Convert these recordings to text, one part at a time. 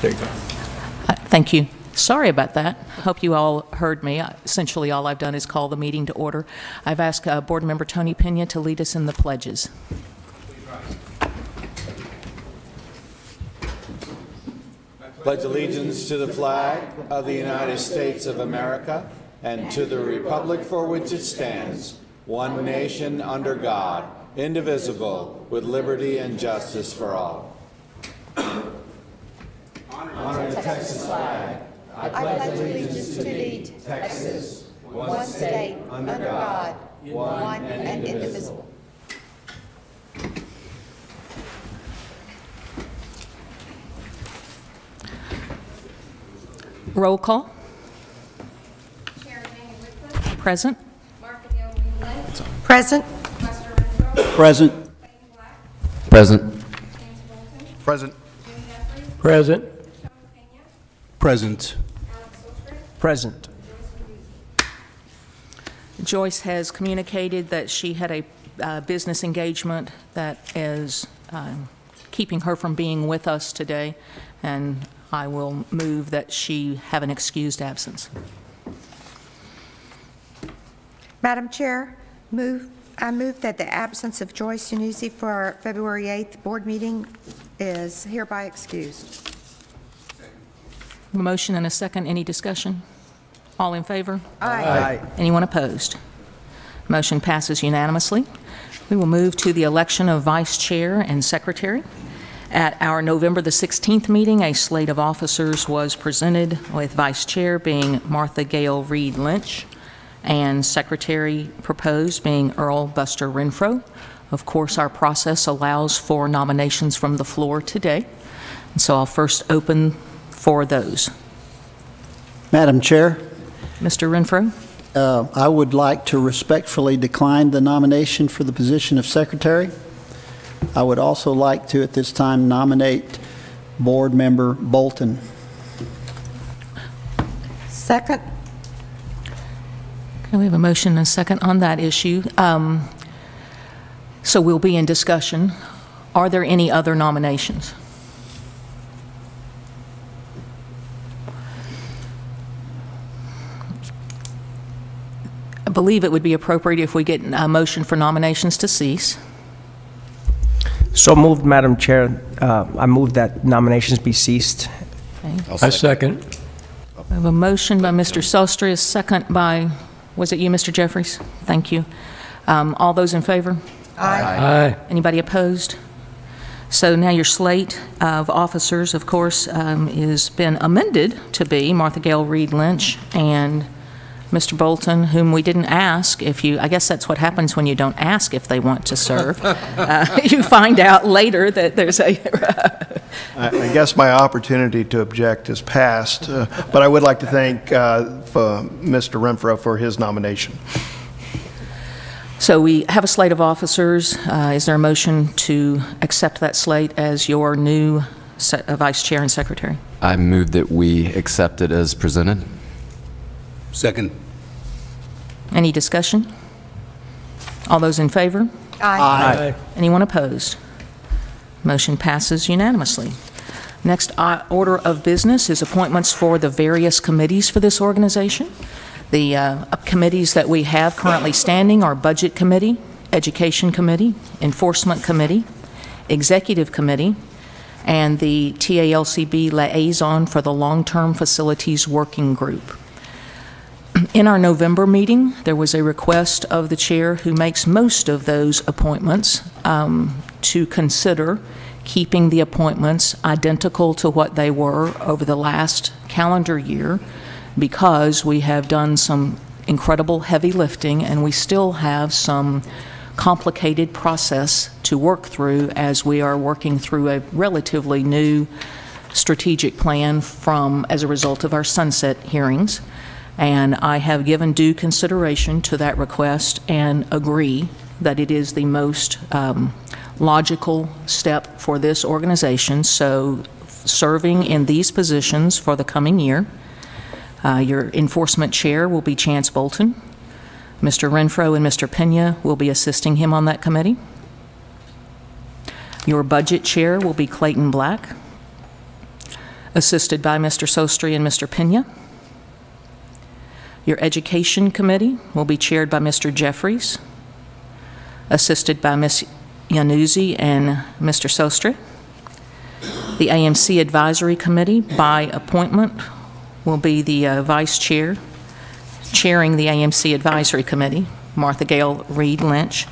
There you go. Thank you. Sorry about that. Hope you all heard me. Essentially, all I've done is call the meeting to order. I've asked Board Member Tony Pena to lead us in the pledges. Pledge allegiance to the flag of the United States of America and to the republic for which it stands, one nation under God, indivisible, with liberty and justice for all. Honor the Texas flag. I pledge allegiance to thee, Texas, one state, under God, one and indivisible. Roll call. Chair Jamie Whitcliffe. Present. Martha Gale Reed-Lynch. Present. Buster Renfro. Present. Clayton Black. Present. James Bolton. Present. Jim Jeffries. Present. Sean Pena. Present. Alex Silstra. Present. Joyce has communicated that she had a business engagement that is keeping her from being with us today, and I will move that she have an excused absence. Madam Chair, I move that the absence of Joyce Yanuzzi for our February 8th board meeting is hereby excused. A motion and a second. Any discussion? All in favor? Aye. Anyone opposed? Motion passes unanimously. We will move to the election of vice chair and secretary. At our November the 16th meeting, a slate of officers was presented, with vice chair being Martha Gale Reed-Lynch and secretary proposed being Earl Buster Renfro. Of course, our process allows for nominations from the floor today, and so I'll first open for those. Madam Chair, Mr. Renfro? I would like to respectfully decline the nomination for the position of secretary. I would also like to, at this time, nominate Board Member Bolton. Second. Okay, we have a motion and a second on that issue. So we'll be in discussion. Are there any other nominations? I believe it would be appropriate if we get a motion for nominations to cease. So moved, Madam Chair. I move that nominations be ceased. Okay. I second. We have a motion by Mr. Selstra, a second by, was it you, Mr. Jeffries? Thank you. All those in favor? Aye. Anybody opposed? So now your slate of officers, of course, has been amended to be Martha Gale Reed-Lynch and Mr. Bolton, whom we didn't ask. I guess that's what happens when you don't ask if they want to serve. You find out later that there's a... I guess my opportunity to object has passed, but I would like to thank Mr. Renfro for his nomination. So we have a slate of officers. Is there a motion to accept that slate as your new vice chair and secretary? I move that we accept it as presented. Second. Any discussion? All those in favor? Aye. Anyone opposed? Motion passes unanimously. Next order of business is appointments for the various committees for this organization. The committees that we have currently standing are Budget Committee, Education Committee, Enforcement Committee, Executive Committee, and the TALCB Liaison for the Long-Term Facilities Working Group. In our November meeting, there was a request of the chair, who makes most of those appointments, to consider keeping the appointments identical to what they were over the last calendar year, because we have done some incredible heavy lifting and we still have some complicated process to work through as we are working through a relatively new strategic plan as a result of our sunset hearings. And I have given due consideration to that request and agree that it is the most logical step for this organization. So serving in these positions for the coming year, your enforcement chair will be Chance Bolton. Mr. Renfro and Mr. Pena will be assisting him on that committee. Your budget chair will be Clayton Black. assisted by Mr. Sostri and Mr. Pena. Your Education Committee will be chaired by Mr. Jeffries, assisted by Ms. Iannuzzi and Mr. Sostri. The AMC Advisory Committee, by appointment, will be the Vice Chair, chairing the AMC Advisory Committee, Martha Gale Reed Lynch.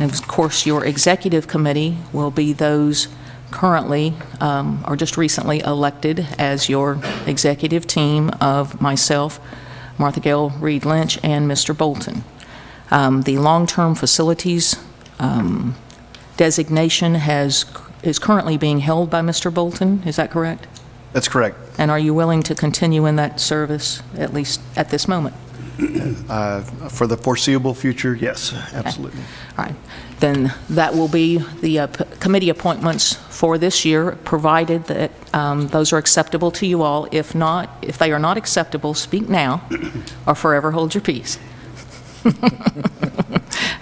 And of course, your Executive Committee will be those currently or just recently elected as your executive team of myself, Martha Gale Reed Lynch, and Mr. Bolton. The long-term facilities designation is currently being held by Mr. Bolton. Is that correct? That's correct. And are you willing to continue in that service, at least at this moment? For the foreseeable future, yes, absolutely. All right. Then that will be the committee appointments for this year, provided that those are acceptable to you all. If not, if they are not acceptable, speak now or forever hold your peace.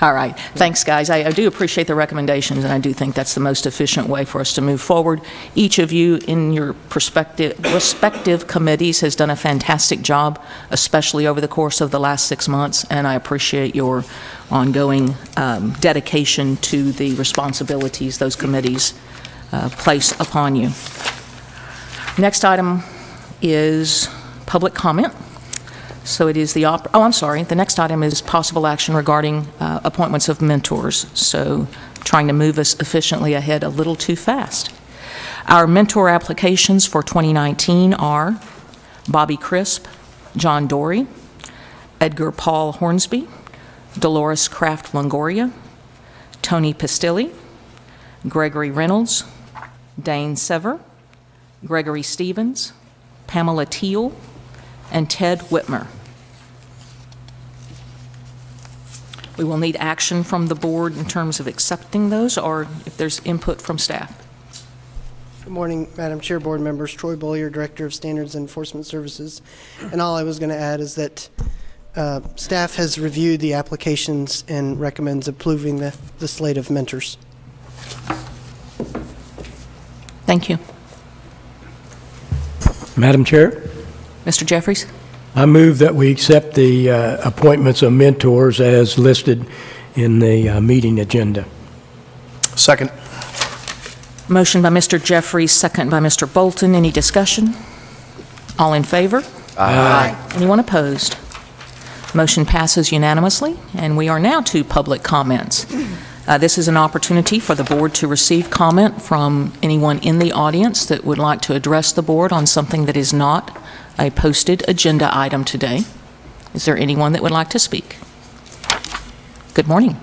All right. Thanks, guys. I do appreciate the recommendations, and I do think that's the most efficient way for us to move forward. Each of you in your respective committees has done a fantastic job, especially over the course of the last 6 months, and I appreciate your ongoing dedication to the responsibilities those committees place upon you. Next item is public comment. So it is the the next item is possible action regarding appointments of mentors. So trying to move us efficiently ahead a little too fast. Our mentor applications for 2019 are Bobby Crisp, John Dory, Edgar Paul Hornsby, Dolores Kraft Longoria, Tony Pistilli, Gregory Reynolds, Dane Sever, Gregory Stevens, Pamela Teal, and Ted Whitmer. We will need action from the board in terms of accepting those, or if there's input from staff. Good morning, Madam Chair, board members. Troy Bollier, Director of Standards and Enforcement Services. And all I was going to add is that staff has reviewed the applications and recommends approving the slate of mentors. Thank you. Madam Chair, Mr. Jeffries? I move that we accept the appointments of mentors as listed in the meeting agenda. Second. Motion by Mr. Jeffries, second by Mr. Bolton. Any discussion? All in favor? Aye. Anyone opposed? Motion passes unanimously, and we are now to public comments. This is an opportunity for the board to receive comment from anyone in the audience that would like to address the board on something that is not a posted agenda item today. Is there anyone that would like to speak? Good morning.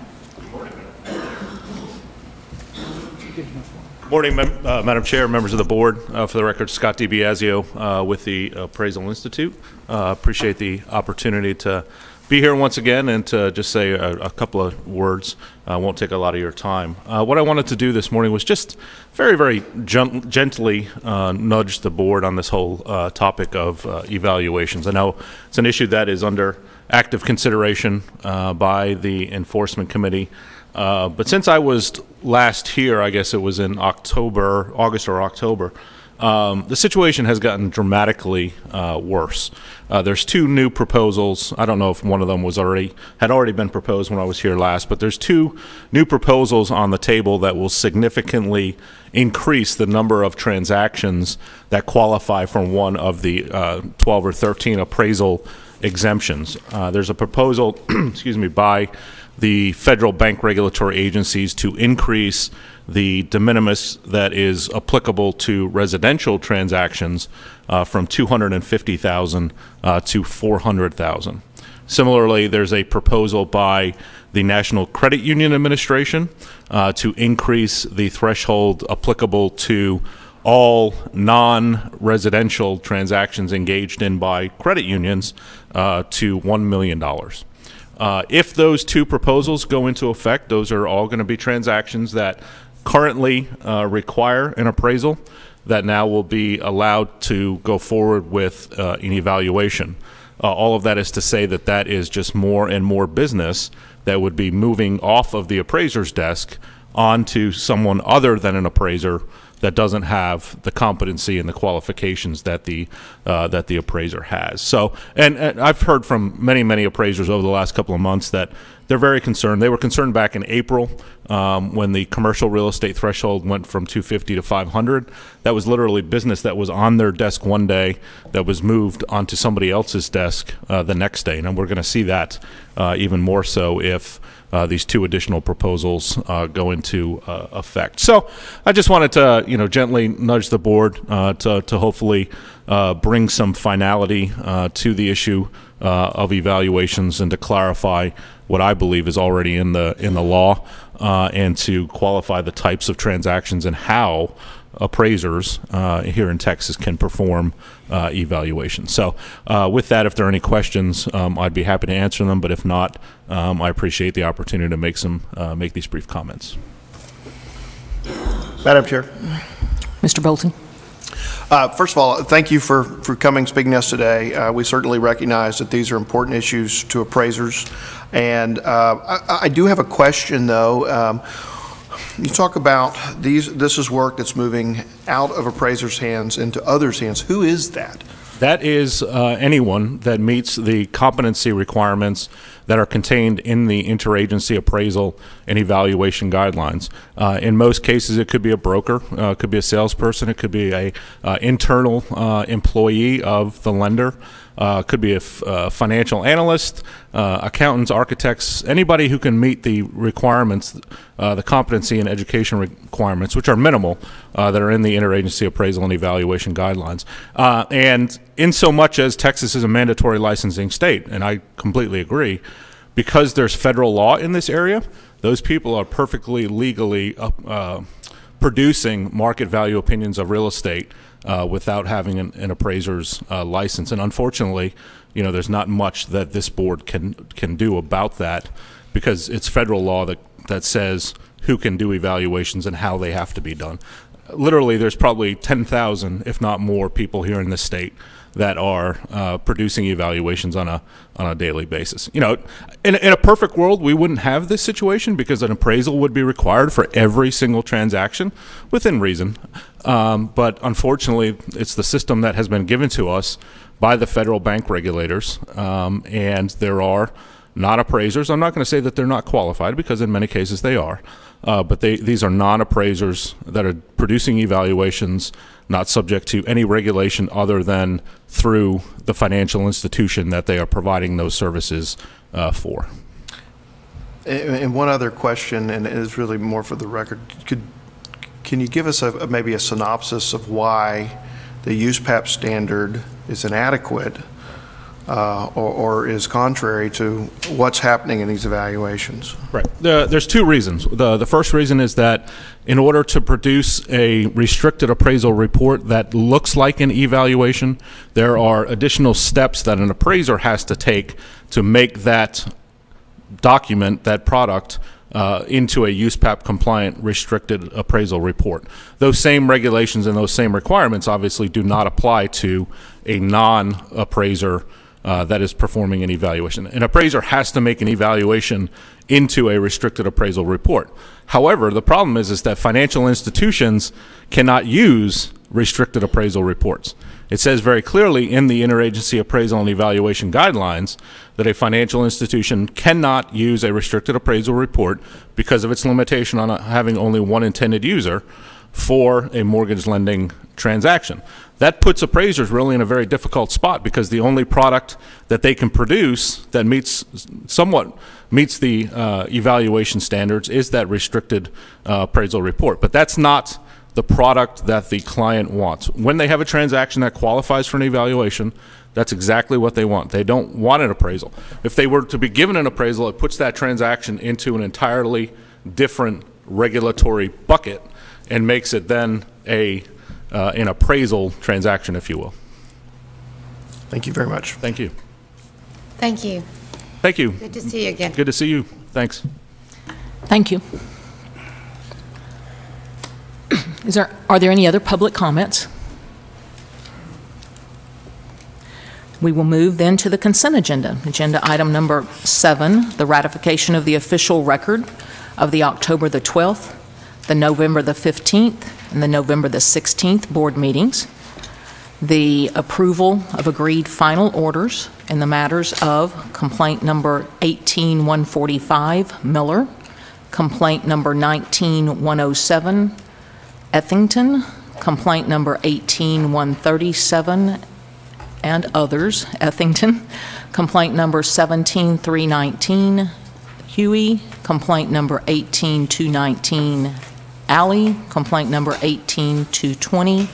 Good morning, Madam Chair, members of the board. For the record, Scott DiBiasio with the Appraisal Institute. Appreciate the opportunity to be here once again and to just say a couple of words. Won't take a lot of your time. What I wanted to do this morning was just very, very gently nudge the board on this whole topic of evaluations. I know it's an issue that is under active consideration by the Enforcement Committee. But since I was last here, I guess it was in August or October, the situation has gotten dramatically worse. There's two new proposals. I don't know if one of them had already been proposed when I was here last, but there's two new proposals on the table that will significantly increase the number of transactions that qualify for one of the 12 or 13 appraisal exemptions. There's a proposal, excuse me, by the federal bank regulatory agencies to increase the de minimis that is applicable to residential transactions from $250,000 to $400,000. Similarly, there's a proposal by the National Credit Union Administration to increase the threshold applicable to all non-residential transactions engaged in by credit unions to $1 million. If those two proposals go into effect, those are all going to be transactions that currently require an appraisal that now will be allowed to go forward with an evaluation. All of that is to say that that is just more and more business that would be moving off of the appraiser's desk onto someone other than an appraiser that doesn't have the competency and the qualifications that the appraiser has. So, and I've heard from many appraisers over the last couple of months that they're very concerned. They were concerned back in April when the commercial real estate threshold went from 250 to 500. That was literally business that was on their desk one day that was moved onto somebody else's desk the next day. And we're going to see that even more so if these two additional proposals go into effect. So I just wanted to, gently nudge the board to hopefully bring some finality to the issue of evaluations and to clarify what I believe is already in the law and to qualify the types of transactions and how appraisers here in Texas can perform evaluations. So with that, if there are any questions, I'd be happy to answer them, but if not, I appreciate the opportunity to make these brief comments. Madam Chair. Mr. Bolton. First of all, thank you for coming, speaking to us today. We certainly recognize that these are important issues to appraisers. And I do have a question, though. You talk about this is work that's moving out of appraisers' hands into others' hands. Who is that? That is anyone that meets the competency requirements that are contained in the interagency appraisal and evaluation guidelines. In most cases, it could be a broker, it could be a salesperson, it could be a internal employee of the lender, could be a financial analyst, accountants, architects, anybody who can meet the requirements, the competency and education requirements, which are minimal, that are in the interagency appraisal and evaluation guidelines. And in so much as Texas is a mandatory licensing state, and I completely agree, because there's federal law in this area, those people are perfectly legally producing market value opinions of real estate without having an appraiser's license. And unfortunately, there's not much that this board can do about that because it's federal law that says who can do evaluations and how they have to be done. Literally, there's probably 10,000, if not more, people here in this state that are producing evaluations on a daily basis. In a perfect world, we wouldn't have this situation because an appraisal would be required for every single transaction within reason. But unfortunately, it's the system that has been given to us by the federal bank regulators, and there are non-appraisers. I'm not going to say that they're not qualified because in many cases they are, but these are non-appraisers that are producing evaluations not subject to any regulation other than through the financial institution that they are providing those services for. And one other question, and it is really more for the record, can you give us maybe a synopsis of why the USPAP standard is inadequate or is contrary to what's happening in these evaluations? Right. There's two reasons. The first reason is that in order to produce a restricted appraisal report that looks like an evaluation, there are additional steps that an appraiser has to take to make that document, that product, into a USPAP compliant restricted appraisal report. Those same regulations and those same requirements obviously do not apply to a non-appraiser that is performing an evaluation. An appraiser has to make an evaluation into a restricted appraisal report. However, the problem is that financial institutions cannot use restricted appraisal reports. It says very clearly in the interagency appraisal and evaluation guidelines that a financial institution cannot use a restricted appraisal report because of its limitation on having only one intended user for a mortgage lending transaction. That puts appraisers really in a very difficult spot because the only product that they can produce that somewhat meets the evaluation standards is that restricted appraisal report. But that's not the product that the client wants. When they have a transaction that qualifies for an evaluation, that's exactly what they want. They don't want an appraisal. If they were to be given an appraisal, it puts that transaction into an entirely different regulatory bucket and makes it then an appraisal transaction, if you will. Thank you very much. Thank you. Thank you. Thank you. Good to see you again. Good to see you. Thanks. Thank you. Are there any other public comments? We will move then to the consent agenda. Agenda item number 7, the ratification of the official record of the October the 12th, the November the 15th and the November the 16th board meetings, the approval of agreed final orders in the matters of complaint number 18145, Miller, complaint number 19107, Ethington, complaint number 18137, and others, Ethington, complaint number 17319, Huey, complaint number 18219, Alley, complaint number 18220,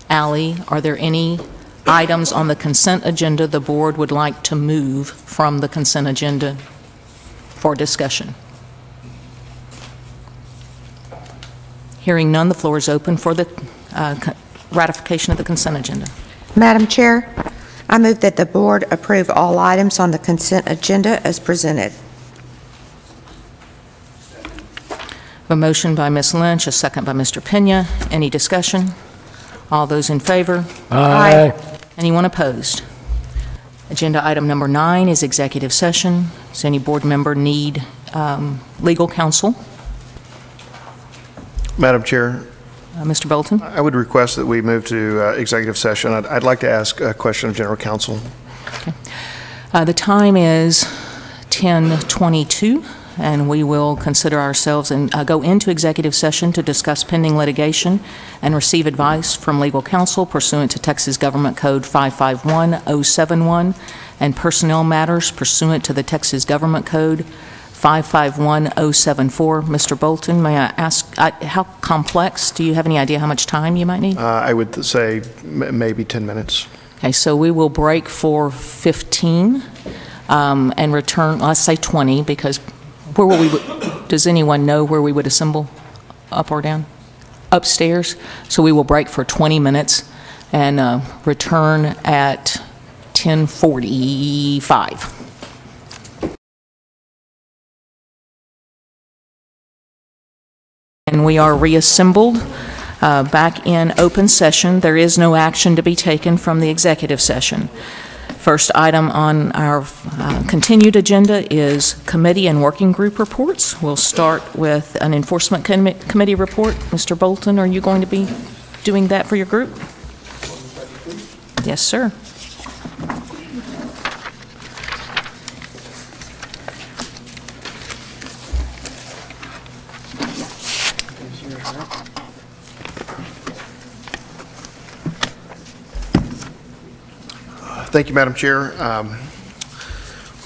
Alley. Are there any items on the consent agenda the board would like to move from the consent agenda for discussion? Hearing none, the floor is open for the ratification of the consent agenda. Madam Chair, I move that the board approve all items on the consent agenda as presented. A motion by Ms. Lynch, a second by Mr. Pena. Any discussion? All those in favor? Aye. Anyone opposed? Agenda item number 9 is executive session. Does any board member need legal counsel? Madam Chair, Mr. Bolton? I would request that we move to executive session. I'd like to ask a question of General Counsel. Okay. The time is 10:22, and we will consider ourselves and go into executive session to discuss pending litigation and receive advice from legal counsel pursuant to Texas Government Code 551071 and personnel matters pursuant to the Texas Government Code 551074. Mr. Bolton, may I ask, how complex? Do you have any idea how much time you might need? I would say maybe 10 minutes. Okay, so we will break for 15 and return, let's say 20, because where will we, does anyone know where we would assemble, up or down? Upstairs. So we will break for 20 minutes and return at 10:45. And we are reassembled back in open session. There is no action to be taken from the executive session. First item on our continued agenda is committee and working group reports. We'll start with an enforcement committee report. Mr. Bolton, are you going to be doing that for your group? Yes, sir. Thank you, Madam Chair.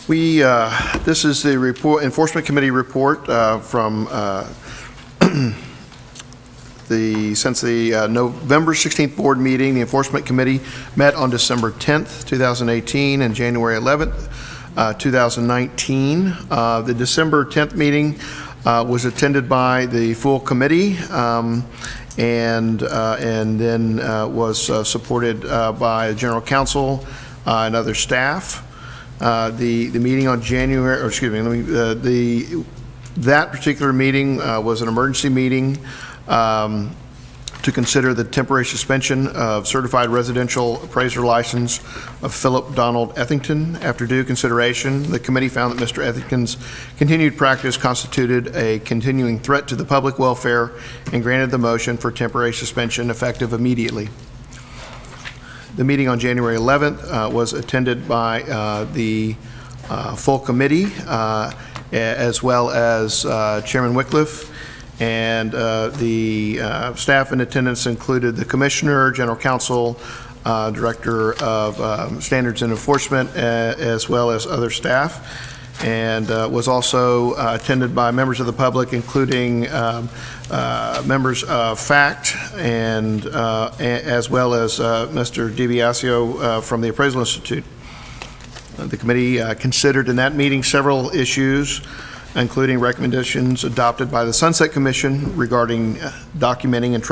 This is the report, Enforcement Committee report from since the November 16th board meeting. The Enforcement Committee met on December 10th, 2018 and January 11th, 2019. The December 10th meeting was attended by the full committee and then was supported by General Counsel and other staff. The meeting on January, or excuse me, that particular meeting was an emergency meeting to consider the temporary suspension of certified residential appraiser license of Philip Donald Ethington. After due consideration, the committee found that Mr. Ethington's continued practice constituted a continuing threat to the public welfare and granted the motion for temporary suspension effective immediately. The meeting on January 11th was attended by the full committee as well as Chairman Wycliffe, and the staff in attendance included the Commissioner, General Counsel, Director of Standards and Enforcement, as well as other staff, and was also attended by members of the public, including members of FACT, and as well as Mr. DiBiasio from the Appraisal Institute. The committee considered in that meeting several issues, including recommendations adopted by the Sunset Commission regarding documenting and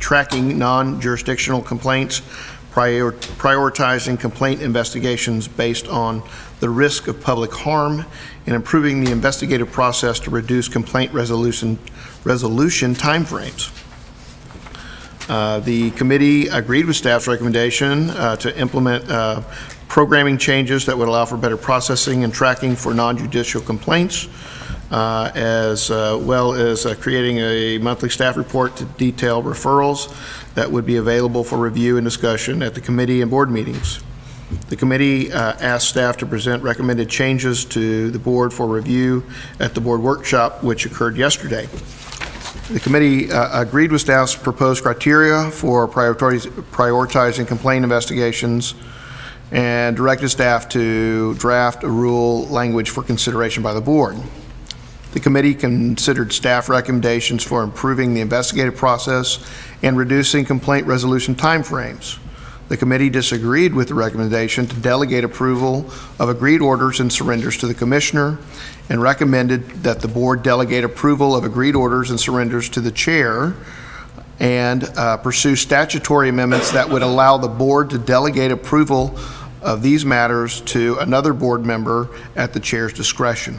tracking non-jurisdictional complaints, prioritizing complaint investigations based on the risk of public harm, and improving the investigative process to reduce complaint resolution timeframes. The committee agreed with staff's recommendation to implement programming changes that would allow for better processing and tracking for non-judicial complaints. as well as creating a monthly staff report to detail referrals that would be available for review and discussion at the committee and board meetings. The committee asked staff to present recommended changes to the board for review at the board workshop, which occurred yesterday. The committee agreed with staff's proposed criteria for prioritizing complaint investigations and directed staff to draft a rule language for consideration by the board. The committee considered staff recommendations for improving the investigative process and reducing complaint resolution timeframes. The committee disagreed with the recommendation to delegate approval of agreed orders and surrenders to the commissioner and recommended that the board delegate approval of agreed orders and surrenders to the chair and pursue statutory amendments that would allow the board to delegate approval of these matters to another board member at the chair's discretion.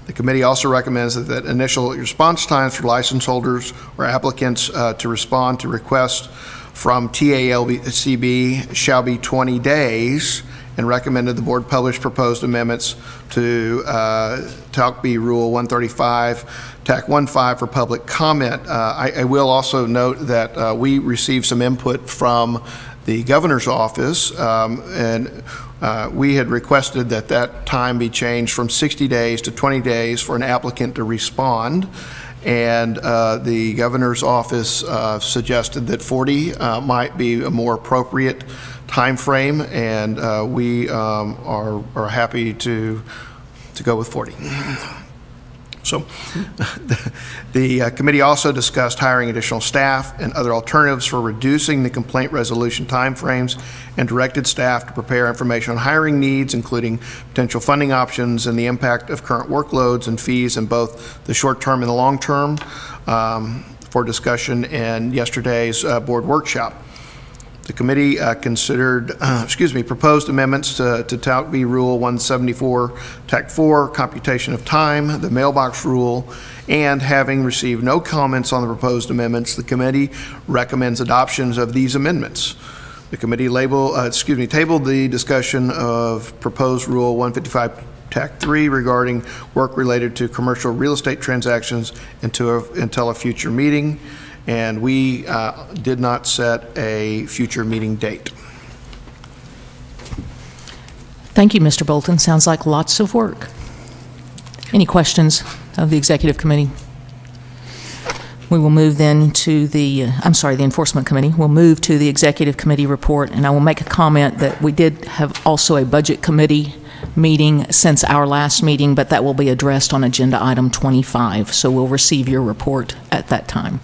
The committee also recommends that initial response times for license holders or applicants to respond to requests from TALCB shall be 20 days and recommended the board publish proposed amendments to TALCB Rule 135, TAC 15 for public comment. I will also note that we received some input from the governor's office, and we had requested that that time be changed from 60 days to 20 days for an applicant to respond. And the governor's office suggested that 40 might be a more appropriate time frame, and we are happy to go with 40. So the committee also discussed hiring additional staff and other alternatives for reducing the complaint resolution timeframes and directed staff to prepare information on hiring needs, including potential funding options and the impact of current workloads and fees in both the short term and the long term for discussion in yesterday's board workshop. The committee considered, proposed amendments to TALCB Rule 174, TAC 4, computation of time, the mailbox rule, and having received no comments on the proposed amendments, the committee recommends adoptions of these amendments. The committee tabled the discussion of proposed Rule 155, TAC 3 regarding work related to commercial real estate transactions until a future meeting. And we did not set a future meeting date. Thank you, Mr. Bolton. Sounds like lots of work. Any questions of the Executive Committee? We will move then to the Enforcement Committee. We'll move to the Executive Committee report, and I will make a comment that we did have also a Budget Committee meeting since our last meeting, but that will be addressed on Agenda Item 25, so we'll receive your report at that time.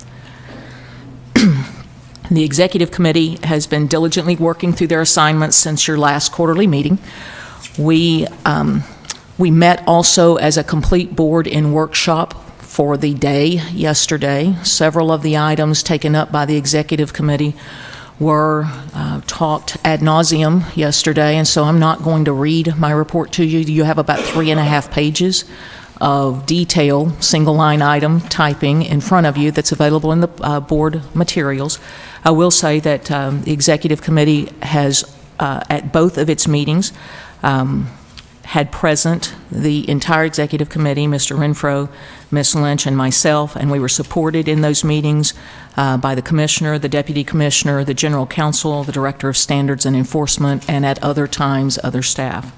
The Executive Committee has been diligently working through their assignments since your last quarterly meeting. We met also as a complete board in workshop for the day yesterday. Several of the items taken up by the Executive Committee were talked ad nauseum yesterday, and so I'm not going to read my report to you. You have about 3.5 pages of detail, single line item typing in front of you that's available in the board materials. I will say that the Executive Committee has, at both of its meetings, had present the entire Executive Committee, Mr. Renfro, Ms. Lynch, and myself, and we were supported in those meetings by the Commissioner, the Deputy Commissioner, the General Counsel, the Director of Standards and Enforcement, and at other times, other staff.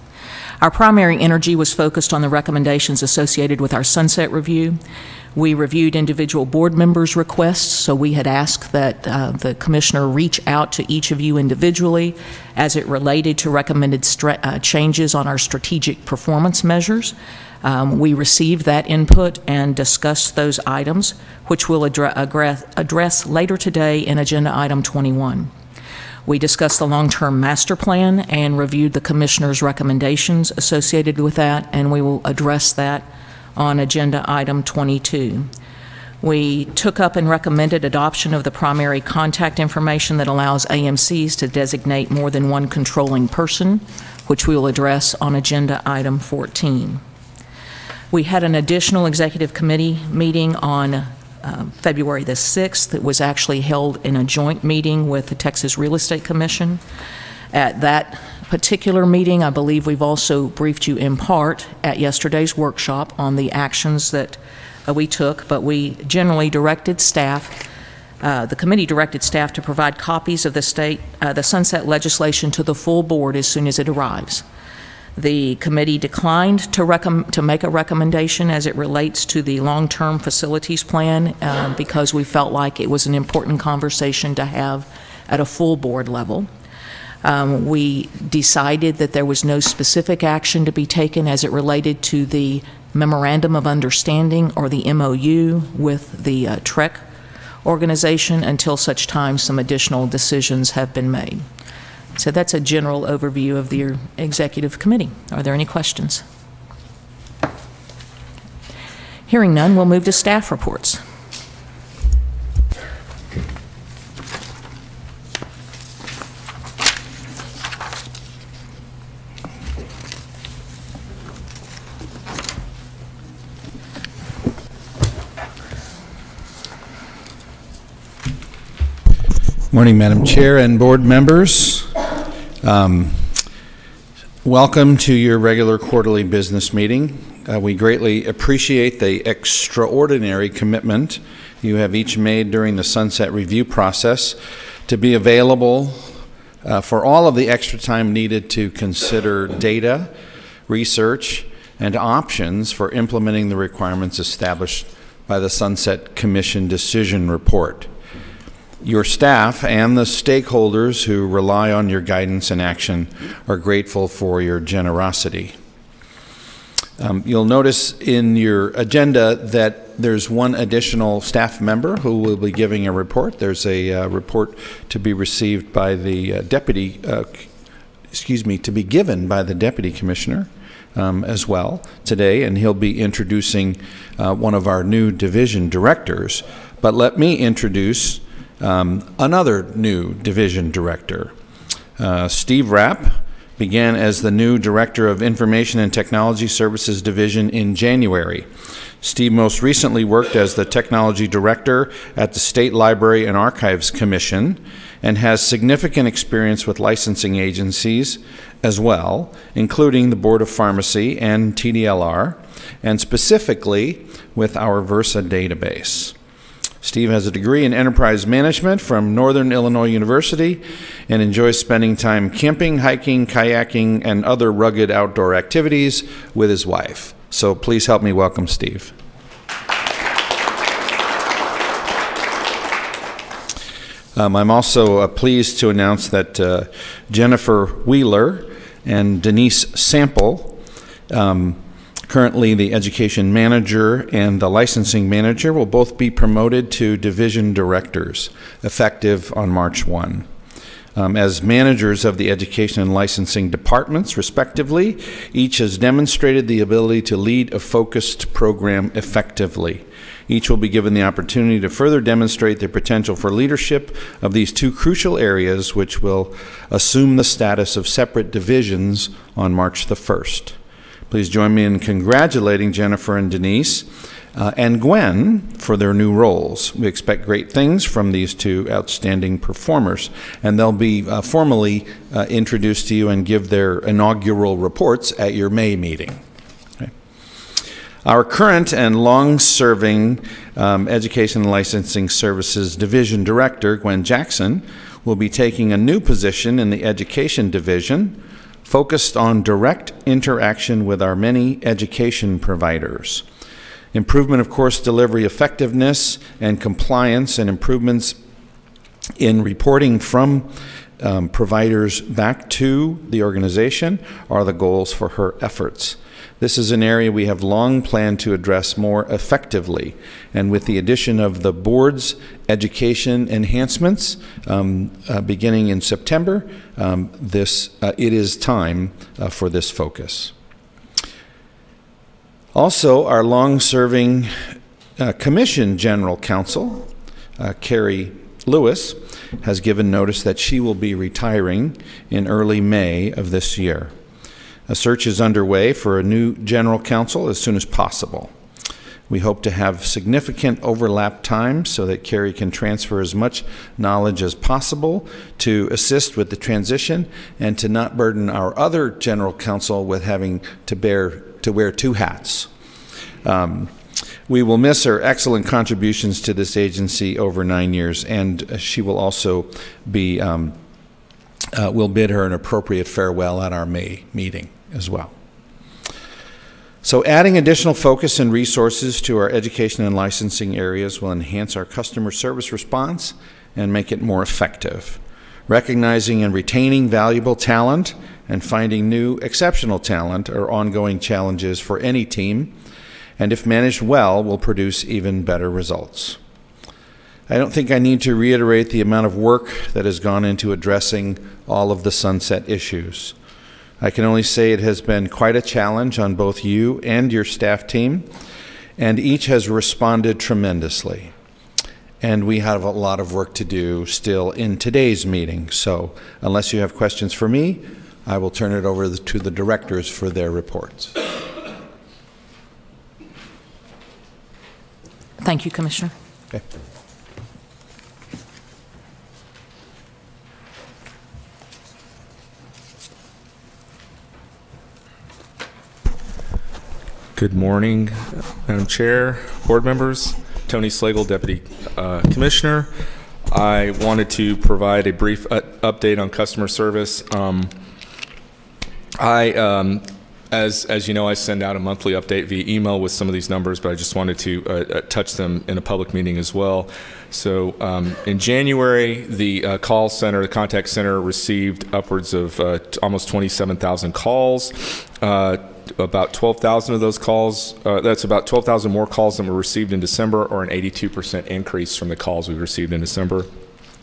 Our primary energy was focused on the recommendations associated with our sunset review. We reviewed individual board members' requests, so we had asked that the Commissioner reach out to each of you individually as it related to recommended changes on our strategic performance measures. We received that input and discussed those items, which we'll address later today in Agenda Item 21. We discussed the long-term master plan and reviewed the Commissioner's recommendations associated with that, and we will address that on Agenda Item 22. We took up and recommended adoption of the primary contact information that allows AMCs to designate more than one controlling person, which we will address on Agenda Item 14. We had an additional Executive Committee meeting on February the 6th. It was actually held in a joint meeting with the Texas Real Estate Commission. At that particular meeting, I believe we've also briefed you in part at yesterday's workshop on the actions that we took, but we generally directed staff, the committee directed staff to provide copies of the sunset legislation to the full board as soon as it arrives. The committee declined to make a recommendation as it relates to the long-term facilities plan because we felt like it was an important conversation to have at a full board level. We decided that there was no specific action to be taken as it related to the Memorandum of Understanding or the MOU with the TREC organization until such time some additional decisions have been made. So that's a general overview of the executive committee. Are there any questions? Hearing none, we'll move to staff reports. Morning, Madam Chair and board members. Welcome to your regular quarterly business meeting. We greatly appreciate the extraordinary commitment you have each made during the sunset review process to be available for all of the extra time needed to consider data, research, and options for implementing the requirements established by the Sunset Commission decision report. Your staff and the stakeholders who rely on your guidance and action are grateful for your generosity. You'll notice in your agenda that there's one additional staff member who will be giving a report. There's a report to be received by the to be given by the Deputy Commissioner as well today, and he'll be introducing one of our new division directors. But let me introduce another new division director. Steve Rapp began as the new Director of Information and Technology Services Division in January. Steve most recently worked as the Technology Director at the State Library and Archives Commission and has significant experience with licensing agencies as well, including the Board of Pharmacy and TDLR, and specifically with our Versa database. Steve has a degree in enterprise management from Northern Illinois University and enjoys spending time camping, hiking, kayaking, and other rugged outdoor activities with his wife. So please help me welcome Steve. I'm also pleased to announce that Jennifer Wheeler and Denise Sample, currently the education manager and the licensing manager, will both be promoted to division directors effective on March 1. As managers of the education and licensing departments, respectively, each has demonstrated the ability to lead a focused program effectively. Each will be given the opportunity to further demonstrate their potential for leadership of these two crucial areas, which will assume the status of separate divisions on March the 1st. Please join me in congratulating Jennifer and Denise and Gwen for their new roles. We expect great things from these two outstanding performers, and they'll be formally introduced to you and give their inaugural reports at your May meeting. Okay. Our current and long-serving Education and Licensing Services Division Director, Gwen Jackson, will be taking a new position in the Education Division, focused on direct interaction with our many education providers. Improvement of course delivery effectiveness and compliance, and improvements in reporting from providers back to the organization are the goals for her efforts. This is an area we have long planned to address more effectively, and with the addition of the board's education enhancements beginning in September, it is time for this focus. Also, our long-serving Commission General Counsel, Carrie Lewis, has given notice that she will be retiring in early May of this year. A search is underway for a new general counsel as soon as possible. We hope to have significant overlap time so that Carrie can transfer as much knowledge as possible to assist with the transition and to not burden our other general counsel with having to wear two hats. We will miss her excellent contributions to this agency over 9 years, and she will also be, we'll bid her an appropriate farewell at our May meeting as well. So adding additional focus and resources to our education and licensing areas will enhance our customer service response and make it more effective. Recognizing and retaining valuable talent and finding new exceptional talent are ongoing challenges for any team, and if managed well, will produce even better results. I don't think I need to reiterate the amount of work that has gone into addressing all of the sunset issues. I can only say it has been quite a challenge on both you and your staff team, and each has responded tremendously. And we have a lot of work to do still in today's meeting, so unless you have questions for me, I will turn it over to the directors for their reports. Thank you, Commissioner. Okay. Good morning, Madam Chair, board members. Tony Slagle, Deputy Commissioner. I wanted to provide a brief update on customer service. As you know, I send out a monthly update via email with some of these numbers, but I just wanted to touch them in a public meeting as well. So in January, the call center, the contact center, received upwards of almost 27,000 calls. About 12,000 of those calls, that's about 12,000 more calls than were received in December, or an 82% increase from the calls we received in December.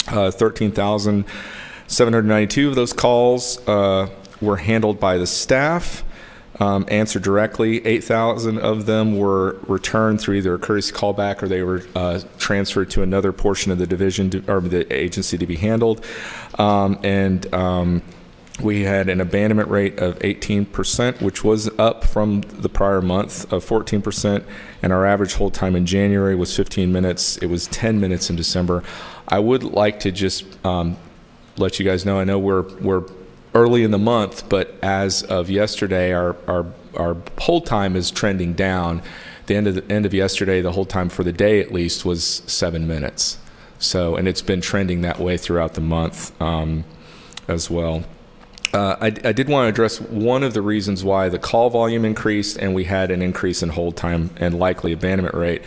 13,792 of those calls were handled by the staff, answered directly. 8,000 of them were returned through either a courtesy callback or they were transferred to another portion of the division or the agency to be handled. We had an abandonment rate of 18%, which was up from the prior month of 14%, and our average hold time in January was 15 minutes. It was 10 minutes in December. I would like to just let you guys know, I know we're early in the month, but as of yesterday, our hold time is trending down. The end of yesterday, the hold time for the day at least was 7 minutes. So, and it's been trending that way throughout the month as well. I did want to address one of the reasons why the call volume increased and we had an increase in hold time and likely abandonment rate.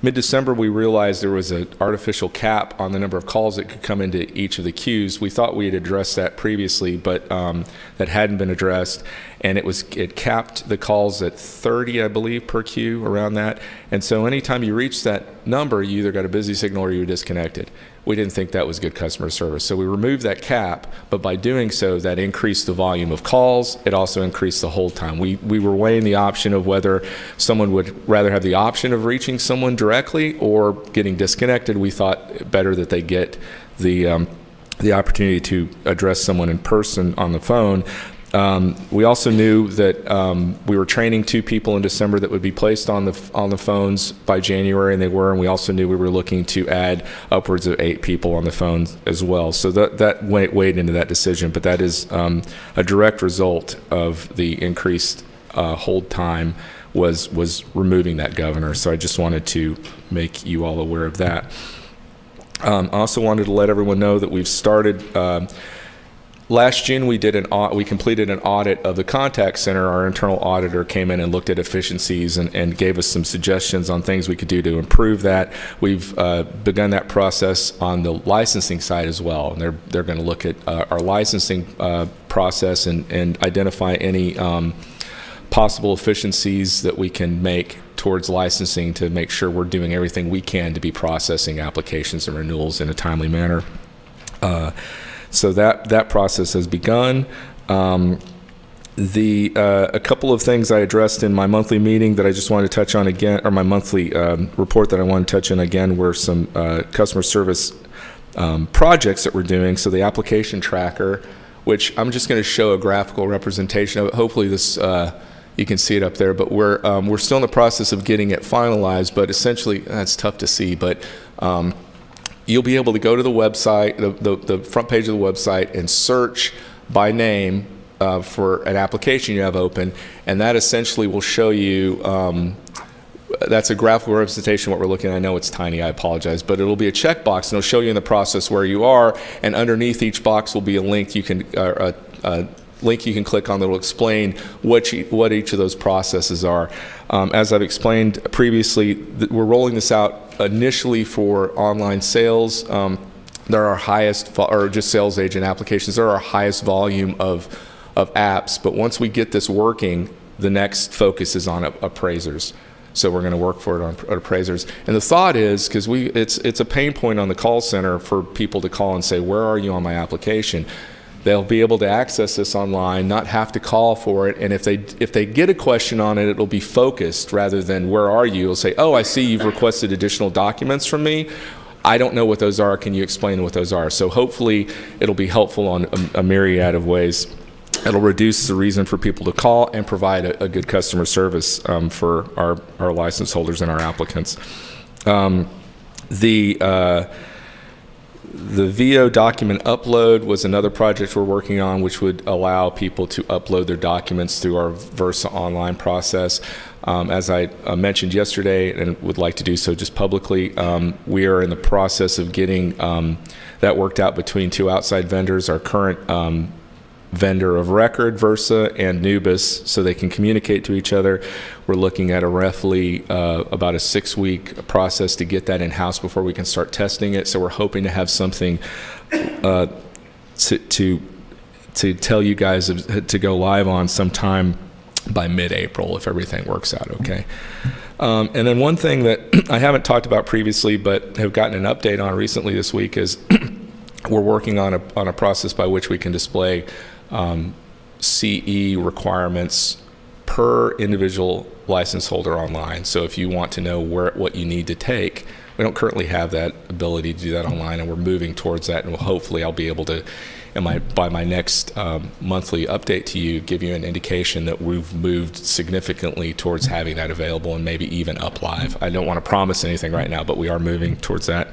Mid-December, we realized there was an artificial cap on the number of calls that could come into each of the queues. We thought we had addressed that previously, but that hadn't been addressed, and it capped the calls at 30, I believe, per queue, around that. And so anytime you reach that number, you either got a busy signal or you were disconnected. We didn't think that was good customer service. So we removed that cap, but by doing so, that increased the volume of calls. It also increased the hold time. We were weighing the option of whether someone would rather have the option of reaching someone directly or getting disconnected. We thought better that they get the opportunity to address someone in person on the phone. We also knew that we were training 2 people in December that would be placed on the phones by January, and they were. And we also knew we were looking to add upwards of 8 people on the phones as well. So that weighed into that decision. But that is a direct result of the increased hold time was removing that governor. So I just wanted to make you all aware of that. I also wanted to let everyone know that we've started. Last June, we completed an audit of the contact center. Our internal auditor came in and looked at efficiencies and gave us some suggestions on things we could do to improve that. We've begun that process on the licensing side as well. And they're going to look at our licensing process and identify any possible efficiencies that we can make towards licensing to make sure we're doing everything we can to be processing applications and renewals in a timely manner. So that process has begun. A couple of things I addressed in my monthly meeting that I just wanted to touch on again, or my monthly report that I want to touch on again, were some customer service projects that we're doing. So the application tracker, which I'm just going to show a graphical representation of it. Hopefully this You can see it up there, but we're still in the process of getting it finalized. But essentially, that's tough to see. But you'll be able to go to the website, the front page of the website, and search by name for an application you have open, and that essentially will show you. That's a graphical representation of what we're looking at. I know it's tiny, I apologize, but it'll be a checkbox, and it'll show you in the process where you are, and underneath each box will be a link you can click on that will explain what each of those processes are. As I've explained previously, we're rolling this out initially for online sales. They're our highest, or just sales agent applications, they're our highest volume of apps, but once we get this working, the next focus is on appraisers. So we're going to work for it on appraisers. And the thought is, because it's a pain point on the call center for people to call and say, where are you on my application? They'll be able to access this online, not have to call for it, and if they get a question on it, it'll be focused rather than where are you? It'll say, oh, I see you've requested additional documents from me. I don't know what those are. Can you explain what those are? So hopefully it'll be helpful on a myriad of ways. It'll reduce the reason for people to call and provide a good customer service for our license holders and our applicants. The VO document upload was another project we're working on, which would allow people to upload their documents through our Versa online process. As I mentioned yesterday, and would like to do so just publicly, we are in the process of getting that worked out between two outside vendors, our current vendor of record, Versa, and Nubis, so they can communicate to each other. We're looking at a roughly about a 6-week process to get that in-house before we can start testing it. So we're hoping to have something to tell you guys to go live on sometime by mid-April if everything works out okay. And then one thing that I haven't talked about previously but have gotten an update on recently this week is we're working on a process by which we can display CE requirements per individual license holder online. So if you want to know what you need to take, we don't currently have that ability to do that online, and we're moving towards that, and hopefully I'll be able to, by my next monthly update to you, give you an indication that we've moved significantly towards having that available and maybe even up live. I don't want to promise anything right now, but we are moving towards that.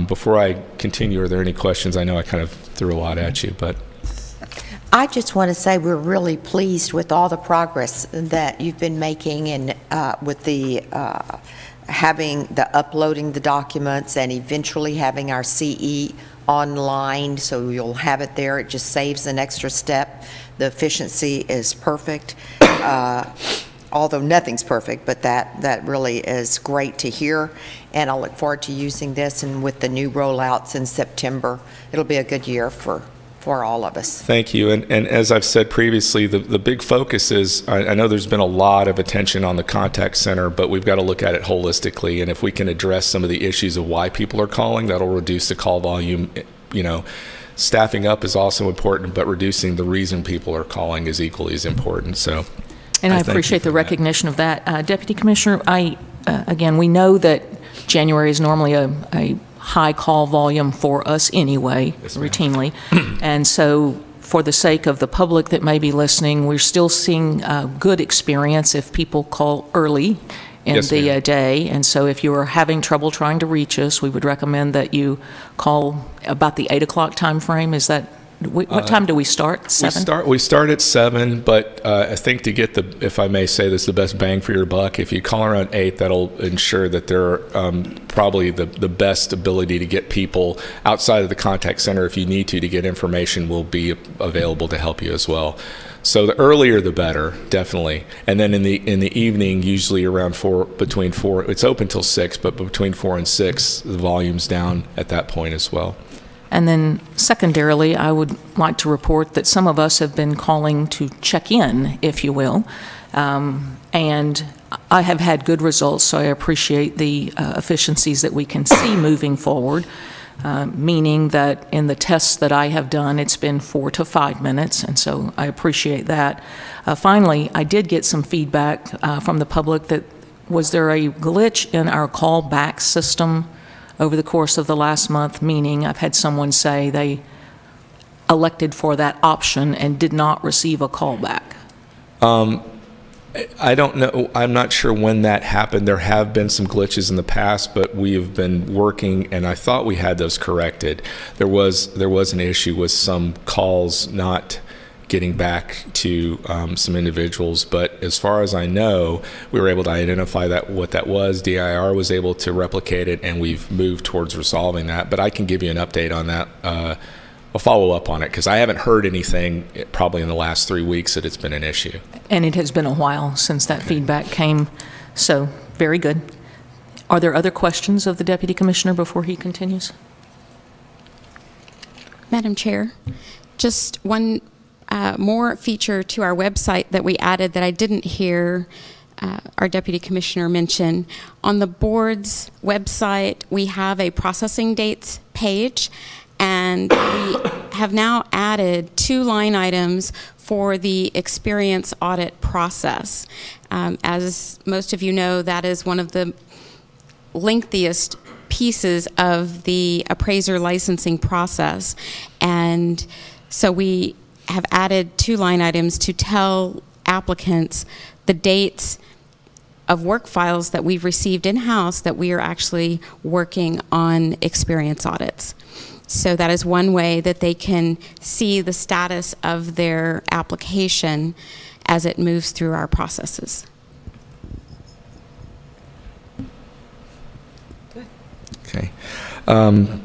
Before I continue, are there any questions? I know I kind of threw a lot at you, but. I just want to say we're really pleased with all the progress that you've been making, and with the uploading the documents and eventually having our CE online, so you'll have it there. It just saves an extra step. The efficiency is perfect. Although nothing's perfect, but that really is great to hear, and I look forward to using this, and with the new rollouts in September, it'll be a good year for all of us. Thank you, and as I've said previously, the big focus is, I know there's been a lot of attention on the contact center, but we've got to look at it holistically, and if we can address some of the issues of why people are calling, that'll reduce the call volume. You know, staffing up is also important, but reducing the reason people are calling is equally as important. So. And I appreciate the recognition of that. Deputy Commissioner, again, we know that January is normally a high call volume for us anyway, yes, routinely. And so for the sake of the public that may be listening, we're still seeing good experience if people call early in the day. And so if you are having trouble trying to reach us, we would recommend that you call about the 8 o'clock time frame. Is that what time do we start? 7? We start at 7, but I think to get if I may say this, the best bang for your buck, if you call around 8, that'll ensure that there are probably the best ability to get people outside of the contact center. If you need to get information, will be available to help you as well. So the earlier the better, definitely. And then in the evening, usually around between 4, it's open till 6, but between 4 and 6, the volume's down at that point as well. And then secondarily, I would like to report that some of us have been calling to check in, if you will, and I have had good results, so I appreciate the efficiencies that we can see moving forward, meaning that in the tests that I have done, it's been 4 to 5 minutes, and so I appreciate that. Finally, I did get some feedback from the public that was there a glitch in our callback system over the course of the last month, meaning I've had someone say they elected for that option and did not receive a callback. I don't know. I'm not sure when that happened. There have been some glitches in the past, but we have been working, and I thought we had those corrected. There was an issue with some calls not getting back to some individuals, but as far as I know, we were able to identify what that was. DIR was able to replicate it, and we've moved towards resolving that. But I can give you an update on that. I'll follow up on it because I haven't heard anything probably in the last 3 weeks that it's been an issue. And it has been a while since that feedback came, so very good. Are there other questions of the Deputy Commissioner before he continues? Madam Chair, just one more feature to our website that we added that I didn't hear our Deputy Commissioner mention. On the board's website, we have a processing dates page, and we have now added 2 line items for the experience audit process. As most of you know, that is one of the lengthiest pieces of the appraiser licensing process. And so we have added 2 line items to tell applicants the dates of work files that we've received in-house that we are actually working on experience audits. So that is one way that they can see the status of their application as it moves through our processes. Okay.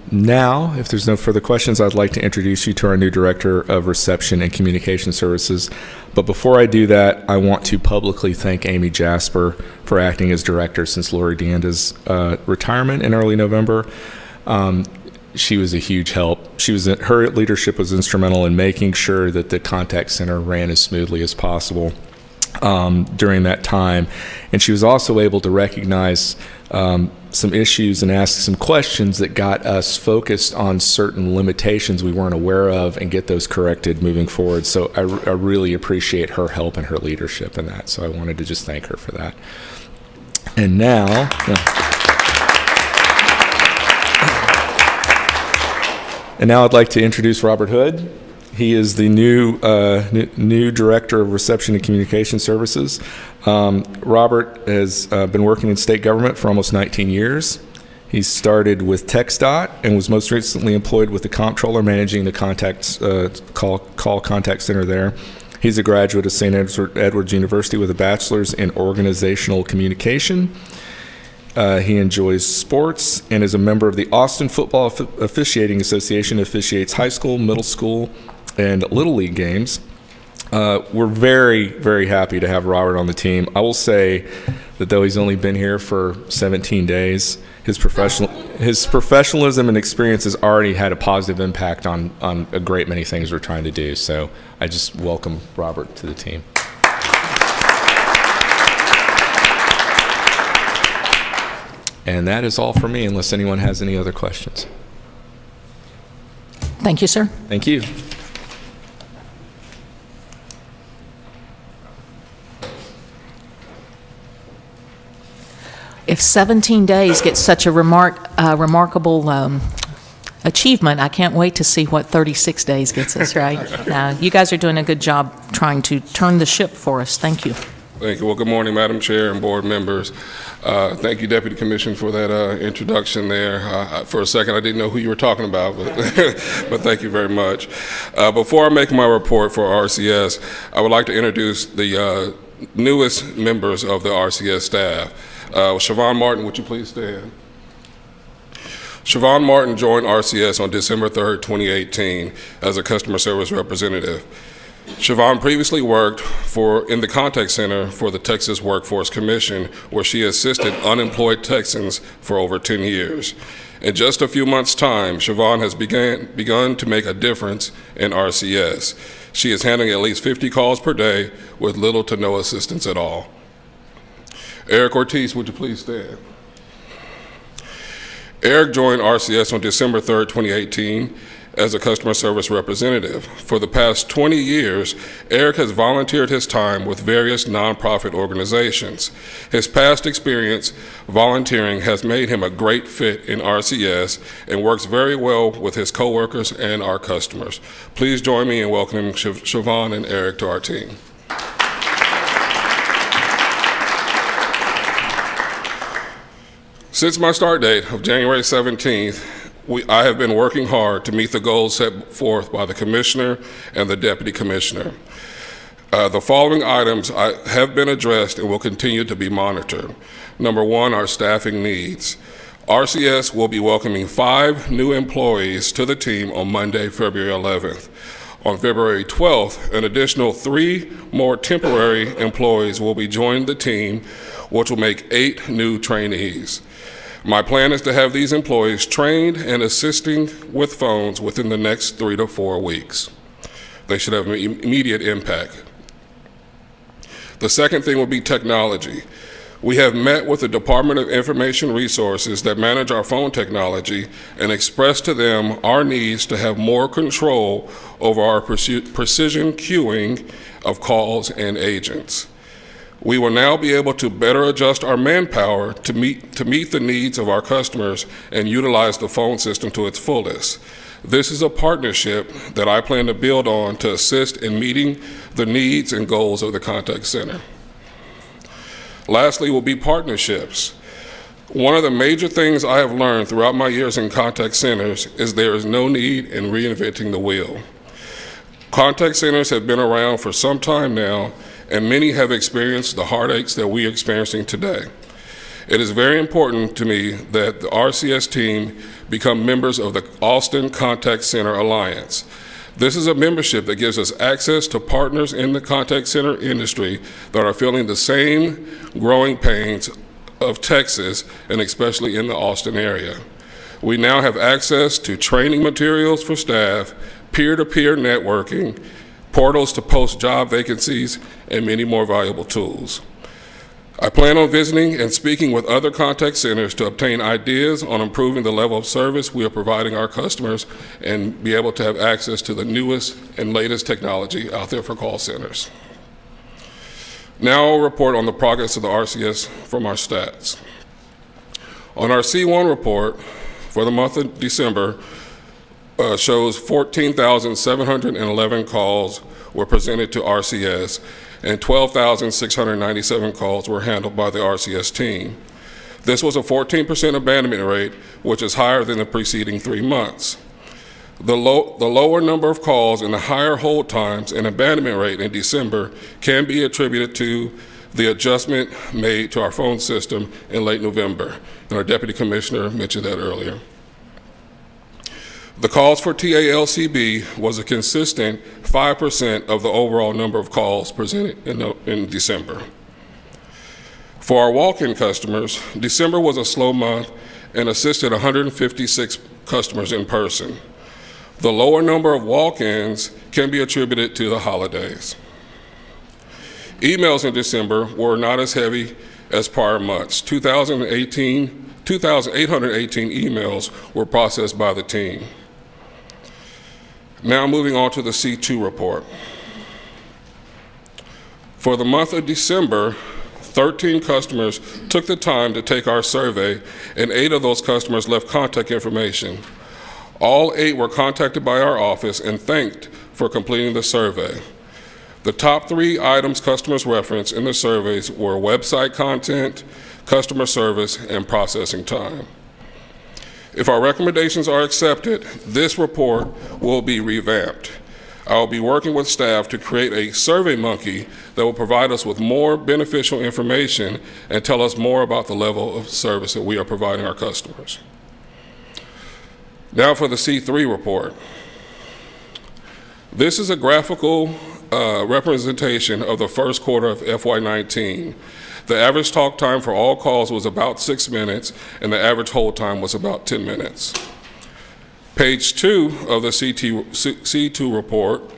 Now, if there's no further questions, I'd like to introduce you to our new Director of Reception and Communication Services. But before I do that, I want to publicly thank Amy Jasper for acting as Director since Lori Deanda's retirement in early November. She was a huge help. Her leadership was instrumental in making sure that the contact center ran as smoothly as possible during that time. And she was also able to recognize some issues and ask some questions that got us focused on certain limitations we weren't aware of and get those corrected moving forward. So I really appreciate her help and her leadership in that. So I wanted to just thank her for that. And now... And now I'd like to introduce Robert Hood. He is the new Director of Reception and Communication Services. Robert has been working in state government for almost 19 years. He started with TxDOT and was most recently employed with the comptroller managing the call contact center there. He's a graduate of St. Edward's University with a bachelor's in organizational communication. He enjoys sports and is a member of the Austin Football Officiating Association, officiates high school, middle school, and Little League games. We're very, very happy to have Robert on the team. I will say that though he's only been here for 17 days, his professionalism and experience has already had a positive impact on a great many things we're trying to do. So I just welcome Robert to the team. And that is all for me, unless anyone has any other questions. Thank you, sir. Thank you. If 17 days gets such a remarkable achievement, I can't wait to see what 36 days gets us, right? Now, you guys are doing a good job trying to turn the ship for us. Thank you. Thank you. Well, good morning, Madam Chair and board members. Thank you, Deputy Commissioner, for that introduction there. For a second, I didn't know who you were talking about, but, but thank you very much. Before I make my report for RCS, I would like to introduce the newest members of the RCS staff. Siobhan Martin, would you please stand? Siobhan Martin joined RCS on December 3rd, 2018 as a customer service representative. Siobhan previously worked in the contact center for the Texas Workforce Commission, where she assisted unemployed Texans for over 10 years. In just a few months' time, Siobhan has begun to make a difference in RCS. She is handling at least 50 calls per day with little to no assistance at all. Eric Ortiz, would you please stand? Eric joined RCS on December 3rd, 2018 as a customer service representative. For the past 20 years, Eric has volunteered his time with various nonprofit organizations. His past experience volunteering has made him a great fit in RCS and works very well with his coworkers and our customers. Please join me in welcoming Siobhan and Eric to our team. Since my start date of January 17th, I have been working hard to meet the goals set forth by the Commissioner and the Deputy Commissioner. The following items have been addressed and will continue to be monitored. Number one, our staffing needs. RCS will be welcoming 5 new employees to the team on Monday, February 11th. On February 12th, an additional 3 more temporary employees will be joining the team, which will make 8 new trainees. My plan is to have these employees trained and assisting with phones within the next 3 to 4 weeks. They should have an immediate impact. The second thing will be technology. We have met with the Department of Information Resources that manage our phone technology and expressed to them our needs to have more control over our precision queuing of calls and agents. We will now be able to better adjust our manpower to meet the needs of our customers and utilize the phone system to its fullest. This is a partnership that I plan to build on to assist in meeting the needs and goals of the contact center. Lastly will be partnerships. One of the major things I have learned throughout my years in contact centers is there is no need in reinventing the wheel. Contact centers have been around for some time now, and many have experienced the heartaches that we are experiencing today. It is very important to me that the RCS team become members of the Austin Contact Center Alliance. This is a membership that gives us access to partners in the contact center industry that are feeling the same growing pains of Texas, and especially in the Austin area. We now have access to training materials for staff, peer-to-peer networking, portals to post job vacancies, and many more valuable tools. I plan on visiting and speaking with other contact centers to obtain ideas on improving the level of service we are providing our customers and be able to have access to the newest and latest technology out there for call centers. Now I'll report on the progress of the RCS from our stats. On our C1 report for the month of December, shows 14,711 calls were presented to RCS and 12,697 calls were handled by the RCS team. This was a 14% abandonment rate, which is higher than the preceding 3 months. The lower number of calls and the higher hold times and abandonment rate in December can be attributed to the adjustment made to our phone system in late November, and our Deputy Commissioner mentioned that earlier. The calls for TALCB was a consistent 5% of the overall number of calls presented in December. For our walk-in customers, December was a slow month and assisted 156 customers in person. The lower number of walk-ins can be attributed to the holidays. Emails in December were not as heavy as prior months. 2,818 emails were processed by the team. Now moving on to the C2 report. For the month of December, 13 customers took the time to take our survey, and 8 of those customers left contact information. All 8 were contacted by our office and thanked for completing the survey. The top 3 items customers referenced in the surveys were website content, customer service, and processing time. If our recommendations are accepted, this report will be revamped. I will be working with staff to create a survey monkey that will provide us with more beneficial information and tell us more about the level of service that we are providing our customers. Now for the C3 report. This is a graphical representation of the first quarter of FY19. The average talk time for all calls was about 6 minutes, and the average hold time was about 10 minutes. Page 2 of the C2 report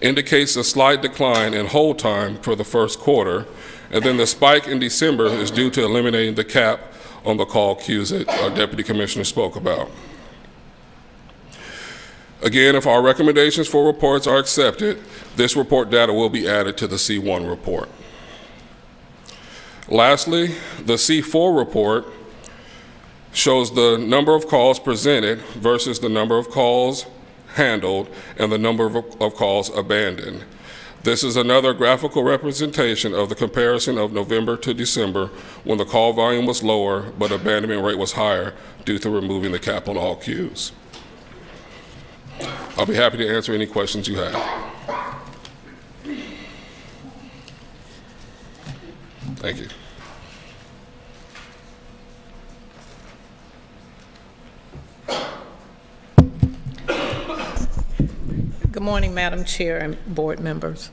indicates a slight decline in hold time for the first quarter, and then the spike in December is due to eliminating the cap on the call queues that our Deputy Commissioner spoke about. Again, if our recommendations for reports are accepted, this report data will be added to the C1 report. Lastly, the C4 report shows the number of calls presented versus the number of calls handled and the number of calls abandoned. This is another graphical representation of the comparison of November to December when the call volume was lower but abandonment rate was higher due to removing the cap on all queues. I'll be happy to answer any questions you have. Thank you. Good morning, Madam Chair and board members.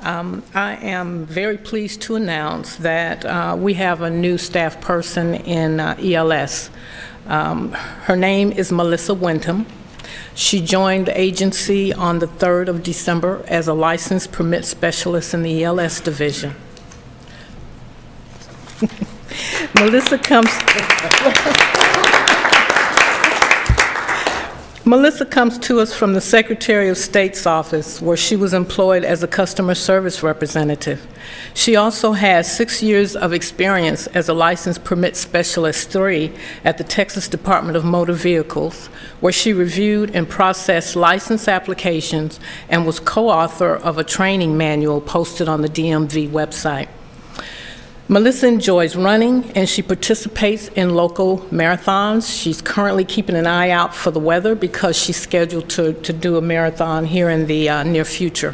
I am very pleased to announce that we have a new staff person in ELS. Her name is Melissa Wyndham. She joined the agency on the 3rd of December as a licensed permit specialist in the ELS division. Melissa comes to us from the Secretary of State's office, where she was employed as a customer service representative. She also has 6 years of experience as a licensed permit specialist 3 at the Texas Department of Motor Vehicles, where she reviewed and processed license applications and was co-author of a training manual posted on the DMV website. Melissa enjoys running, and she participates in local marathons. She's currently keeping an eye out for the weather because she's scheduled to do a marathon here in the near future.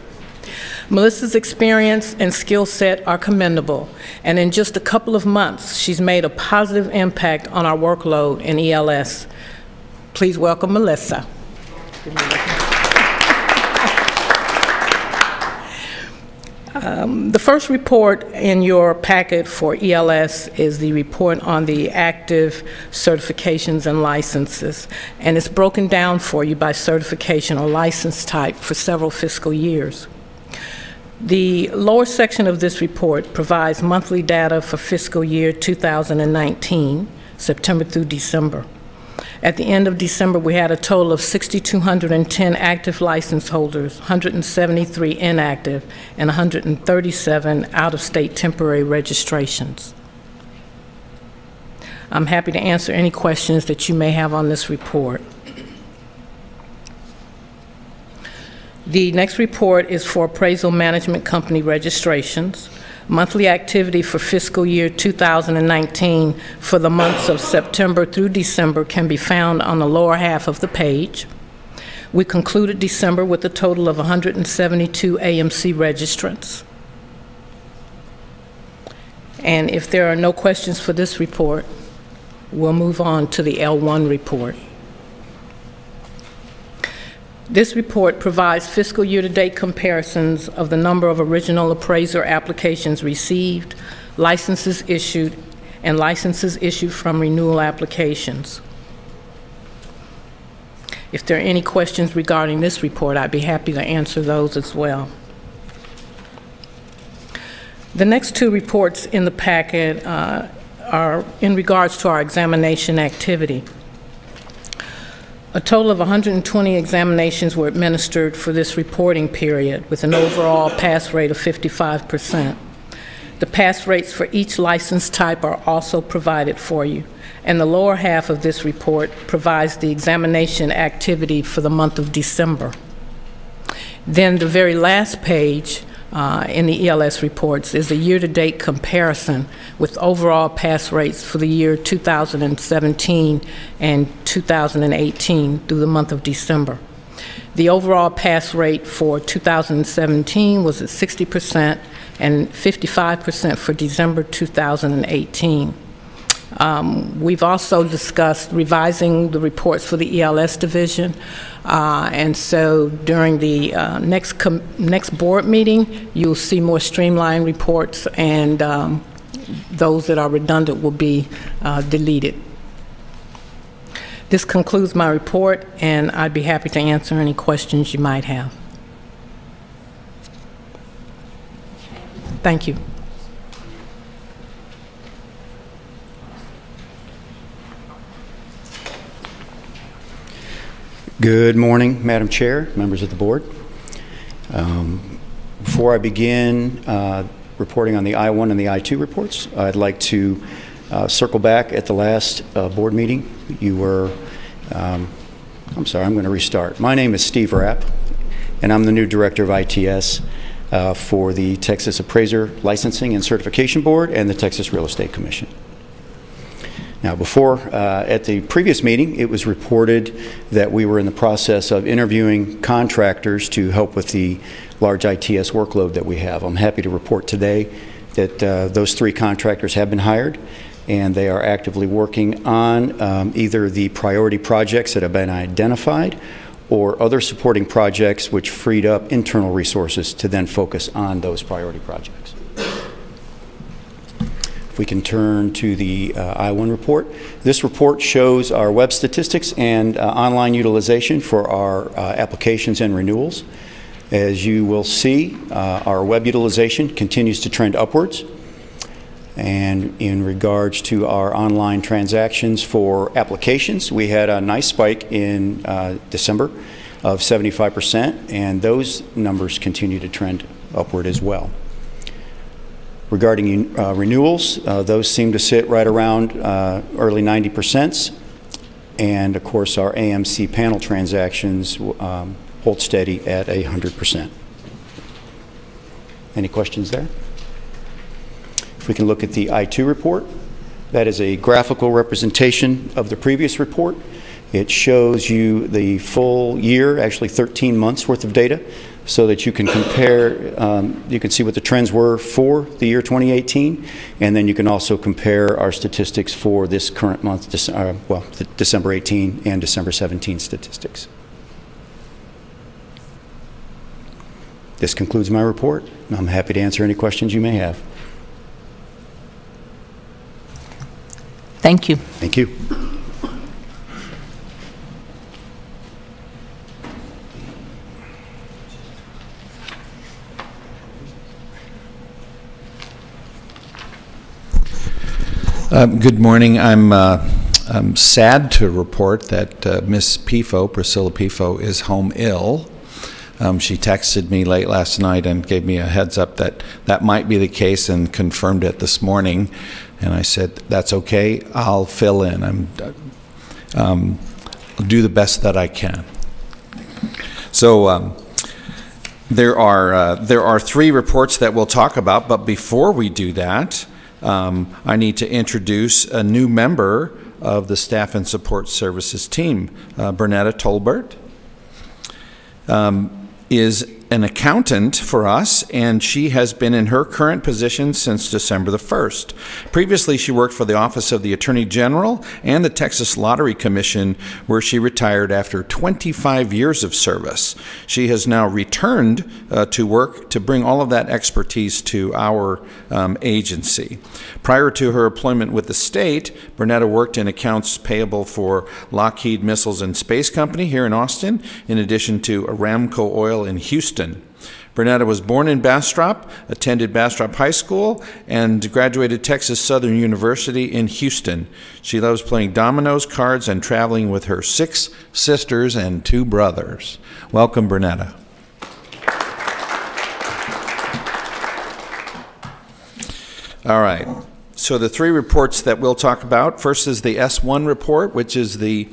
Melissa's experience and skill set are commendable, and in just a couple of months, she's made a positive impact on our workload in ELS. Please welcome Melissa. The first report in your packet for ELS is the report on the active certifications and licenses, and it's broken down for you by certification or license type for several fiscal years. The lower section of this report provides monthly data for fiscal year 2019, September through December. At the end of December, we had a total of 6,210 active license holders, 173 inactive, and 137 out-of-state temporary registrations. I'm happy to answer any questions that you may have on this report. The next report is for appraisal management company registrations. Monthly activity for fiscal year 2019 for the months of September through December can be found on the lower half of the page. We concluded December with a total of 172 AMC registrants. And if there are no questions for this report, we'll move on to the L1 report. This report provides fiscal year-to-date comparisons of the number of original appraiser applications received, licenses issued, and licenses issued from renewal applications. If there are any questions regarding this report, I'd be happy to answer those as well. The next two reports in the packet are in regards to our examination activity. A total of 120 examinations were administered for this reporting period, with an overall pass rate of 55%. The pass rates for each license type are also provided for you, and the lower half of this report provides the examination activity for the month of December. Then the very last page in the ELS reports is a year-to-date comparison with overall pass rates for the year 2017 and 2018 through the month of December. The overall pass rate for 2017 was at 60% and 55% for December 2018. We've also discussed revising the reports for the ELS division, and so during the next board meeting, you'll see more streamlined reports, and those that are redundant will be deleted. This concludes my report, and I'd be happy to answer any questions you might have. Thank you. Good morning, Madam Chair, members of the board. Before I begin reporting on the I-1 and the I-2 reports, I'd like to circle back at the last board meeting. You were, I'm sorry, I'm going to restart. My name is Steve Rapp, and I'm the new Director of ITS. for the Texas Appraiser Licensing and Certification Board and the Texas Real Estate Commission. Now, before, at the previous meeting, it was reported that we were in the process of interviewing contractors to help with the large ITS workload that we have. I'm happy to report today that those 3 contractors have been hired, and they are actively working on either the priority projects that have been identified or other supporting projects which freed up internal resources to then focus on those priority projects. If we can turn to the I-1 report. This report shows our web statistics and online utilization for our applications and renewals. As you will see, our web utilization continues to trend upwards. And in regards to our online transactions for applications, we had a nice spike in December of 75%, and those numbers continue to trend upward as well. Regarding renewals, those seem to sit right around early 90%, and of course our AMC panel transactions hold steady at 100%. Any questions there? If we can look at the I-2 report, that is a graphical representation of the previous report. It shows you the full year, actually 13 months worth of data, so that you can compare, you can see what the trends were for the year 2018, and then you can also compare our statistics for this current month, the December 18 and December 17 statistics. This concludes my report. I'm happy to answer any questions you may have. Thank you. Thank you. Good morning. I'm sad to report that Miss Pifo, Priscilla Pifo, is home ill. She texted me late last night and gave me a heads up that that might be the case and confirmed it this morning. And I said, that's okay, I'll fill in. I'll do the best that I can. So there are 3 reports that we'll talk about, but before we do that, I need to introduce a new member of the Staff and Support Services team. Bernetta Tolbert is an accountant for us, and she has been in her current position since December the 1st. Previously, she worked for the Office of the Attorney General and the Texas Lottery Commission, where she retired after 25 years of service. She has now returned to work to bring all of that expertise to our agency. Prior to her employment with the state, Bernetta worked in accounts payable for Lockheed Missiles and Space Company here in Austin, in addition to Aramco Oil in Houston. Bernetta was born in Bastrop, attended Bastrop High School, and graduated Texas Southern University in Houston. She loves playing dominoes, cards, and traveling with her 6 sisters and 2 brothers. Welcome, Bernetta. All right. So the 3 reports that we'll talk about, first is the S1 report, which is the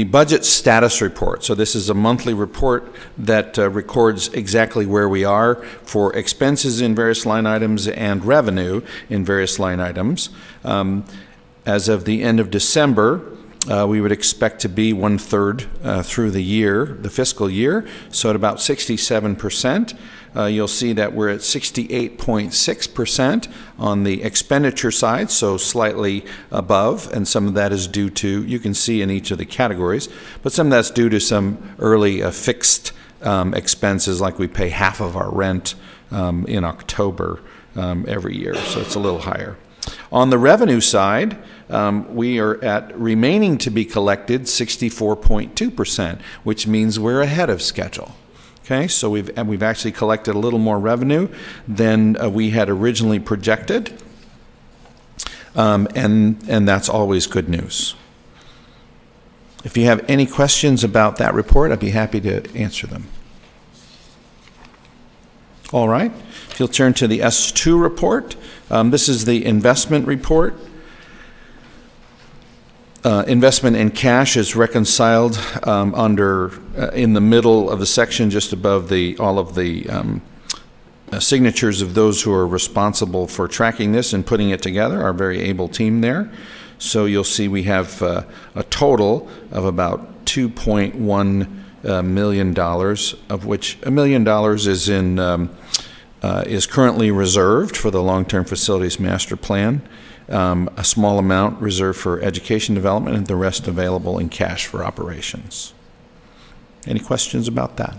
budget status report. So this is a monthly report that records exactly where we are for expenses in various line items and revenue in various line items. As of the end of December, we would expect to be 1/3 through the year, the fiscal year, so at about 67%. You'll see that we're at 68.6% on the expenditure side, so slightly above, and some of that is due to, you can see in each of the categories, but some of that's due to some early fixed expenses, like we pay half of our rent in October every year, so it's a little higher. On the revenue side, we are at remaining to be collected 64.2%, which means we're ahead of schedule. Okay, so we've actually collected a little more revenue than we had originally projected, and that's always good news. If you have any questions about that report, I'd be happy to answer them. All right, if you'll turn to the S2 report, this is the investment report. investment in cash is reconciled in the middle of the section, just above all of the signatures of those who are responsible for tracking this and putting it together, our very able team there. So you'll see we have a total of about $2.1 million, of which $1 million is currently reserved for the long-term facilities master plan. A small amount reserved for education development, and the rest available in cash for operations. Any questions about that?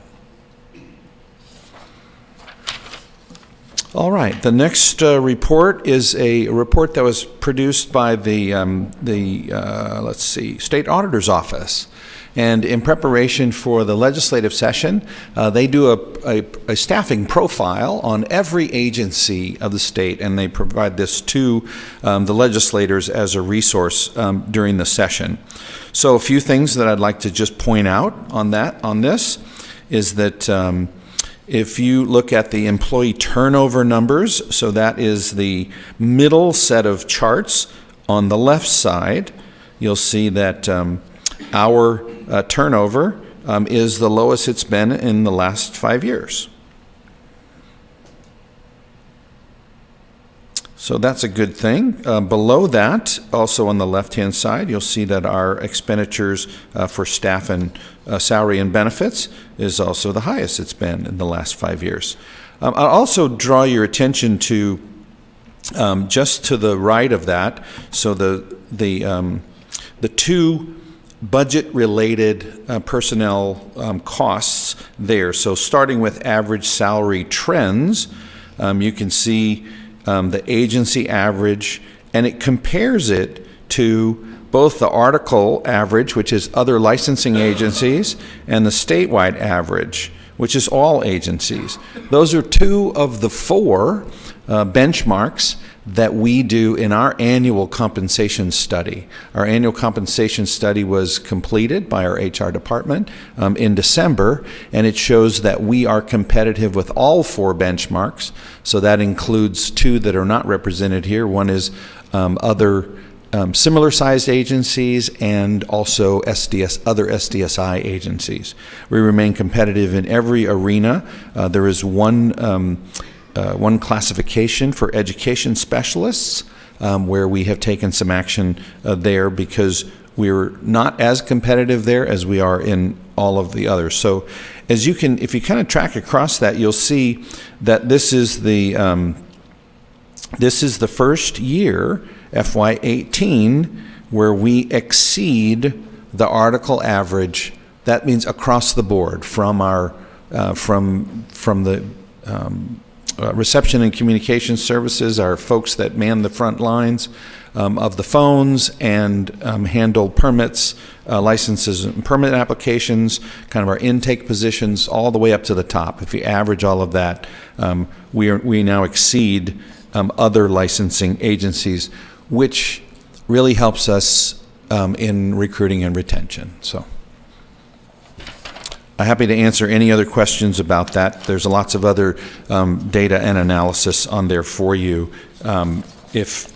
All right, the next report is a report that was produced by the let's see, State Auditor's Office. And in preparation for the legislative session, they do a staffing profile on every agency of the state, and they provide this to the legislators as a resource during the session. So a few things that I'd like to just point out on this is that if you look at the employee turnover numbers, so that is the middle set of charts on the left side, you'll see that our turnover is the lowest it's been in the last 5 years. So that's a good thing. Below that, also on the left-hand side, you'll see that our expenditures for staff and salary and benefits is also the highest it's been in the last 5 years. I'll also draw your attention to just to the right of that. So the two budget-related personnel costs there. So starting with average salary trends, you can see the agency average, and it compares it to both the article average, which is other licensing agencies, and the statewide average, which is all agencies. Those are two of the four benchmarks that we do in our annual compensation study. Our annual compensation study was completed by our HR department in December, and it shows that we are competitive with all four benchmarks. So that includes two that are not represented here. One is other similar sized agencies, and also other SDSI agencies. We remain competitive in every arena. There is one classification for education specialists where we have taken some action there because we're not as competitive there as we are in all of the others. So as you can, if you kind of track across that, you'll see that this is the first year, FY18, where we exceed the article average. That means across the board from our from the reception and communication services, our folks that man the front lines of the phones and handle permits, licenses and permit applications, kind of our intake positions, all the way up to the top. If you average all of that, we now exceed other licensing agencies, which really helps us in recruiting and retention. So I'm happy to answer any other questions about that. There's lots of other data and analysis on there for you if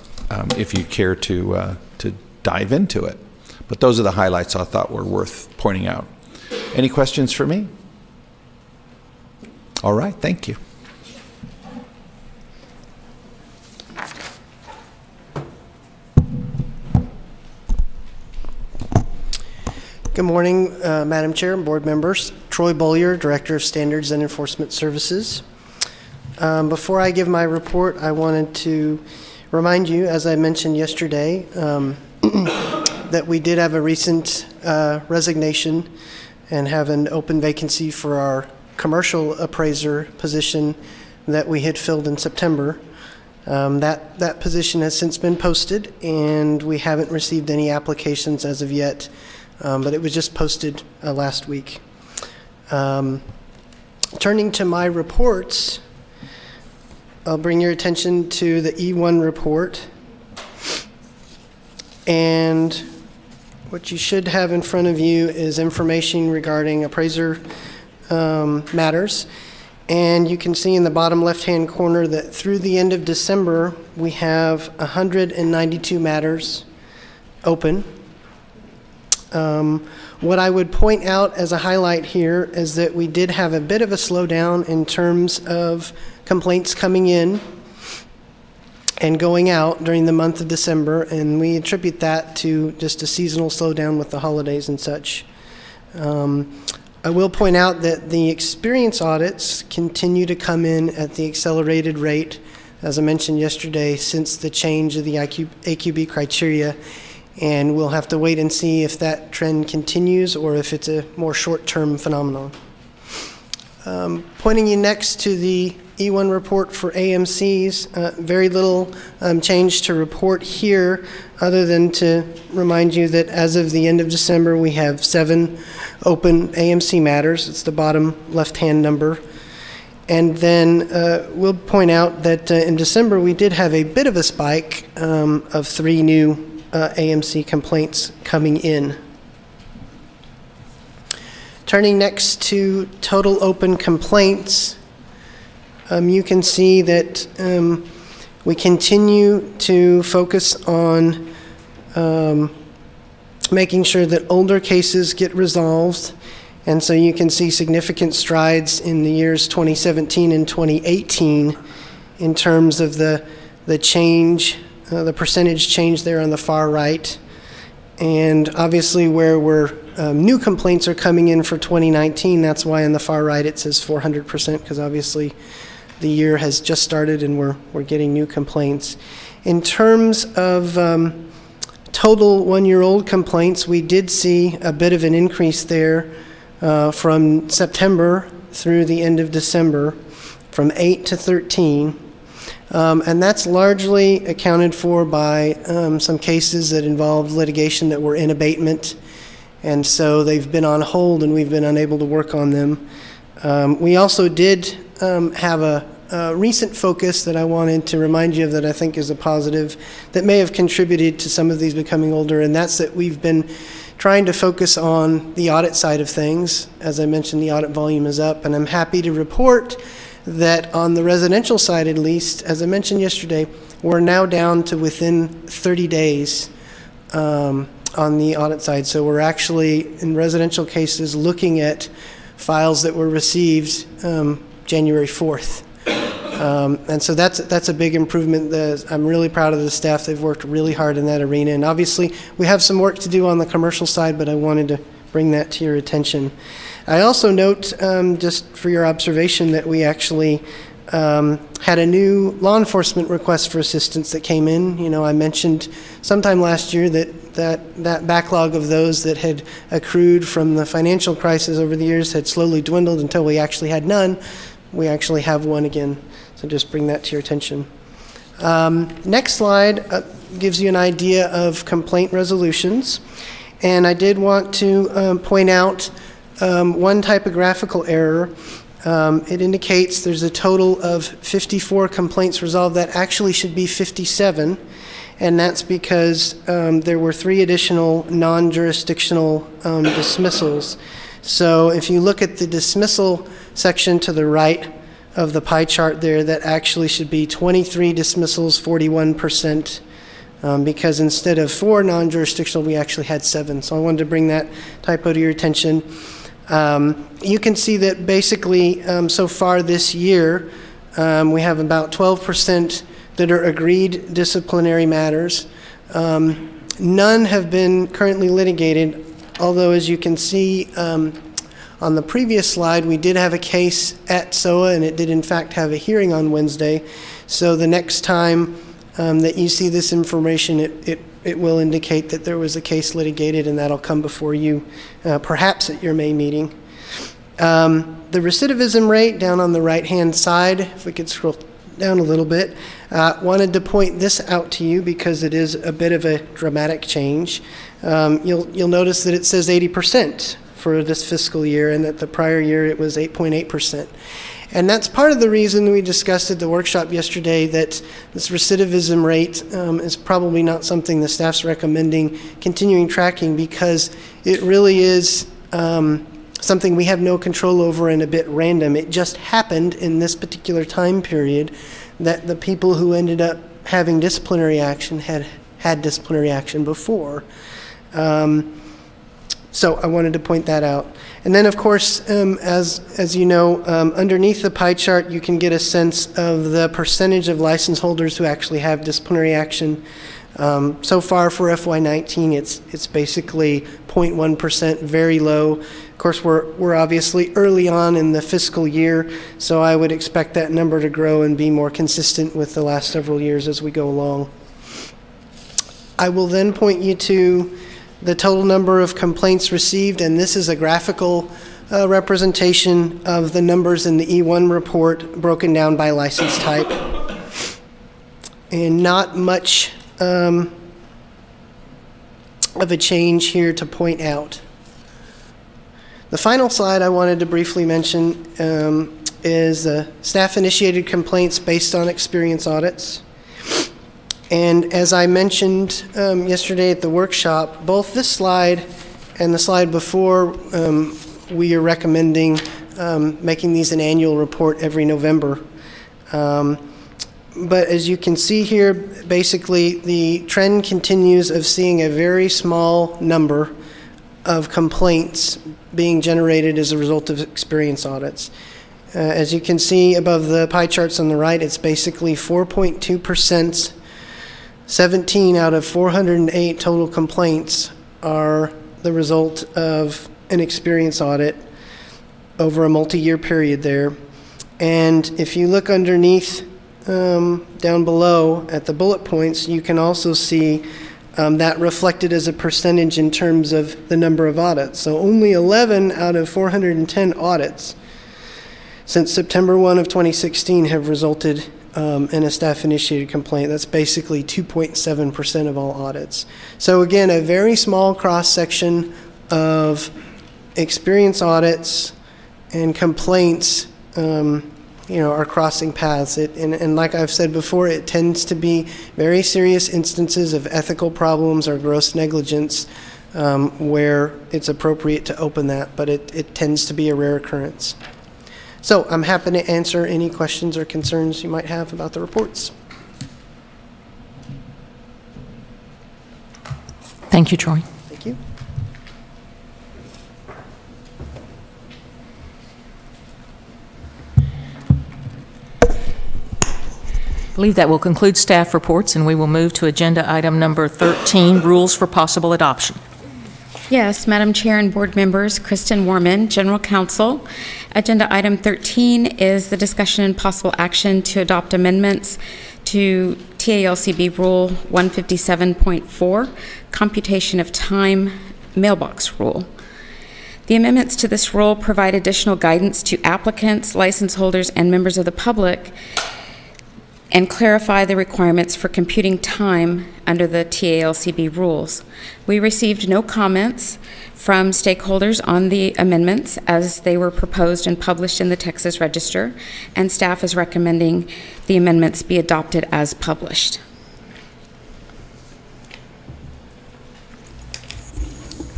you care to dive into it. But those are the highlights I thought were worth pointing out. Any questions for me? All right, thank you. Good morning, Madam Chair and board members. Troy Bollier, Director of Standards and Enforcement Services. Before I give my report, I wanted to remind you, as I mentioned yesterday, that we did have a recent resignation and have an open vacancy for our commercial appraiser position that we had filled in September. That position has since been posted, and we haven't received any applications as of yet. But it was just posted last week. Turning to my reports, I'll bring your attention to the E1 report. And what you should have in front of you is information regarding appraiser matters. And you can see in the bottom left-hand corner that through the end of December, we have 192 matters open. What I would point out as a highlight here is that we did have a bit of a slowdown in terms of complaints coming in and going out during the month of December, and we attribute that to just a seasonal slowdown with the holidays and such. I will point out that the experience audits continue to come in at the accelerated rate, as I mentioned yesterday, since the change of the AQB criteria, and we'll have to wait and see if that trend continues or if it's a more short-term phenomenon. Pointing you next to the E1 report for AMCs, very little change to report here other than to remind you that as of the end of December we have 7 open AMC matters. It's the bottom left-hand number. And then we'll point out that in December we did have a bit of a spike of 3 new AMC complaints coming in. Turning next to total open complaints, you can see that we continue to focus on making sure that older cases get resolved. And so you can see significant strides in the years 2017 and 2018 in terms of the change, the percentage change there on the far right. And obviously where new complaints are coming in for 2019, that's why on the far right it says 400%, because obviously the year has just started and we're getting new complaints. In terms of total one-year-old complaints, we did see a bit of an increase there from September through the end of December, from 8 to 13. And that's largely accounted for by some cases that involved litigation that were in abatement. And so they've been on hold and we've been unable to work on them. We also did have a recent focus that I wanted to remind you of that I think is a positive that may have contributed to some of these becoming older, and that's that we've been trying to focus on the audit side of things. As I mentioned, the audit volume is up, and I'm happy to report that on the residential side at least, as I mentioned yesterday, we're now down to within 30 days on the audit side. So we're actually, in residential cases, looking at files that were received January 4th. And so that's a big improvement. I'm really proud of the staff. They've worked really hard in that arena. And obviously, we have some work to do on the commercial side, but I wanted to bring that to your attention. I also note, just for your observation, that we actually had a new law enforcement request for assistance that came in. You know, I mentioned sometime last year that backlog of those that had accrued from the financial crisis over the years had slowly dwindled until we actually had none. We actually have one again. So just bring that to your attention. Next slide gives you an idea of complaint resolutions. And I did want to point out one typographical error. It indicates there's a total of 54 complaints resolved. That actually should be 57. And that's because there were 3 additional non-jurisdictional dismissals. So if you look at the dismissal section to the right of the pie chart there, that actually should be 23 dismissals, 41%, because instead of 4 non-jurisdictional, we actually had 7. So I wanted to bring that typo to your attention. You can see that basically so far this year, we have about 12% that are agreed disciplinary matters. None have been currently litigated, although as you can see on the previous slide, we did have a case at SOA, and it did in fact have a hearing on Wednesday. So the next time that you see this information, it will indicate that there was a case litigated, and that'll come before you, perhaps at your May meeting. The recidivism rate down on the right-hand side, if we could scroll down a little bit, wanted to point this out to you because it is a bit of a dramatic change. You'll notice that it says 80% for this fiscal year, and that the prior year it was 8.8%. And that's part of the reason we discussed at the workshop yesterday that this recidivism rate is probably not something the staff's recommending continuing tracking, because it really is something we have no control over and a bit random. It just happened in this particular time period that the people who ended up having disciplinary action had disciplinary action before. So I wanted to point that out. And then, of course, as you know, underneath the pie chart, you can get a sense of the percentage of license holders who actually have disciplinary action. So far for FY19, it's basically 0.1%, very low. Of course, we're obviously early on in the fiscal year, so I would expect that number to grow and be more consistent with the last several years as we go along. I will then point you to the total number of complaints received, and this is a graphical representation of the numbers in the E1 report broken down by license type. And not much of a change here to point out. The final slide I wanted to briefly mention is staff-initiated complaints based on experience audits. And as I mentioned yesterday at the workshop, both this slide and the slide before, we are recommending making these an annual report every November. But as you can see here, basically the trend continues of seeing a very small number of complaints being generated as a result of experience audits. As you can see above the pie charts on the right, it's basically 4.2%. 17 out of 408 total complaints are the result of an experience audit over a multi-year period there. And if you look underneath down below at the bullet points, you can also see that reflected as a percentage in terms of the number of audits. So only 11 out of 410 audits since September 1 of 2016 have resulted in a staff-initiated complaint. That's basically 2.7% of all audits. So again, a very small cross-section of experience audits and complaints are crossing paths. And like I've said before, it tends to be very serious instances of ethical problems or gross negligence where it's appropriate to open that, but it tends to be a rare occurrence. So I'm happy to answer any questions or concerns you might have about the reports. Thank you, Troy. Thank you. I believe that will conclude staff reports, and we will move to agenda item number 13, rules for possible adoption. Yes, Madam Chair and board members, Kristen Warman, General Counsel. Agenda item 13 is the discussion and possible action to adopt amendments to TALCB Rule 157.4, Computation of Time Mailbox Rule. The amendments to this rule provide additional guidance to applicants, license holders, and members of the public, and clarify the requirements for computing time under the TALCB rules. We received no comments from stakeholders on the amendments as they were proposed and published in the Texas Register, and staff is recommending the amendments be adopted as published.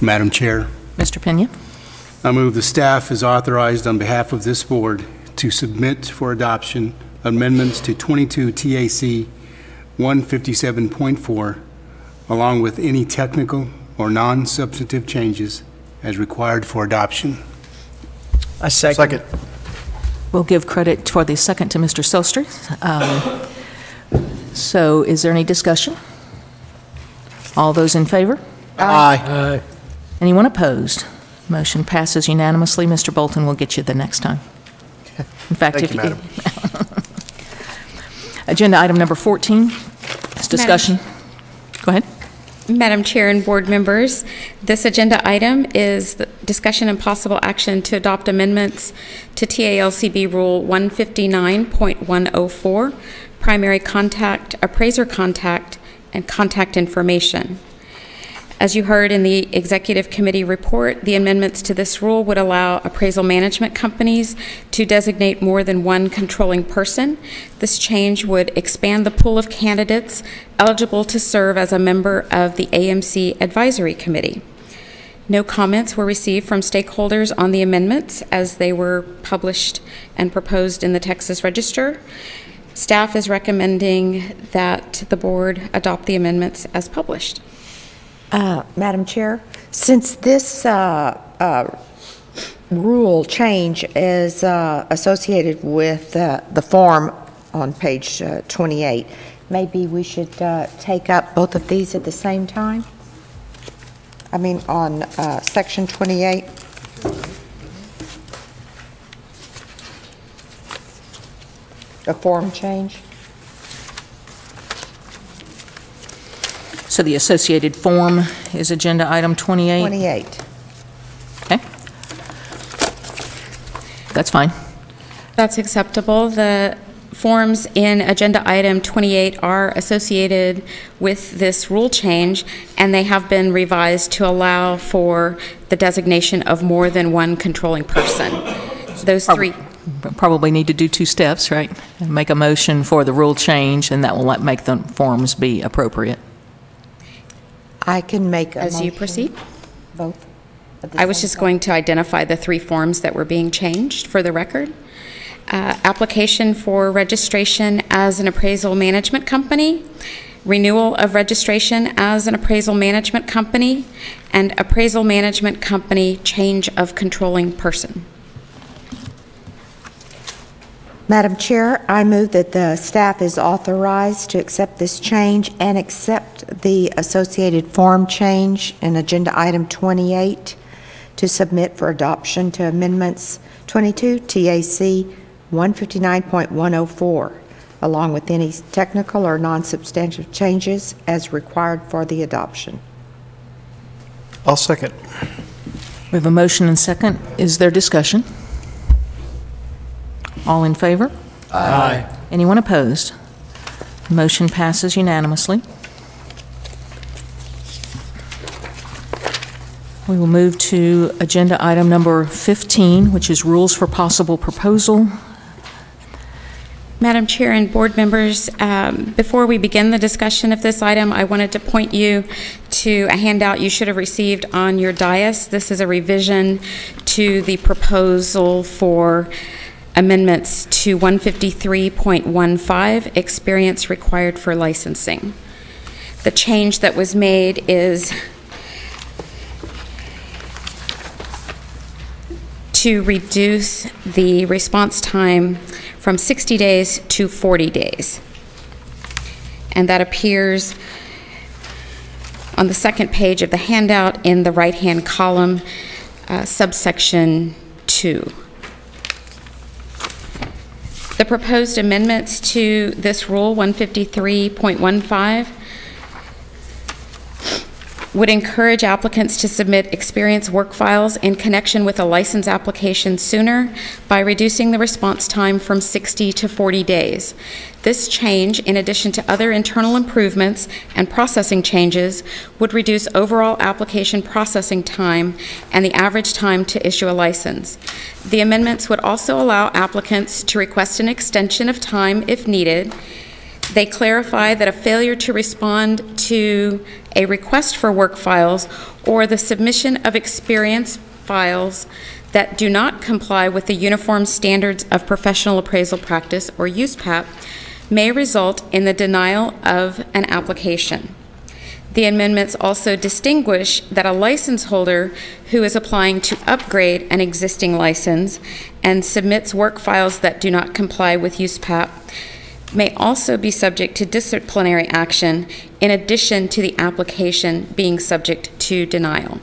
Madam Chair, Mr. Pena. I move the staff is authorized on behalf of this board to submit for adoption amendments to 22 TAC 157.4, along with any technical or non-substantive changes as required for adoption. A second. We'll give credit for the second to Mr. Soster. So is there any discussion? All those in favor? Aye. Anyone opposed? Motion passes unanimously. Mr. Bolton will get you the next time. In fact, Thank you, Madam. Agenda item number 14 is discussion. Go ahead. Madam Chair and board members, this agenda item is the discussion and possible action to adopt amendments to TALCB Rule 159.104, primary contact, appraiser contact, and contact information. As you heard in the Executive Committee report, the amendments to this rule would allow appraisal management companies to designate more than one controlling person. This change would expand the pool of candidates eligible to serve as a member of the AMC Advisory Committee. No comments were received from stakeholders on the amendments as they were published and proposed in the Texas Register. Staff is recommending that the board adopt the amendments as published. Madam Chair, Since this rule change is associated with the form on page 28, maybe we should take up both of these at the same time? I mean, on section 28. A form change. So the associated form is agenda item 28? 28. Okay. That's fine. That's acceptable. The forms in agenda item 28 are associated with this rule change, and they have been revised to allow for the designation of more than one controlling person. Those three. Probably need to do two steps, right? Make a motion for the rule change, and that will make the forms be appropriate. I can make a motion. As you proceed? Both. I was just going to identify the three forms that were being changed for the record. Application for registration as an appraisal management company, renewal of registration as an appraisal management company, and appraisal management company change of controlling person. Madam Chair, I move that the staff is authorized to accept this change and accept the associated form change in agenda item 28 to submit for adoption to amendments 22 TAC 159.104, along with any technical or non-substantive changes as required for the adoption. I'll second. We have a motion and second. Is there discussion? All in favor? Aye. Anyone opposed? Motion passes unanimously. We will move to agenda item number 15, which is rules for possible proposal. Madam Chair and board members, before we begin the discussion of this item, I wanted to point you to a handout you should have received on your dais. This is a revision to the proposal for amendments to 153.15, experience required for licensing. The change that was made is to reduce the response time from 60 days to 40 days. And that appears on the second page of the handout in the right-hand column, subsection 2. The proposed amendments to this rule, 153.15, would encourage applicants to submit experience work files in connection with a license application sooner by reducing the response time from 60 to 40 days. This change, in addition to other internal improvements and processing changes, would reduce overall application processing time and the average time to issue a license. The amendments would also allow applicants to request an extension of time if needed. They clarify that a failure to respond to a request for work files or the submission of experience files that do not comply with the Uniform Standards of Professional Appraisal Practice, or USPAP, may result in the denial of an application. The amendments also distinguish that a license holder who is applying to upgrade an existing license and submits work files that do not comply with USPAP may also be subject to disciplinary action in addition to the application being subject to denial.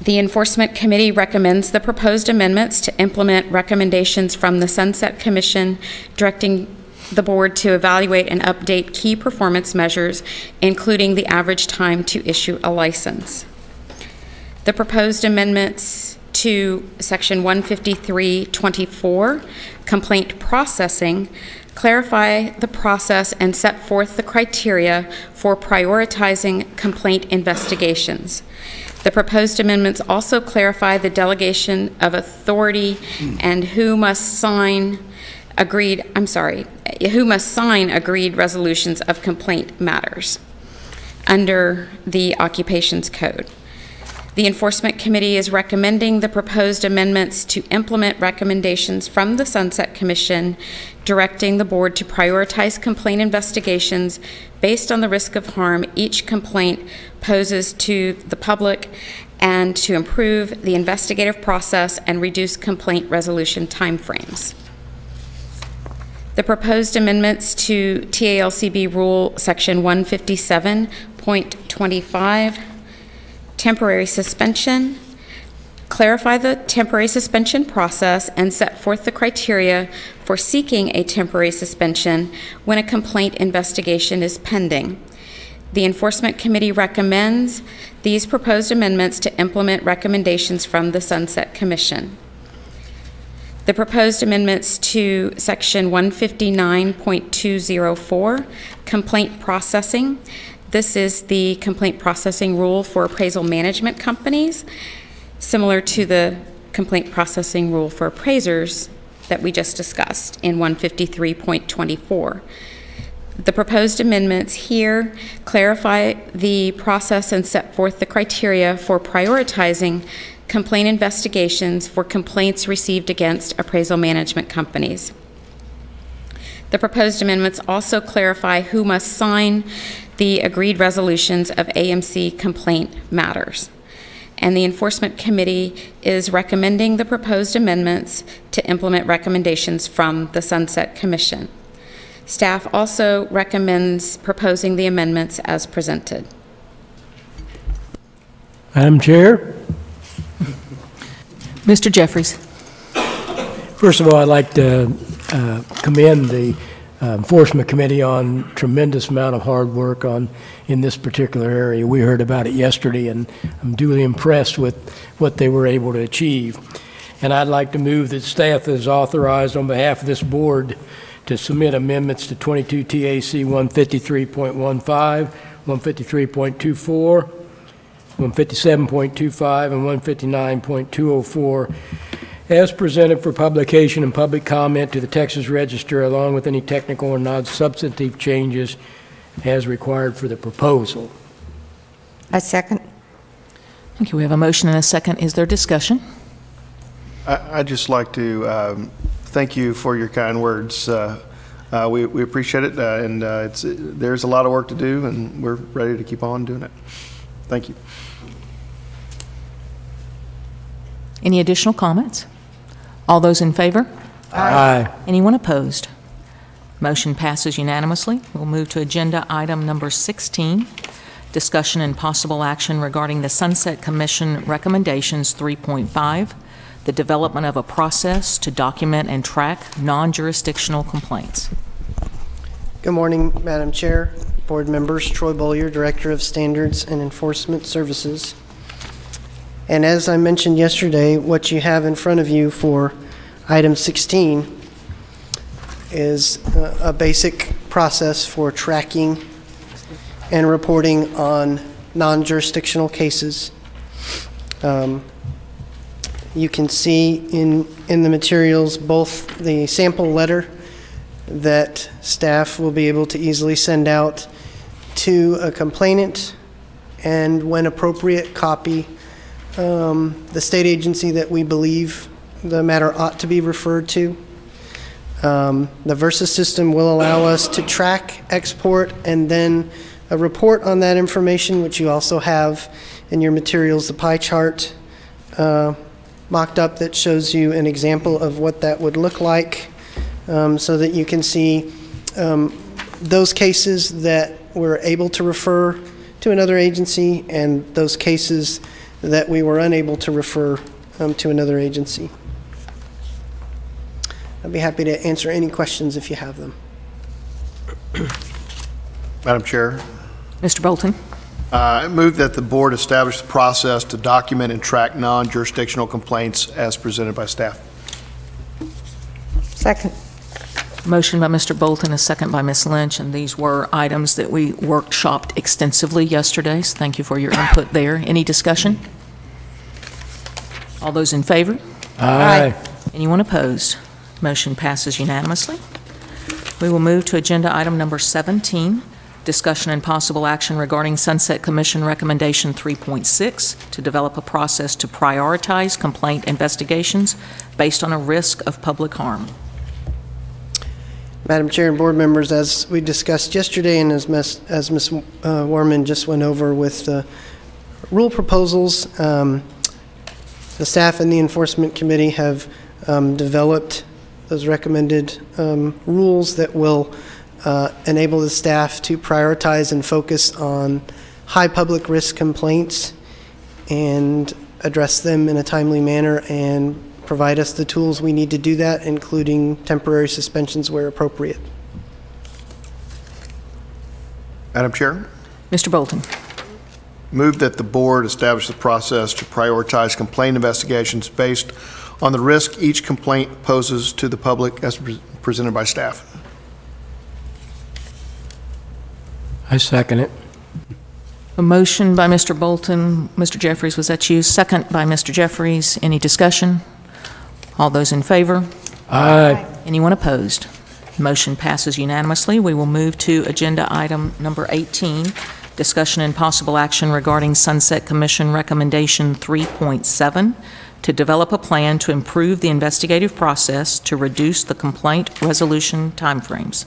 The Enforcement Committee recommends the proposed amendments to implement recommendations from the Sunset Commission, directing the board to evaluate and update key performance measures, including the average time to issue a license. The proposed amendments to Section 153.24, complaint processing, clarify the process and set forth the criteria for prioritizing complaint investigations. The proposed amendments also clarify the delegation of authority and who must sign agreed resolutions of complaint matters under the Occupations Code. The Enforcement Committee is recommending the proposed amendments to implement recommendations from the Sunset Commission, directing the board to prioritize complaint investigations based on the risk of harm each complaint poses to the public, and to improve the investigative process and reduce complaint resolution timeframes. The proposed amendments to TALCB Rule Section 157.25, temporary suspension, clarify the temporary suspension process and set forth the criteria for seeking a temporary suspension when a complaint investigation is pending. The Enforcement Committee recommends these proposed amendments to implement recommendations from the Sunset Commission. The proposed amendments to Section 159.204, complaint processing. This is the complaint processing rule for appraisal management companies, similar to the complaint processing rule for appraisers that we just discussed in 153.24. The proposed amendments here clarify the process and set forth the criteria for prioritizing complaint investigations for complaints received against appraisal management companies. The proposed amendments also clarify who must sign the agreed resolutions of AMC complaint matters. And the Enforcement Committee is recommending the proposed amendments to implement recommendations from the Sunset Commission. Staff also recommends proposing the amendments as presented. Madam Chair. Mr. Jeffries. First of all, I'd like to commend the Enforcement Committee on tremendous amount of hard work in this particular area. We heard about it yesterday, and I'm duly impressed with what they were able to achieve. And I'd like to move that staff is authorized on behalf of this board to submit amendments to 22 TAC 153.15, 153.24, 157.25, and 159.204 as presented for publication and public comment to the Texas Register, along with any technical or non-substantive changes as required for the proposal. I second. Thank you. We have a motion and a second. Is there discussion? I'd just like to thank you for your kind words. We appreciate it, and there's a lot of work to do, and we're ready to keep on doing it. Thank you. Any additional comments? All those in favor? Aye. Anyone opposed? Motion passes unanimously. We'll move to agenda item number 16, discussion and possible action regarding the Sunset Commission Recommendations 3.5, the development of a process to document and track non-jurisdictional complaints. Good morning, Madam Chair, board members. Troy Bollier, Director of Standards and Enforcement Services. And as I mentioned yesterday, what you have in front of you for item 16 is a basic process for tracking and reporting on non-jurisdictional cases. You can see in the materials both the sample letter that staff will be able to easily send out to a complainant, and when appropriate, copy the state agency that we believe the matter ought to be referred to. The Versa system will allow us to track, export, and then report on that information, which you also have in your materials, the pie chart mocked up that shows you an example of what that would look like, so that you can see those cases that we're able to refer to another agency and those cases that we were unable to refer to another agency. I'd be happy to answer any questions if you have them. Madam Chair. Mr. Bolton. I move that the board establish the process to document and track non-jurisdictional complaints as presented by staff. Second. Motion by Mr. Bolton, a second by Ms. Lynch, and these were items that we workshopped extensively yesterday, so thank you for your input there. Any discussion? All those in favor? Aye. Anyone opposed? Motion passes unanimously. We will move to agenda item number 17, discussion and possible action regarding Sunset Commission Recommendation 3.6 to develop a process to prioritize complaint investigations based on a risk of public harm. Madam Chair and board members, as we discussed yesterday and as Ms. Warman just went over with the rule proposals, the staff and the Enforcement Committee have developed those recommended rules that will enable the staff to prioritize and focus on high public risk complaints and address them in a timely manner and provide us the tools we need to do that, including temporary suspensions where appropriate. Madam Chair? Mr. Bolton. Move that the board establish the process to prioritize complaint investigations based on the risk each complaint poses to the public as presented by staff. I second it. A motion by Mr. Bolton. Mr. Jeffries, was that you? Second by Mr. Jeffries. Any discussion? All those in favor? Aye. Anyone opposed? Motion passes unanimously. We will move to agenda item number 18, discussion and possible action regarding Sunset Commission Recommendation 3.7 to develop a plan to improve the investigative process to reduce the complaint resolution timeframes.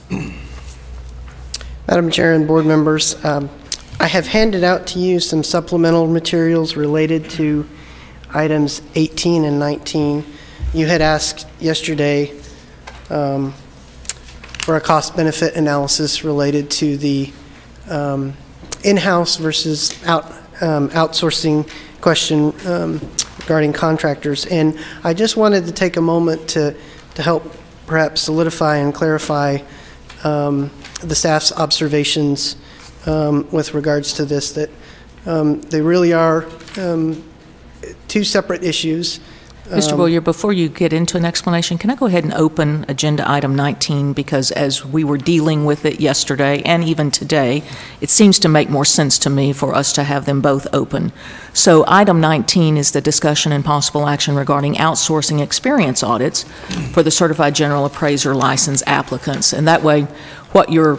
Madam Chair and board members, I have handed out to you some supplemental materials related to items 18 and 19. You had asked yesterday for a cost-benefit analysis related to the in-house versus outsourcing question regarding contractors. And I just wanted to take a moment to help perhaps solidify and clarify the staff's observations with regards to this, that they really are two separate issues. Mr. Boyer, before you get into an explanation, can I go ahead and open agenda item 19, because as we were dealing with it yesterday and even today, it seems to make more sense to me for us to have them both open. So item 19 is the discussion and possible action regarding outsourcing experience audits for the certified general appraiser license applicants. And that way, what you're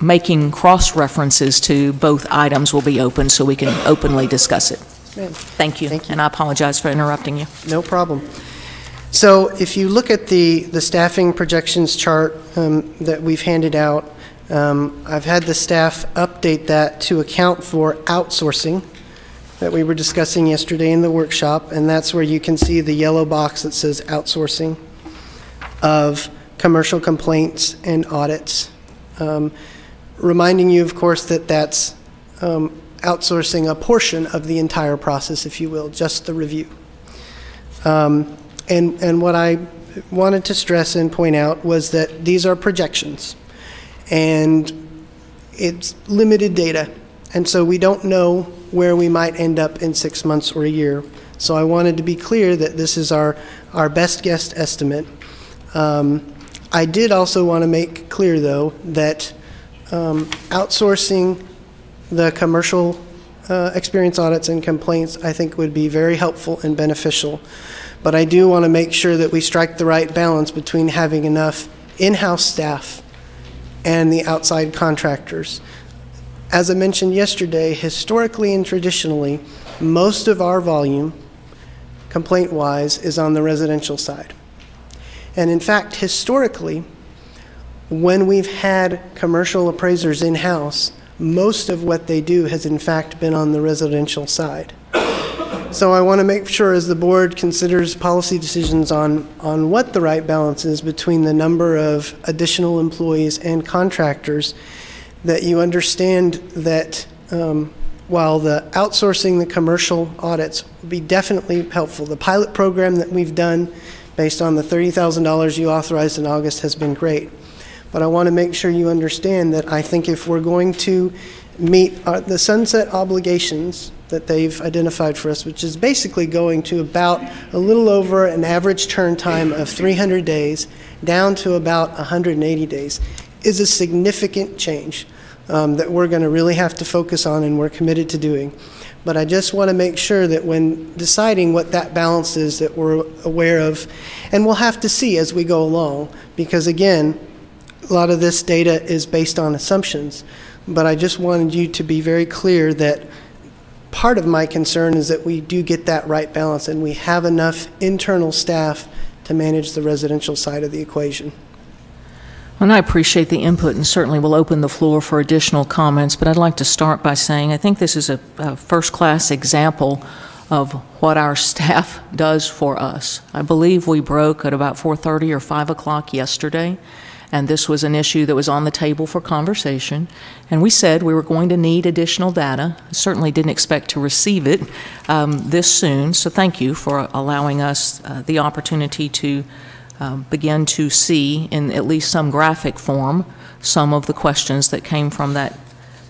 making cross-references to both items will be open so we can openly discuss it. Thank you. And I apologize for interrupting you. No problem. So if you look at the staffing projections chart that we've handed out, I've had the staff update that to account for outsourcing that we were discussing yesterday in the workshop, and that's where you can see the yellow box that says outsourcing of commercial complaints and audits. Reminding you, of course, that that's outsourcing a portion of the entire process, if you will, just the review. And what I wanted to stress and point out was that these are projections, and it's limited data, and so we don't know where we might end up in 6 months or a year. So I wanted to be clear that this is our best guess estimate. I did also want to make clear, though, that outsourcing the commercial experience audits and complaints, I think, would be very helpful and beneficial. But I do want to make sure that we strike the right balance between having enough in-house staff and the outside contractors. As I mentioned yesterday, historically and traditionally, most of our volume, complaint-wise, is on the residential side. And in fact, historically, when we've had commercial appraisers in-house, most of what they do has in fact been on the residential side. So I want to make sure, as the board considers policy decisions on what the right balance is between the number of additional employees and contractors, that you understand that while the outsourcing the commercial audits will be definitely helpful, the pilot program that we've done based on the $30,000 you authorized in August has been great. But I want to make sure you understand that I think if we're going to meet the sunset obligations that they've identified for us, which is basically going to about a little over an average turn time of 300 days down to about 180 days, is a significant change that we're going to really have to focus on, and we're committed to doing. But I just want to make sure that when deciding what that balance is, that we're aware of, and we'll have to see as we go along, because again, a lot of this data is based on assumptions. but I just wanted you to be very clear that part of my concern is that we do get that right balance and we have enough internal staff to manage the residential side of the equation. And I appreciate the input and certainly will open the floor for additional comments, but I'd like to start by saying I think this is a first-class example of what our staff does for us. I believe we broke at about 4:30 or 5 o'clock yesterday, and this was an issue that was on the table for conversation, and we said we were going to need additional data. I certainly didn't expect to receive it this soon, so thank you for allowing us the opportunity to begin to see in at least some graphic form some of the questions that came from that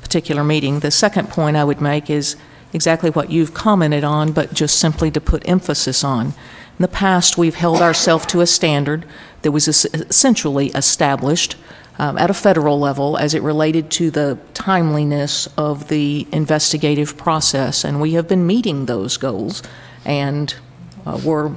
particular meeting. The second point I would make is exactly what you've commented on, but just simply to put emphasis on. In the past, we've held ourselves to a standard that was essentially established at a federal level as it related to the timeliness of the investigative process, and we have been meeting those goals, and we're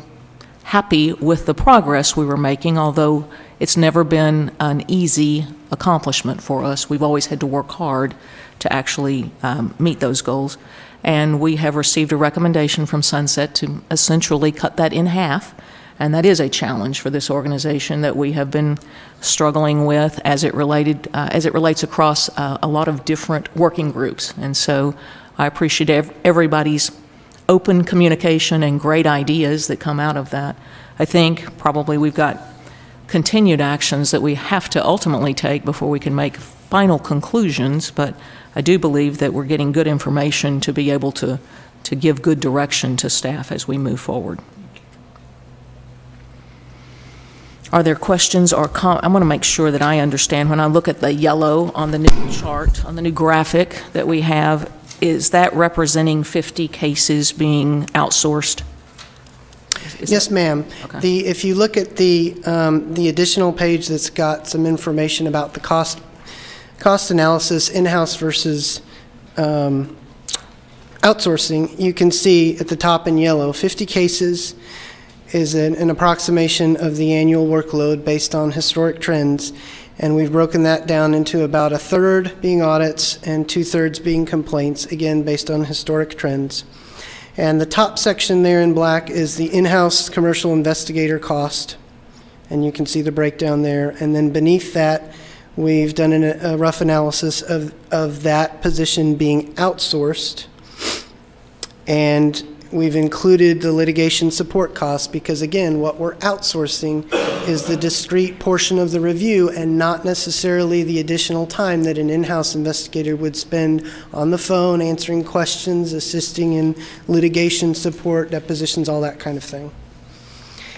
happy with the progress we were making, although it's never been an easy accomplishment for us. We've always had to work hard to actually meet those goals. And we have received a recommendation from Sunset to essentially cut that in half. And that is a challenge for this organization that we have been struggling with as it relates across a lot of different working groups. And so I appreciate everybody's open communication and great ideas that come out of that. I think probably we've got continued actions that we have to ultimately take before we can make final conclusions, but I do believe that we're getting good information to be able to give good direction to staff as we move forward. Are there questions or I want to make sure that I understand when I look at the yellow on the new chart, on the new graphic that we have, is that representing 50 cases being outsourced? Yes, ma'am. Okay. If you look at the additional page that's got some information about the cost analysis, in-house versus outsourcing, you can see at the top in yellow, 50 cases is an approximation of the annual workload based on historic trends. And we've broken that down into about a third being audits and 2/3 being complaints, again, based on historic trends. And the top section there in black is the in-house commercial investigator cost. And you can see the breakdown there. And then beneath that, we've done a rough analysis of that position being outsourced. And we've included the litigation support costs because, again, what we're outsourcing is the discrete portion of the review and not necessarily the additional time that an in-house investigator would spend on the phone answering questions, assisting in litigation support, depositions, all that kind of thing.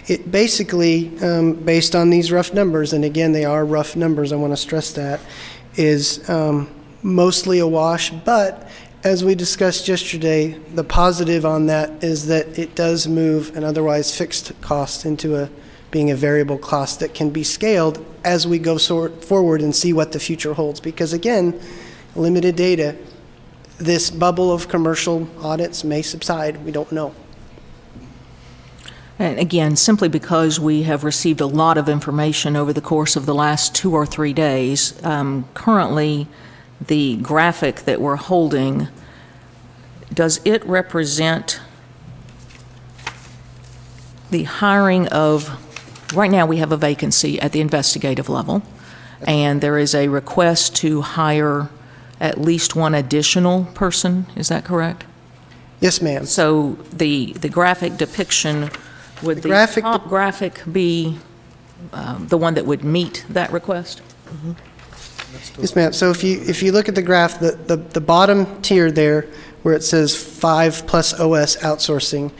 It basically, based on these rough numbers, and again, they are rough numbers, I want to stress that, is mostly a wash, but as we discussed yesterday, the positive on that is that it does move an otherwise fixed cost into being a variable cost that can be scaled as we go forward and see what the future holds. Because again, limited data, this bubble of commercial audits may subside. We don't know. And again, simply because we have received a lot of information over the course of the last 2 or 3 days, currently the graphic that we're holding, does it represent the hiring of, right now we have a vacancy at the investigative level, and there is a request to hire at least one additional person, is that correct? Yes, ma'am. So the graphic depiction, would the top graphic be the one that would meet that request? Mm-hmm. Yes, ma'am. So if you look at the graph, the bottom tier there, where it says 5 plus OS outsourcing,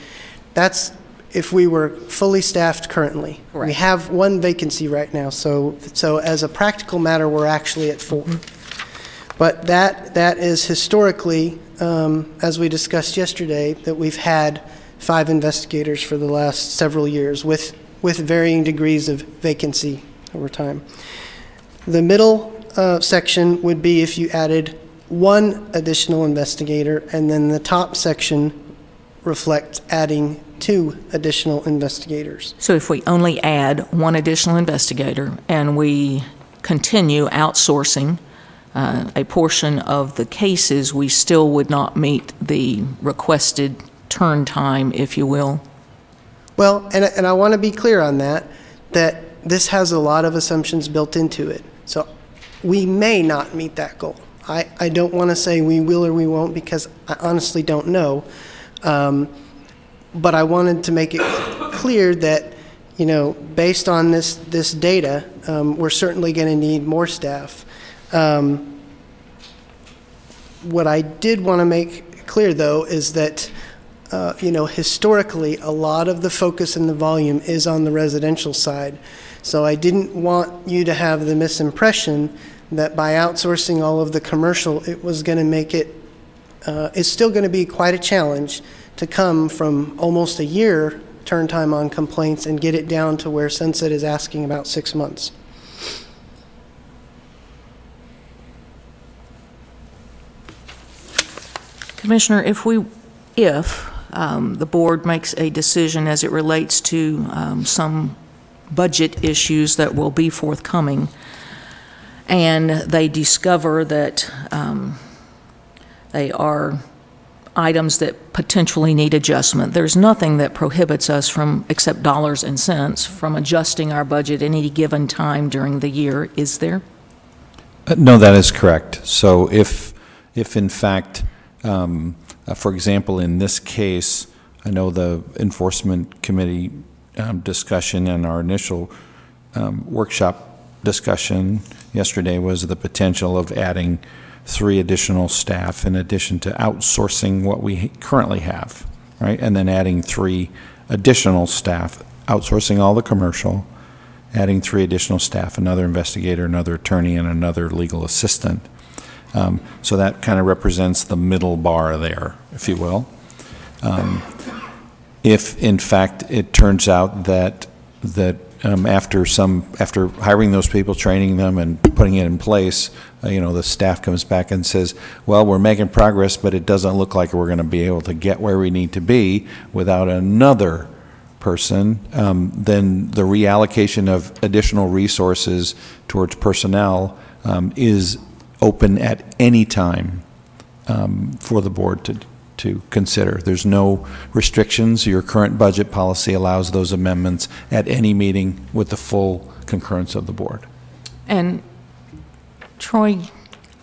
that's if we were fully staffed currently. Correct. We have one vacancy right now, so as a practical matter, we're actually at 4. Mm-hmm. But that is historically, as we discussed yesterday, that we've had 5 investigators for the last several years with varying degrees of vacancy over time. The middle section would be if you added 1 additional investigator, and then the top section reflects adding 2 additional investigators. So if we only add 1 additional investigator and we continue outsourcing a portion of the cases, we still would not meet the requested turn time, if you will. Well, and I want to be clear on that this has a lot of assumptions built into it. So we may not meet that goal. I don't want to say we will or we won't, because I honestly don't know. But I wanted to make it clear that, you know, based on this data, we're certainly going to need more staff. What I did want to make clear, though, is that you know, historically, a lot of the focus and the volume is on the residential side. So I didn't want you to have the misimpression that by outsourcing all of the commercial, it was going to make it, it's still going to be quite a challenge to come from almost a year turn time on complaints and get it down to where Sunset is asking about 6 months. Commissioner, if the board makes a decision as it relates to some budget issues that will be forthcoming, and they discover that they are items that potentially need adjustment, there's nothing that prohibits us from, except dollars and cents, from adjusting our budget at any given time during the year, is there? No, that is correct. So if in fact, for example, in this case, I know the Enforcement Committee discussion and our initial workshop discussion yesterday was the potential of adding 3 additional staff in addition to outsourcing what we currently have, right? And then adding 3 additional staff, outsourcing all the commercial, adding 3 additional staff, another investigator, another attorney, and another legal assistant. So that kind of represents the middle bar there, if you will. If in fact it turns out that after hiring those people, training them, and putting it in place, you know, the staff comes back and says, well, we're making progress, but it doesn't look like we're going to be able to get where we need to be without another person, then the reallocation of additional resources towards personnel is open at any time for the board to consider. There's no restrictions. Your current budget policy allows those amendments at any meeting with the full concurrence of the board. And Troy,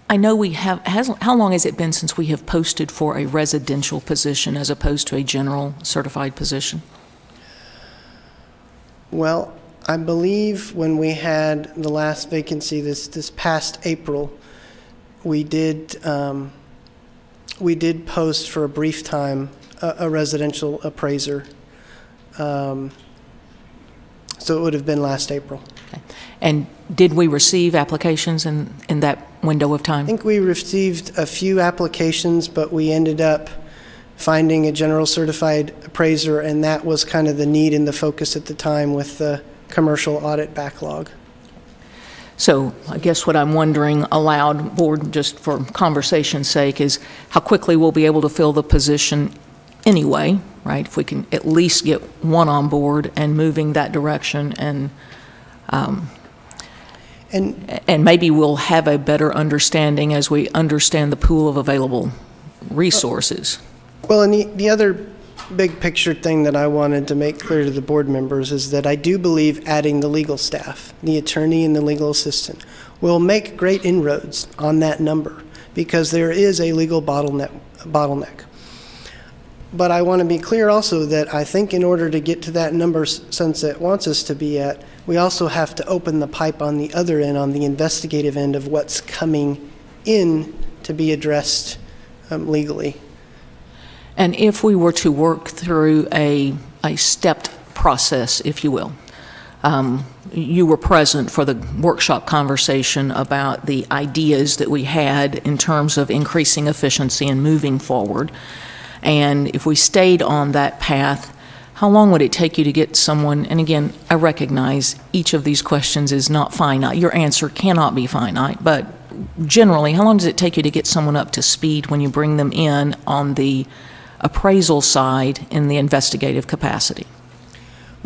I know we have, how long has it been since we have posted for a residential position as opposed to a general certified position? Well, I believe when we had the last vacancy this past April, we did post for a brief time a residential appraiser. So it would have been last April. Okay. And did we receive applications in that window of time? I think we received a few applications, but we ended up finding a general certified appraiser, and that was kind of the need and the focus at the time with the commercial audit backlog. So I guess what I'm wondering aloud, board, just for conversation's sake, is how quickly we'll be able to fill the position anyway, right? If we can at least get one on board and moving that direction, and maybe we'll have a better understanding as we understand the pool of available resources. Well, and the other big picture thing that I wanted to make clear to the board members is that I do believe adding the legal staff, the attorney and the legal assistant, will make great inroads on that number, because there is a legal bottleneck. But I want to be clear also that I think in order to get to that number Sunset wants us to be at, we also have to open the pipe on the other end, on the investigative end of what's coming in to be addressed legally. And if we were to work through a stepped process, if you will, you were present for the workshop conversation about the ideas that we had in terms of increasing efficiency and moving forward. And if we stayed on that path, how long would it take you to get someone, and again, I recognize each of these questions is not finite. Your answer cannot be finite, but generally, how long does it take you to get someone up to speed when you bring them in on the appraisal side in the investigative capacity?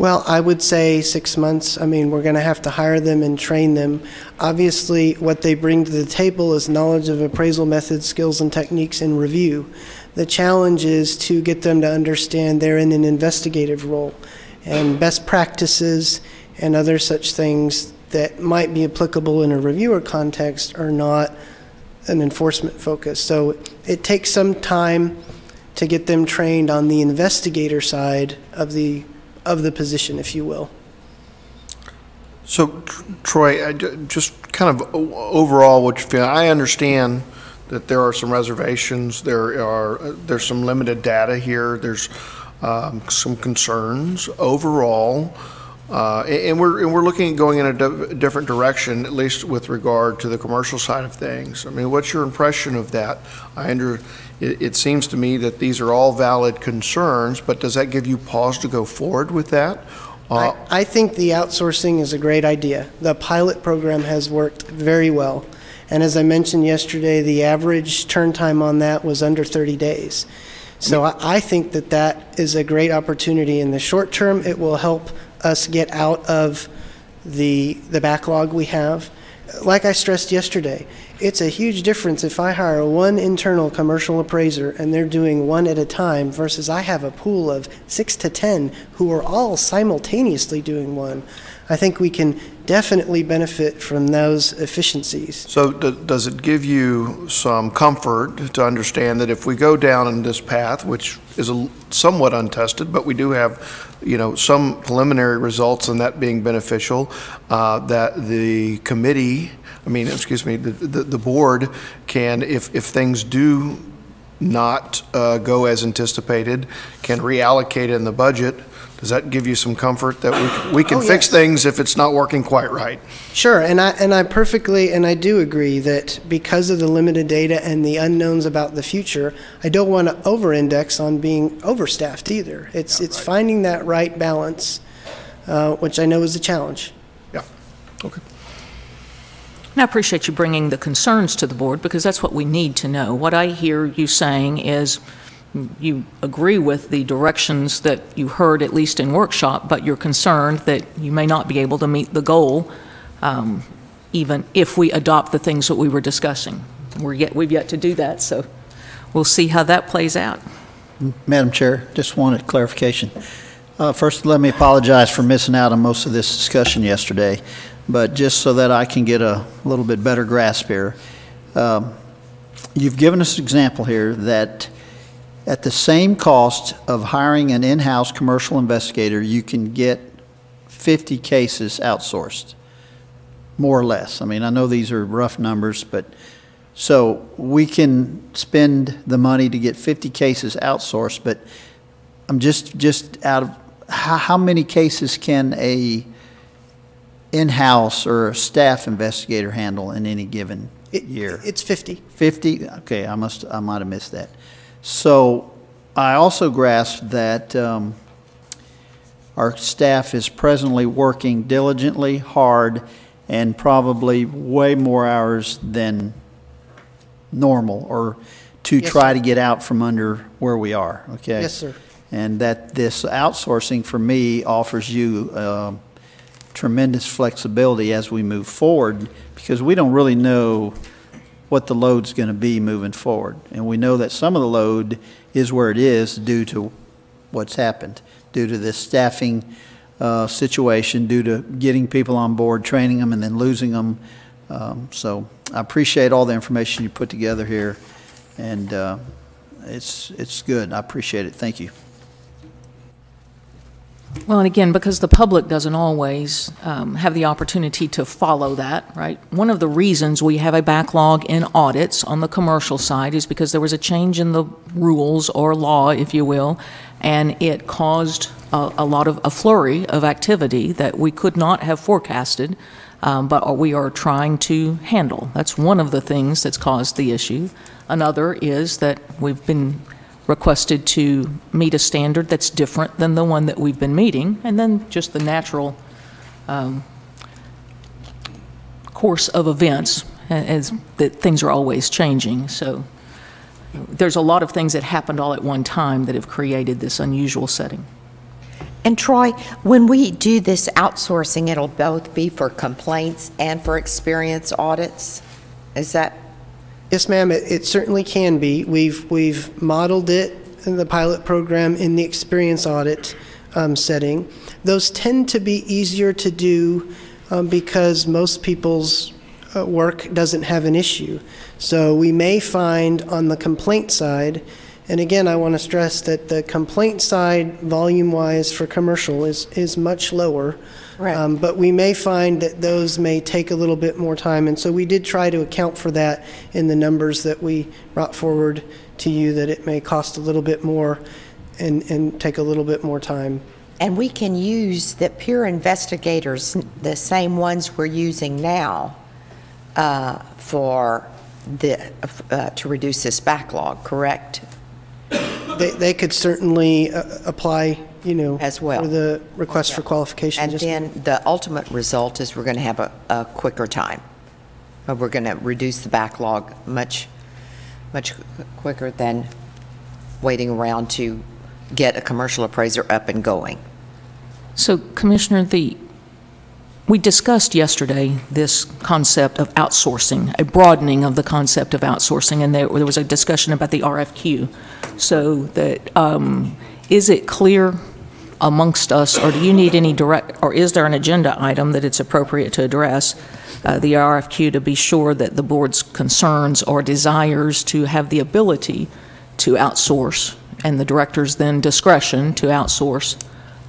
Well, I would say 6 months. I mean, we're going to have to hire them and train them. Obviously, what they bring to the table is knowledge of appraisal methods, skills, and techniques in review. The challenge is to get them to understand they're in an investigative role, and best practices and other such things that might be applicable in a reviewer context are not an enforcement focus. So it takes some time to get them trained on the investigator side of the position, if you will. So, Troy, just kind of overall what you feel. I understand that there are some reservations. There's some limited data here. There's some concerns overall, and we're looking at going in a different direction, at least with regard to the commercial side of things. I mean, what's your impression of that? It seems to me that these are all valid concerns, but does that give you pause to go forward with that? I think the outsourcing is a great idea. The pilot program has worked very well. And as I mentioned yesterday, the average turn time on that was under 30 days. So I think that that is a great opportunity. In the short term, it will help us get out of the backlog we have. Like I stressed yesterday, it's a huge difference if I hire one internal commercial appraiser and they're doing one at a time versus I have a pool of 6 to 10 who are all simultaneously doing one. I think we can definitely benefit from those efficiencies. So does it give you some comfort to understand that if we go down in this path, which is somewhat untested, but we do have, some preliminary results and that being beneficial, that the committee, the board can, if things do not go as anticipated, can reallocate in the budget? Does that give you some comfort that we can fix things if it's not working quite right? Sure, and I do agree that because of the limited data and the unknowns about the future, I don't want to over-index on being overstaffed either. It's finding that right balance, which I know is a challenge. Yeah. Okay. And I appreciate you bringing the concerns to the board because that's what we need to know. What I hear you saying is you agree with the directions that you heard, at least in workshop, but you're concerned that you may not be able to meet the goal even if we adopt the things that we were discussing. We've yet to do that, so we'll see how that plays out. Madam Chair, just wanted clarification. First, let me apologize for missing out on most of this discussion yesterday, but just so that I can get a little bit better grasp here, you've given us an example here that at the same cost of hiring an in-house commercial investigator, you can get 50 cases outsourced, more or less. I mean, I know these are rough numbers, but so we can spend the money to get 50 cases outsourced, but I'm just out of, how many cases can a in-house or a staff investigator handle in any given year? It's 50. 50? Okay, I might have missed that. So I also grasp that our staff is presently working diligently, hard, and probably way more hours than normal, or to try to get out from under where we are, okay? Yes, sir. And that this outsourcing for me offers you tremendous flexibility as we move forward, because we don't really know what the load's going to be moving forward. And we know that some of the load is where it is due to what's happened, due to this staffing situation, due to getting people on board, training them, and then losing them. So I appreciate all the information you put together here, and it's good. I appreciate it. Thank you. Well, and again, because the public doesn't always have the opportunity to follow that, right? One of the reasons we have a backlog in audits on the commercial side is because there was a change in the rules or law, if you will, and it caused a flurry of activity that we could not have forecasted, but we are trying to handle. That's one of the things that's caused the issue. Another is that we've been requested to meet a standard that's different than the one that we've been meeting, and then just the natural course of events as that things are always changing. So there's a lot of things that happened all at one time that have created this unusual setting. And Troy, when we do this outsourcing, it'll both be for complaints and for experience audits? Is that? Yes, ma'am, it certainly can be. We've modeled it in the pilot program in the experience audit setting. Those tend to be easier to do because most people's work doesn't have an issue. So we may find on the complaint side, and again, I want to stress that the complaint side, volume-wise for commercial, is much lower. Right. But we may find that those may take a little bit more time, and so we did try to account for that in the numbers that we brought forward to you, that it may cost a little bit more and take a little bit more time. And we can use the peer investigators, the same ones we're using now, for to reduce this backlog, correct? They could certainly apply, as well for the request for qualification. And then the ultimate result is we're going to have a quicker time. We're going to reduce the backlog much quicker than waiting around to get a commercial appraiser up and going. So, Commissioner, we discussed yesterday this concept of outsourcing, a broadening of the concept of outsourcing, and there was a discussion about the RFQ. So that, is it clear amongst us, or do you need any or is there an agenda item that it's appropriate to address the RFQ to be sure that the board's concerns or desires to have the ability to outsource and the director's then discretion to outsource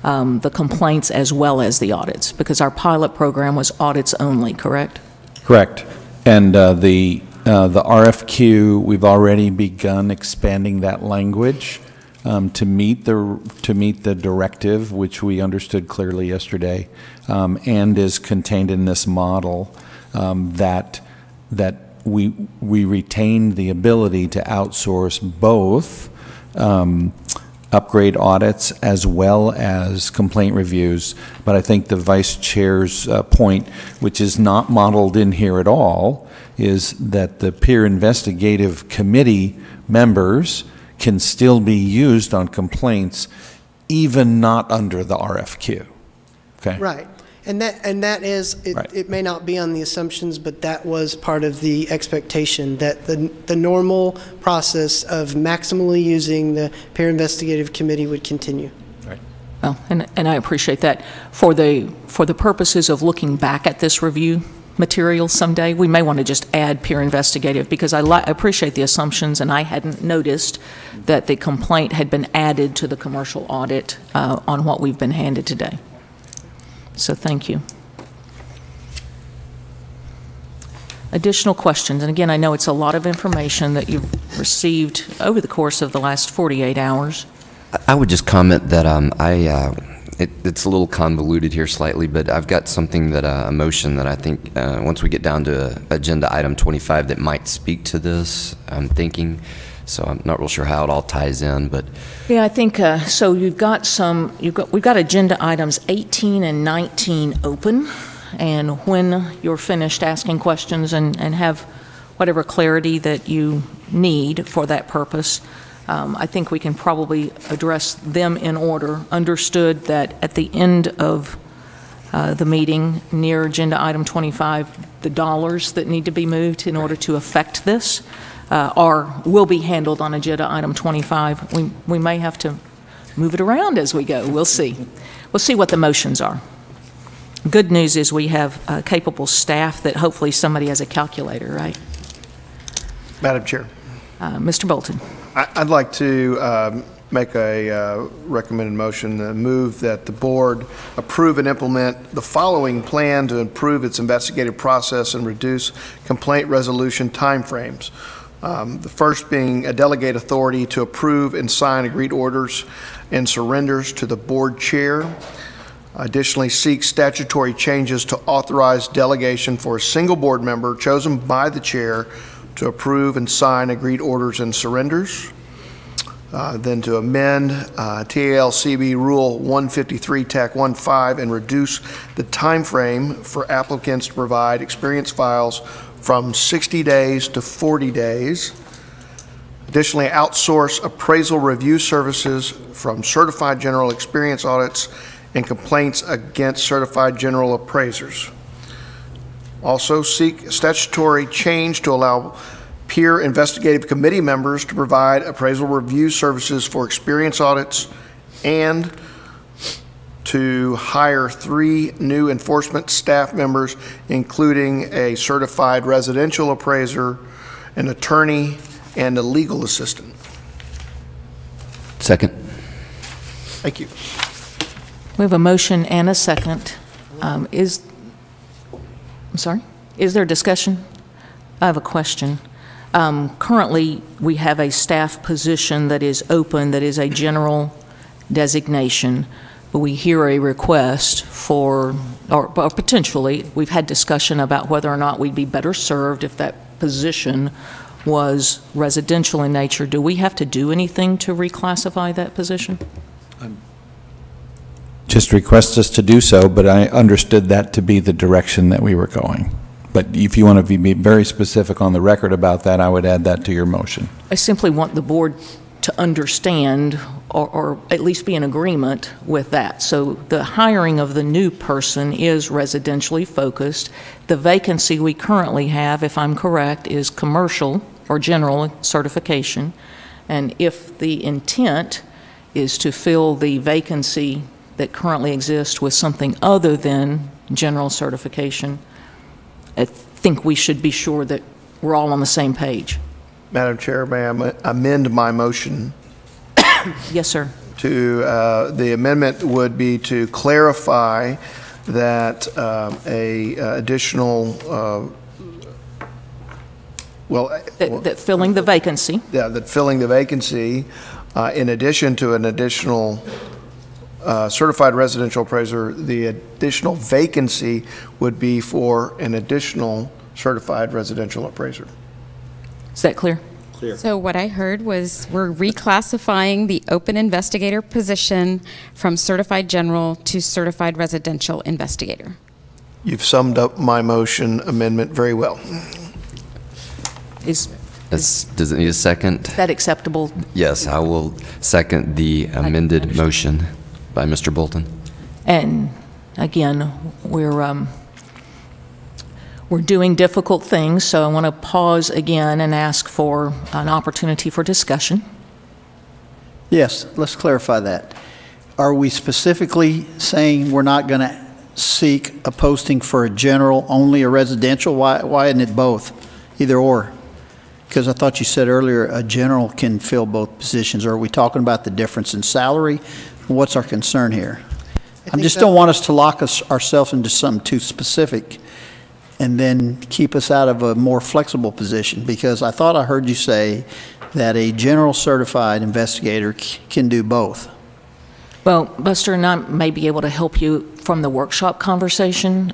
the complaints as well as the audits? Because our pilot program was audits only, correct? Correct. And the RFQ, we've already begun expanding that language to meet the directive, which we understood clearly yesterday, and is contained in this model, that we retain the ability to outsource both upgrade audits as well as complaint reviews. But I think the Vice Chair's point, which is not modeled in here at all, is that the peer investigative committee members can still be used on complaints, even not under the RFQ. Okay. Right. And that is, it may not be on the assumptions, but that was part of the expectation, that the normal process of maximally using the peer investigative committee would continue. Right. Well, and I appreciate that. For the purposes of looking back at this review material someday, we may want to just add peer investigative, because I appreciate the assumptions, and I hadn't noticed that the complaint had been added to the commercial audit on what we've been handed today. So thank you. Additional questions? And again, I know it's a lot of information that you've received over the course of the last 48 hours. I would just comment that it's a little convoluted here slightly, but I've got something that a motion that I think once we get down to agenda item 25 that might speak to this, I'm thinking. So I'm not real sure how it all ties in, but yeah, I think so. We've got agenda items 18 and 19 open, and when you're finished asking questions and have whatever clarity that you need for that purpose, I think we can probably address them in order. Understood that at the end of the meeting, near agenda item 25, the dollars that need to be moved in order to affect this will be handled on agenda item 25. We may have to move it around as we go. We'll see. We'll see what the motions are. Good news is we have capable staff that hopefully somebody has a calculator, right? Madam Chair. Mr. Bolton. I'd like to make a recommended motion to move that the board approve and implement the following plan to improve its investigative process and reduce complaint resolution timeframes. The first being a delegate authority to approve and sign agreed orders and surrenders to the board chair. Additionally, seek statutory changes to authorize delegation for a single board member chosen by the chair to approve and sign agreed orders and surrenders. Then to amend TALCB Rule 153 TAC 15 and reduce the time frame for applicants to provide experience files from 60 days to 40 days. Additionally, outsource appraisal review services from certified general experience audits and complaints against certified general appraisers. Also, seek statutory change to allow peer investigative committee members to provide appraisal review services for experience audits, and to hire 3 new enforcement staff members, including a certified residential appraiser, an attorney, and a legal assistant. Second. Thank you. We have a motion and a second. I'm sorry? Is there discussion? I have a question. Currently, we have a staff position that is open, that is a general designation, but we hear a request for, or potentially, we've had discussion about whether or not we'd be better served if that position was residential in nature. Do we have to do anything to reclassify that position? Just request us to do so, but I understood that to be the direction that we were going. But if you want to be very specific on the record about that, I would add that to your motion. I simply want the board to understand or at least be in agreement with that. So the hiring of the new person is residentially focused. The vacancy we currently have, if I'm correct, is commercial or general certification. And if the intent is to fill the vacancy that currently exists with something other than general certification, I think we should be sure that we're all on the same page. Madam Chair, may I amend my motion? Yes, sir. To the amendment would be to clarify that additional that filling the vacancy. Yeah, that filling the vacancy, in addition to an additional certified residential appraiser, the additional vacancy would be for an additional certified residential appraiser. Is that clear? Clear. So what I heard was we're reclassifying the open investigator position from certified general to certified residential investigator. You've summed up my motion amendment very well. Does it need a second? Is that acceptable? Yes, I will second the amended motion by Mr. Bolton. And again, we're doing difficult things, so I want to pause again and ask for an opportunity for discussion. Yes, let's clarify that. Are we specifically saying we're not going to seek a posting for a general, only a residential? Why isn't it both, either or? Because I thought you said earlier a general can fill both positions. Are we talking about the difference in salary? What's our concern here? I just don't want us to lock ourselves into something too specific and then keep us out of a more flexible position, because I thought I heard you say that a general certified investigator can do both. Well, Buster and I may be able to help you from the workshop conversation.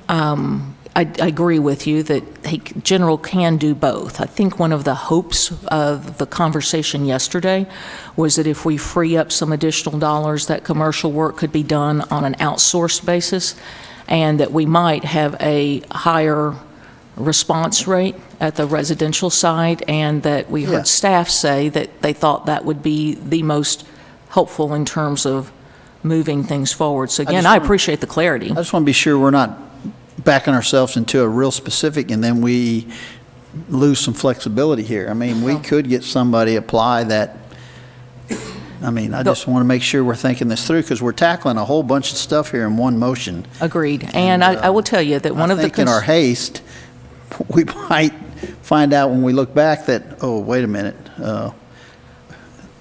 I agree with you that general can do both. I think one of the hopes of the conversation yesterday was that if we free up some additional dollars, that commercial work could be done on an outsourced basis, and that we might have a higher response rate at the residential side, and that we heard staff say that they thought that would be the most helpful in terms of moving things forward. So again, I appreciate the clarity. I just want to be sure we're not backing ourselves into a real specific and then we lose some flexibility here. I mean, we could get somebody apply that. I mean, I just want to make sure we're thinking this through, because we're tackling a whole bunch of stuff here in one motion. Agreed. And I will tell you that one of the... in our haste, we might find out when we look back that, oh, wait a minute.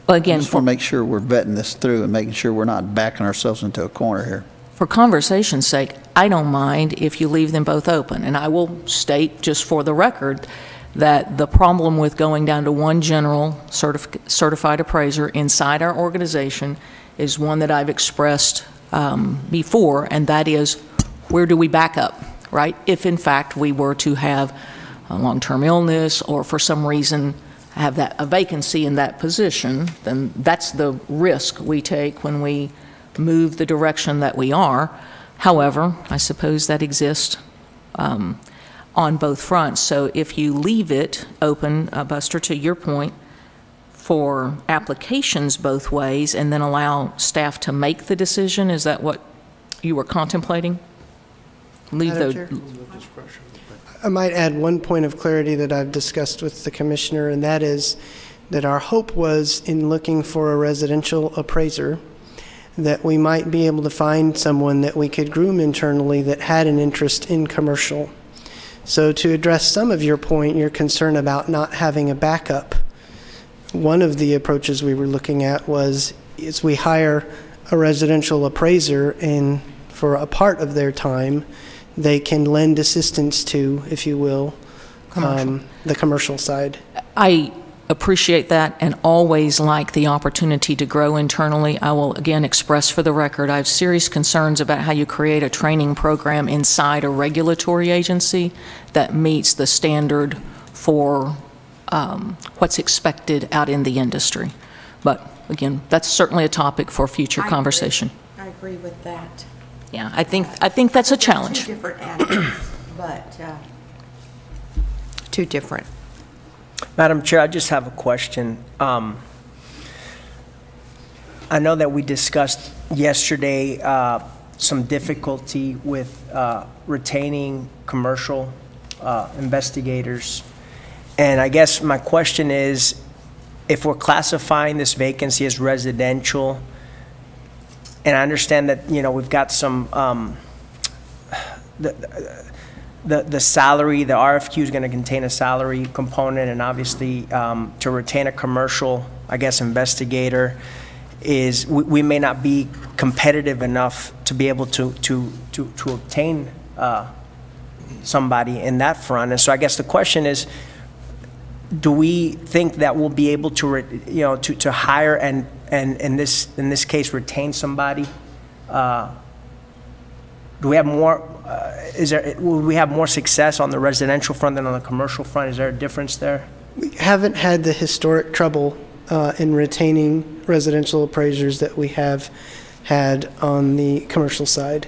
Again, I just want to make sure we're vetting this through and making sure we're not backing ourselves into a corner here. For conversation's sake, I don't mind if you leave them both open. And I will state, just for the record, that the problem with going down to one general certified appraiser inside our organization is one that I've expressed before, and that is, where do we back up, right? If in fact we were to have a long-term illness or for some reason have a vacancy in that position, then that's the risk we take when we move the direction that we are. However, I suppose that exists on both fronts. So if you leave it open, Buster, to your point, for applications both ways and then allow staff to make the decision? Is that what you were contemplating? Leave Madam the Chair? I might add one point of clarity that I've discussed with the commissioner, and that is that our hope was, in looking for a residential appraiser, that we might be able to find someone that we could groom internally that had an interest in commercial. So to address some of your point, your concern about not having a backup, one of the approaches we were looking at was is we hire a residential appraiser, and for a part of their time, they can lend assistance to, if you will, the commercial side. I appreciate that and always like the opportunity to grow internally. I will again express for the record, I have serious concerns about how you create a training program inside a regulatory agency that meets the standard for what's expected out in the industry. But again, that's certainly a topic for future conversation. I agree with that. Yeah, I think that's a challenge. Two different answers, but two different. Madam Chair, I just have a question. I know that we discussed yesterday some difficulty with retaining commercial investigators. And I guess my question is, if we're classifying this vacancy as residential, and I understand that, you know, we've got some, the salary, the RFQ is going to contain a salary component, and obviously to retain a commercial, I guess, investigator is, we may not be competitive enough to be able to obtain somebody in that front. And so I guess the question is, do we think that we'll be able to, to hire and in this case retain somebody? Do we have more? Will we have more success on the residential front than on the commercial front? Is there a difference there? We haven't had the historic trouble in retaining residential appraisers that we have had on the commercial side.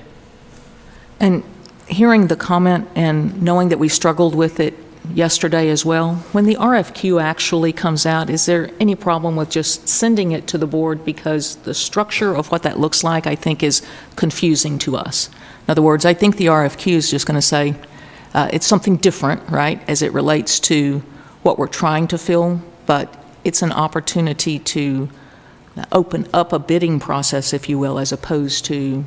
And hearing the comment and knowing that we struggled with it yesterday as well, when the RFQ actually comes out, is there any problem with just sending it to the board? Because the structure of what that looks like, I think, is confusing to us. In other words, I think the RFQ is just going to say it's something different, right, as it relates to what we're trying to fill, but it's an opportunity to open up a bidding process, if you will, as opposed to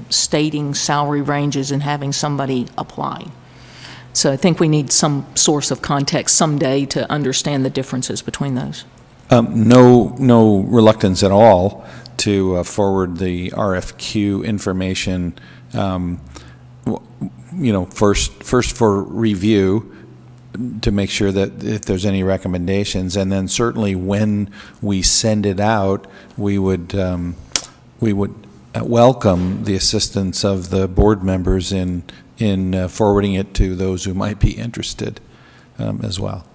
stating salary ranges and having somebody apply. So I think we need some source of context someday to understand the differences between those. No reluctance at all to forward the RFQ information, first for review to make sure that if there's any recommendations, and then certainly when we send it out, we would welcome the assistance of the board members in forwarding it to those who might be interested as well.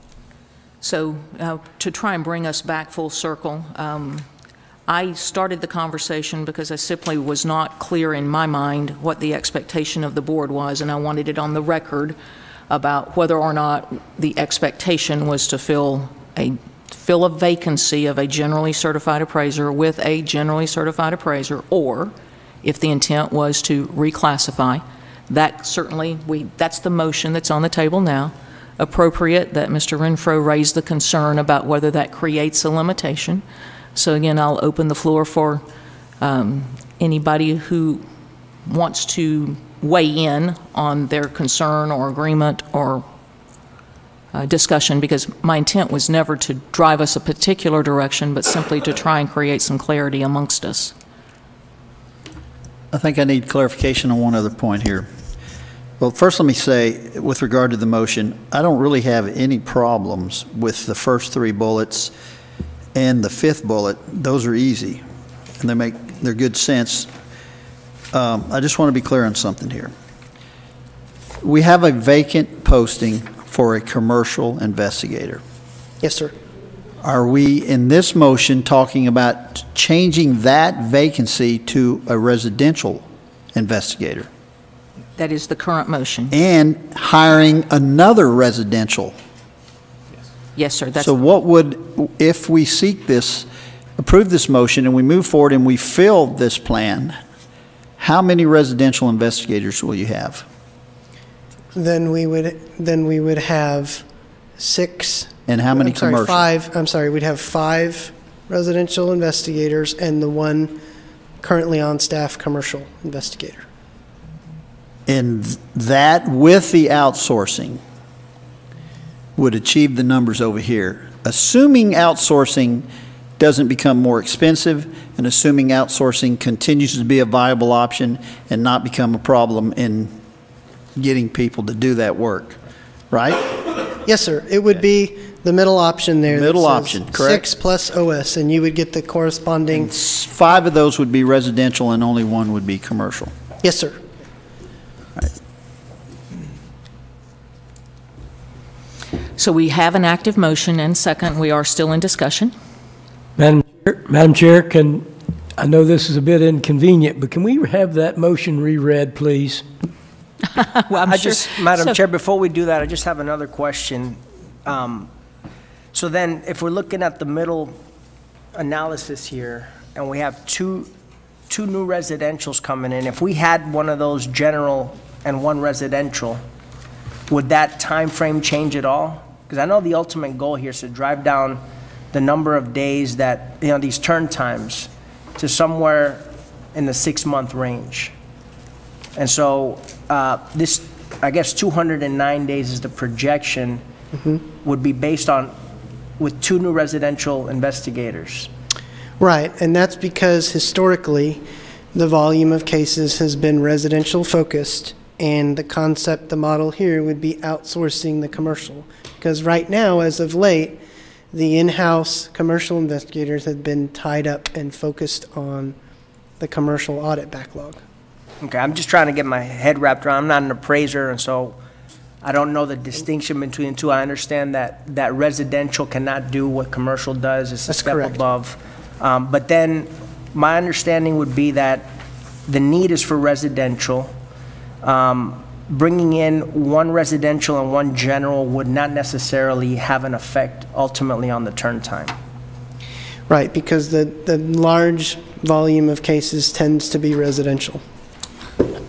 So to try and bring us back full circle, I started the conversation because I simply was not clear in my mind what the expectation of the board was, and I wanted it on the record about whether or not the expectation was to fill a vacancy of a generally certified appraiser with a generally certified appraiser, or if the intent was to reclassify. That certainly, that's the motion that's on the table now. Appropriate that Mr. Renfro raised the concern about whether that creates a limitation. So again, I'll open the floor for anybody who wants to weigh in on their concern or agreement or discussion, because my intent was never to drive us a particular direction, but simply to try and create some clarity amongst us. I think I need clarification on one other point here. Well, first let me say, with regard to the motion, I don't really have any problems with the first three bullets and the fifth bullet. Those are easy, and they're good sense. I just want to be clear on something here. We have a vacant posting for a commercial investigator. Yes, sir. Are we, in this motion, talking about changing that vacancy to a residential investigator? That is the current motion. And hiring another residential Yes, sir. That's So what would, if we seek this, approve this motion and we move forward and we fill this plan, how many residential investigators will you have? Then we would have 6. And how many I'm sorry, commercial? 5. I'm sorry, we'd have 5 residential investigators and the 1 currently on staff commercial investigator. And that, with the outsourcing, would achieve the numbers over here. Assuming outsourcing doesn't become more expensive, and assuming outsourcing continues to be a viable option and not become a problem in getting people to do that work, right? Yes, sir. It would be the middle option there. Middle that says option, correct? 6 plus OS, and you would get the corresponding. 5 of those would be residential and only 1 would be commercial. Yes, sir. So we have an active motion and second. We are still in discussion. Madam Chair, I know this is a bit inconvenient, but can we have that motion reread, please? Well, Madam Chair, before we do that, I just have another question. So then, if we're looking at the middle analysis here, and we have two new residentials coming in, if we had one of those general and 1 residential, would that time frame change at all? Because I know the ultimate goal here is to drive down the number of days that, these turn times to somewhere in the 6-month range. And so this, I guess 209 days is the projection, would be based on, with 2 new residential investigators. Right, and that's because historically, the volume of cases has been residential focused, and the concept, the model here would be outsourcing the commercial. Because right now, as of late, the in-house commercial investigators have been tied up and focused on the commercial audit backlog. Okay, I'm just trying to get my head wrapped around. I'm not an appraiser, and so I don't know the distinction between the two. I understand that residential cannot do what commercial does. It's a step above. But then my understanding would be that the need is for residential. Bringing in 1 residential and 1 general would not necessarily have an effect ultimately on the turn time. Right, because the large volume of cases tends to be residential.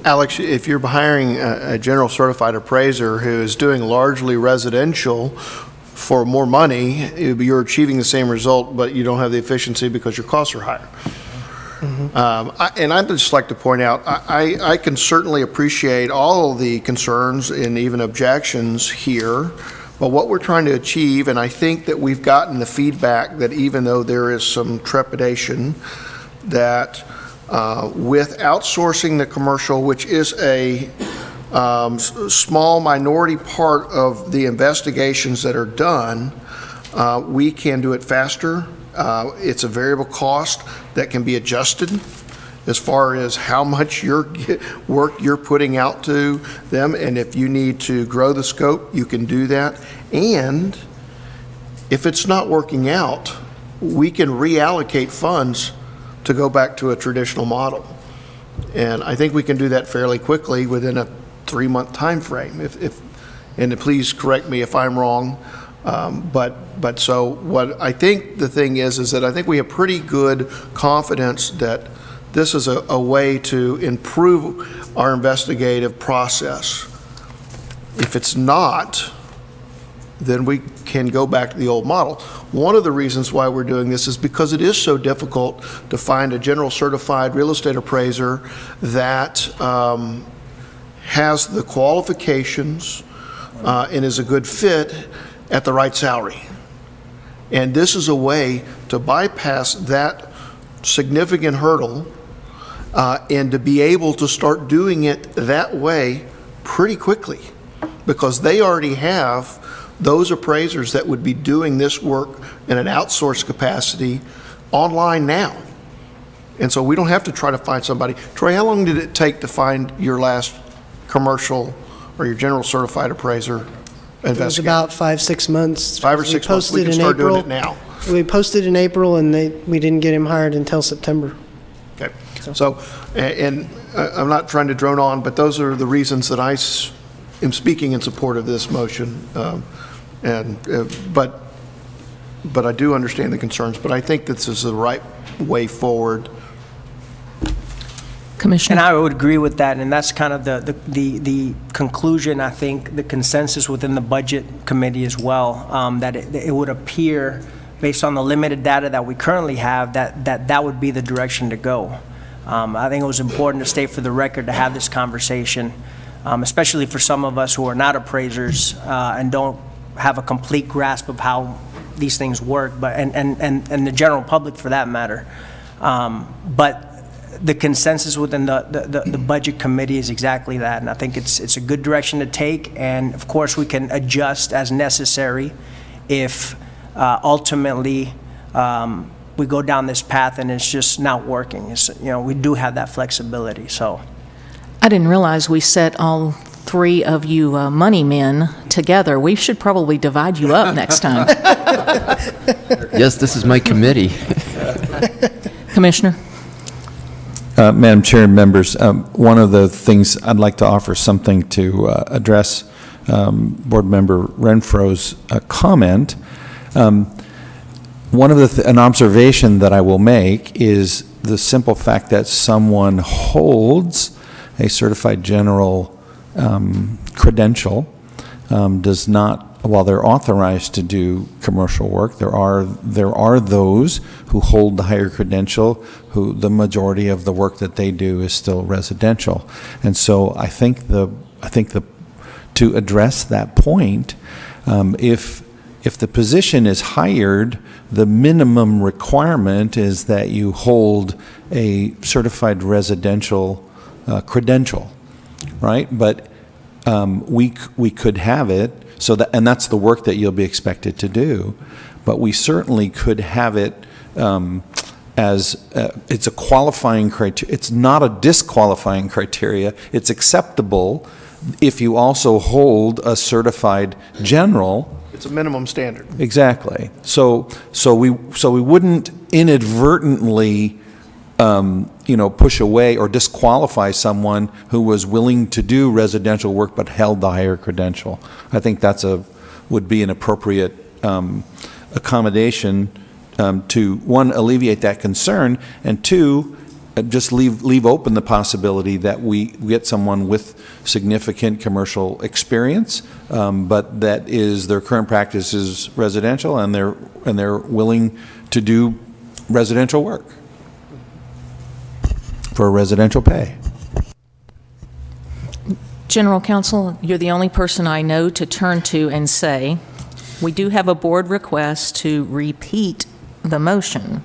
Alex, if you're hiring a general certified appraiser who is doing largely residential for more money, you're achieving the same result, but you don't have the efficiency because your costs are higher. And I'd just like to point out, I can certainly appreciate all the concerns and even objections here, but what we're trying to achieve, and I think that we've gotten the feedback that even though there is some trepidation, that with outsourcing the commercial, which is a small minority part of the investigations that are done, we can do it faster. It's a variable cost that can be adjusted as far as how much work you're putting out to them, and if you need to grow the scope, you can do that. And if it's not working out, we can reallocate funds to go back to a traditional model. And I think we can do that fairly quickly within a 3-month time frame. And please correct me if I'm wrong. But so what I think the thing is that I think we have pretty good confidence that this is a way to improve our investigative process. If it's not, then we can go back to the old model. One of the reasons why we're doing this is because it is so difficult to find a general certified real estate appraiser that has the qualifications and is a good fit at the right salary. And this is a way to bypass that significant hurdle and to be able to start doing it that way pretty quickly, because they already have those appraisers that would be doing this work in an outsourced capacity online now. And so we don't have to try to find somebody. Troy, how long did it take to find your last commercial or your general certified appraiser investigator? It was about 5-6 months. 5 or 6 months. We can start doing it now. We posted in April, and we didn't get him hired until September. Okay. So, and I'm not trying to drone on, but those are the reasons that I am speaking in support of this motion. But but I do understand the concerns, but I think this is the right way forward. Commissioner? And I would agree with that, and that's kind of the conclusion, I think, the consensus within the Budget Committee as well, that it would appear, based on the limited data that we currently have, that would be the direction to go. I think it was important to state for the record to have this conversation, especially for some of us who are not appraisers and don't have a complete grasp of how these things work, but and the general public for that matter. But the consensus within the Budget Committee is exactly that, and I think it's a good direction to take, and of course we can adjust as necessary if ultimately we go down this path and it's just not working. It's, we do have that flexibility. So I didn't realize we set all three of you money men together. We should probably divide you up next time. Yes, this is my committee. Commissioner? Madam Chair and members, one of the things I'd like to offer something to address Board Member Renfro's comment. One of an observation that I will make is the simple fact that someone holds a certified general credential does not, while they're authorized to do commercial work, there are those who hold the higher credential who the majority of the work that they do is still residential. And so I think to address that point, if the position is hired, the minimum requirement is that you hold a certified residential credential, right? But we could have it so that, and that's the work that you'll be expected to do. But we certainly could have it as it's a qualifying criteria. It's not a disqualifying criteria. It's acceptable if you also hold a certified general. It's a minimum standard. Exactly. So we wouldn't inadvertently push away or disqualify someone who was willing to do residential work but held the higher credential. I think that's would be an appropriate accommodation to, one, alleviate that concern, and two, just leave open the possibility that we get someone with significant commercial experience, but that is their current practice is residential, and they're willing to do residential work for residential pay. General Counsel, you're the only person I know to turn to and say, we do have a board request to repeat the motion.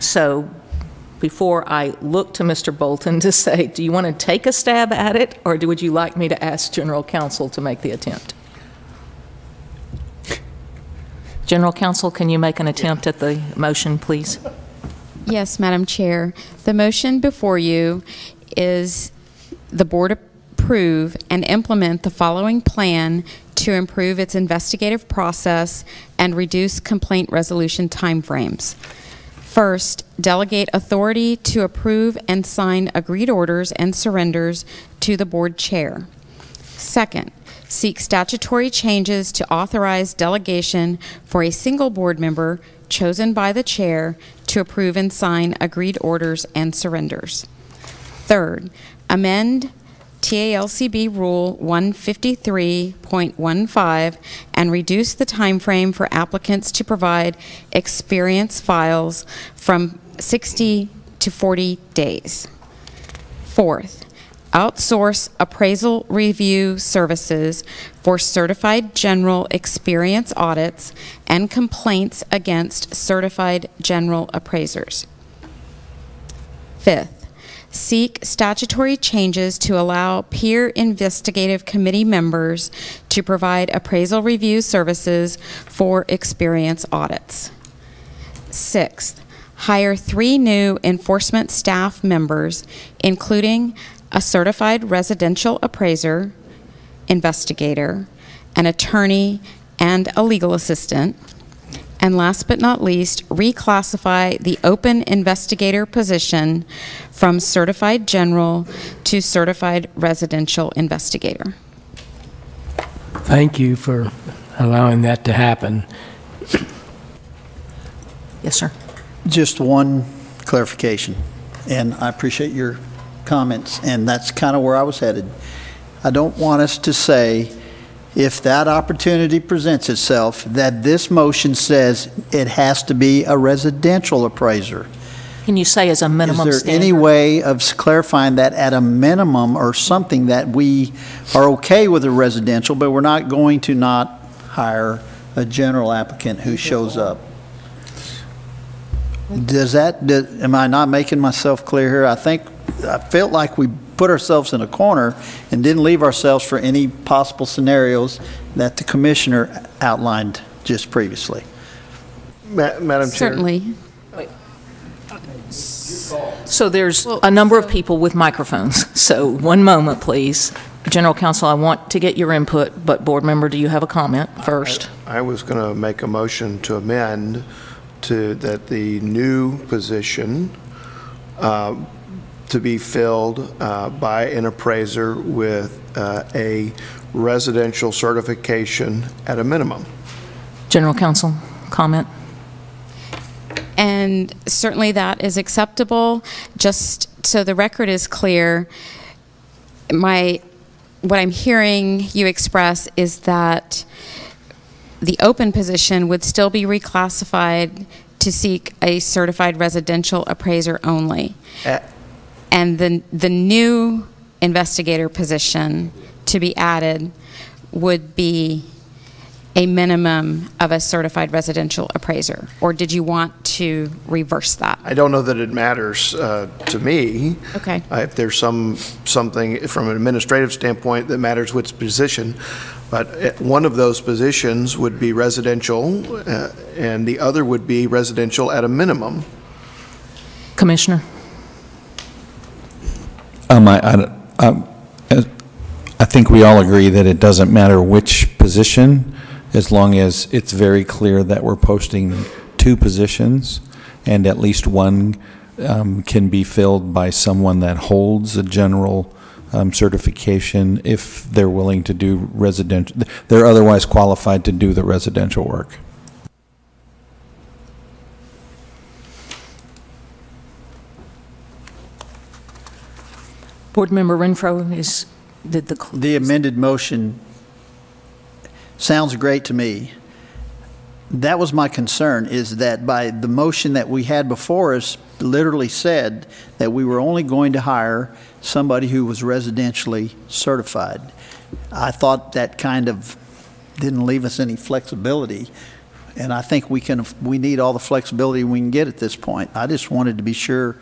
So before I look to Mr. Bolton to say, do you want to take a stab at it, or would you like me to ask General Counsel to make the attempt? General Counsel, can you make an attempt at the motion, please? Yes, Madam Chair. The motion before you is the board approve and implement the following plan to improve its investigative process and reduce complaint resolution timeframes. First, delegate authority to approve and sign agreed orders and surrenders to the board chair. Second, seek statutory changes to authorize delegation for a single board member chosen by the chair to approve and sign agreed orders and surrenders. Third, amend TALCB Rule 153.15 and reduce the time frame for applicants to provide experience files from 60 to 40 days. Fourth, outsource appraisal review services for certified general experience audits and complaints against certified general appraisers. Fifth, seek statutory changes to allow peer investigative committee members to provide appraisal review services for experience audits. Sixth, hire 3 new enforcement staff members, including a certified residential appraiser, investigator, an attorney, and a legal assistant. And last but not least, reclassify the open investigator position from certified general to certified residential investigator. Thank you for allowing that to happen. Yes, sir. Just one clarification, and I appreciate your comments, and that's kind of where I was headed. I don't want us to say, if that opportunity presents itself, that this motion says it has to be a residential appraiser. Can you say as a minimum Is there standard? any way of clarifying that at a minimum, or something that we are okay with a residential, but we're not going to not hire a general applicant who shows up? Am I not making myself clear here? I felt like we put ourselves in a corner and didn't leave ourselves for any possible scenarios that the commissioner outlined just previously. Madam Chair. Certainly. So there's a number of people with microphones. So one moment, please. General Counsel, I want to get your input, but board member, do you have a comment first? I was going to make a motion to amend to that the new position to be filled by an appraiser with a residential certification at a minimum. General Counsel, comment? And certainly that is acceptable. Just so the record is clear, what I'm hearing you express is that the open position would still be reclassified to seek a certified residential appraiser only. And the new investigator position to be added would be a minimum of a certified residential appraiser? Or did you want to reverse that? I don't know that it matters to me. Okay. If there's something from an administrative standpoint that matters which position, but one of those positions would be residential and the other would be residential at a minimum. Commissioner? I think we all agree that it doesn't matter which position, as long as it's very clear that we're posting two positions and at least one can be filled by someone that holds a general certification if they're willing to do residential. They're otherwise qualified to do the residential work. Board Member Renfro, the amended motion sounds great to me. That was my concern, is that by the motion that we had before us literally said that we were only going to hire somebody who was residentially certified. I thought that kind of didn't leave us any flexibility, and I think we need all the flexibility we can get at this point. I just wanted to be sure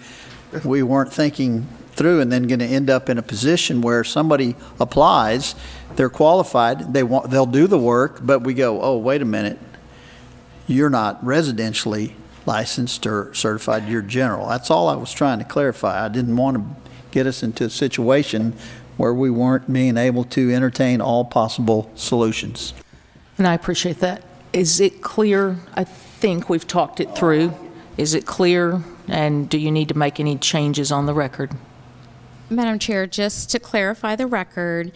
we weren't thinking through and then going to end up in a position where somebody applies, they're qualified, they'll do the work, but we go, oh, wait a minute, you're not residentially licensed or certified, you're general. That's all I was trying to clarify. I didn't want to get us into a situation where we weren't being able to entertain all possible solutions. And I appreciate that. Is it clear? I think we've talked it through. Is it clear? And do you need to make any changes on the record? Madam Chair, just to clarify the record,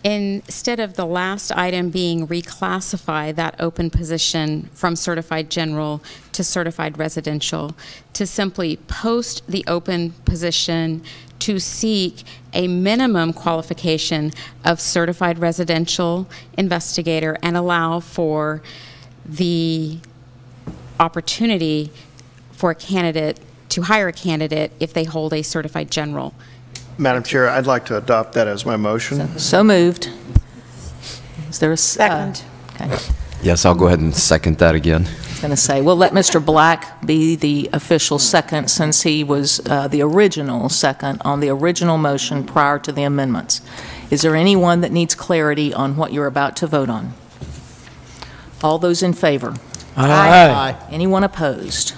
instead of the last item being reclassify that open position from certified general to certified residential, to simply post the open position to seek a minimum qualification of certified residential investigator and allow for the opportunity for a candidate to hire a candidate if they hold a certified general. Madam Chair, I'd like to adopt that as my motion. So moved. Is there a second? Okay. Yes, I'll go ahead and second that again. I was going to say, we'll let Mr. Black be the official second since he was the original second on the original motion prior to the amendments. Is there anyone that needs clarity on what you're about to vote on? All those in favor? Aye. Anyone opposed?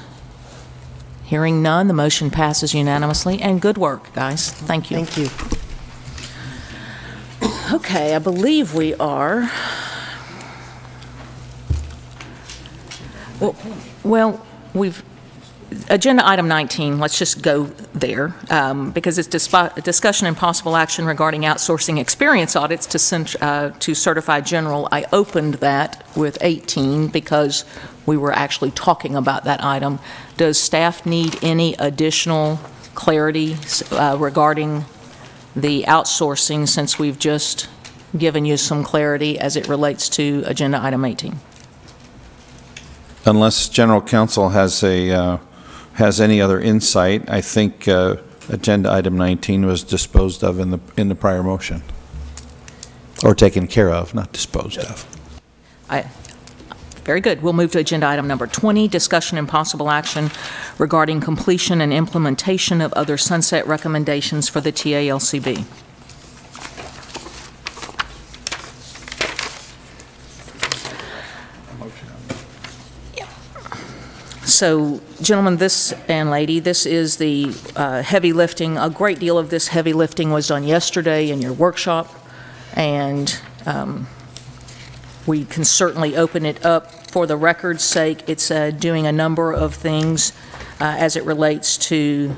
Hearing none, the motion passes unanimously, and good work, guys. Thank you. Thank you. Okay, I believe we are. Well, we've agenda item 19. Let's just go there because it's discussion and possible action regarding outsourcing experience audits to certified general. I opened that with 18 because we were actually talking about that item. Does staff need any additional clarity regarding the outsourcing, since we've just given you some clarity as it relates to agenda item 18? Unless General Counsel has any other insight, I think agenda item 19 was disposed of in the prior motion, or taken care of, not disposed of. Very good. We'll move to agenda item number 20, discussion and possible action regarding completion and implementation of other sunset recommendations for the TALCB. So, gentlemen, and lady, this is the heavy lifting. A great deal of this heavy lifting was done yesterday in your workshop, and we can certainly open it up for the record's sake. It's doing a number of things as it relates to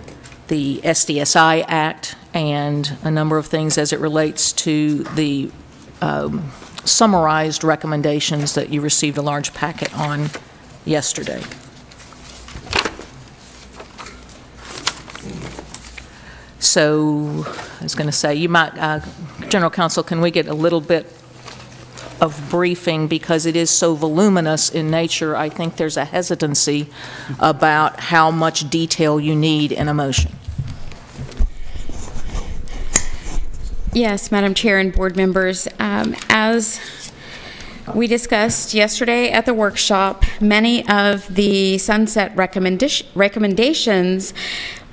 the SDSI Act, and a number of things as it relates to the summarized recommendations that you received a large packet on yesterday. So I was going to say, you might, General Counsel, can we get a little bit of briefing, because it is so voluminous in nature? I think there's a hesitancy about how much detail you need in a motion. Yes, Madam Chair and board members, as we discussed yesterday at the workshop, many of the sunset recommendations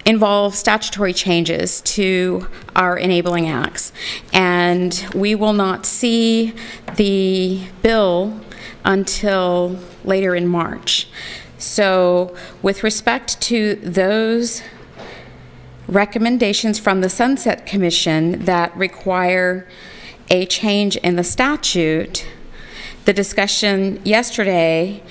involve statutory changes to our enabling acts, and we will not see the bill until later in March. So with respect to those recommendations from the Sunset Commission that require a change in the statute, the discussion yesterday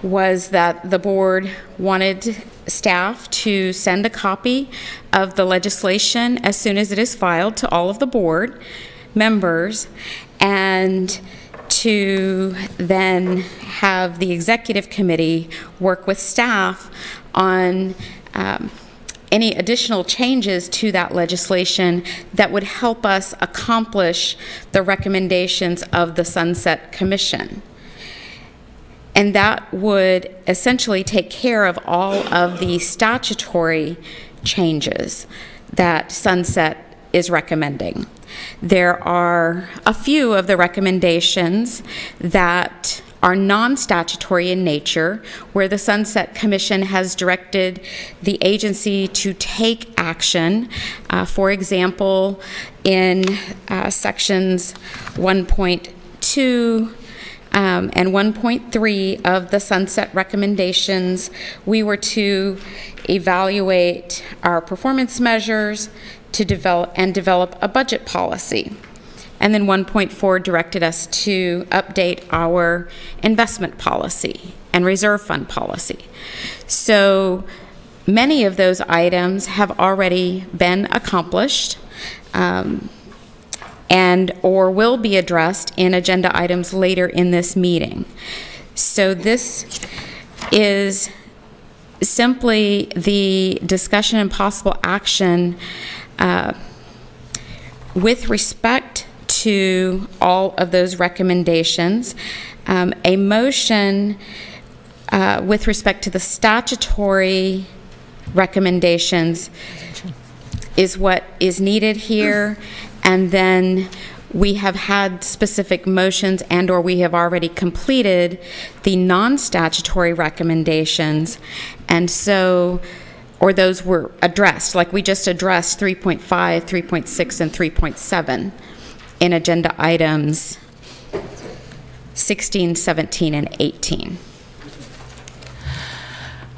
was that the board wanted staff to send a copy of the legislation as soon as it is filed to all of the board members, and to then have the executive committee work with staff on any additional changes to that legislation that would help us accomplish the recommendations of the Sunset Commission. And that would essentially take care of all of the statutory changes that Sunset is recommending. There are a few of the recommendations that are non-statutory in nature, where the Sunset Commission has directed the agency to take action. For example, in sections 1.2 and 1.3 of the sunset recommendations, we were to evaluate our performance measures to develop a budget policy. And then 1.4 directed us to update our investment policy and reserve fund policy. So many of those items have already been accomplished, and or will be addressed in agenda items later in this meeting. So this is simply the discussion and possible action with respect to all of those recommendations. A motion with respect to the statutory recommendations is what is needed here, and then we have had specific motions and or we have already completed the non-statutory recommendations, and so, or those were addressed, like we just addressed 3.5, 3.6, and 3.7 in agenda items 16, 17, and 18.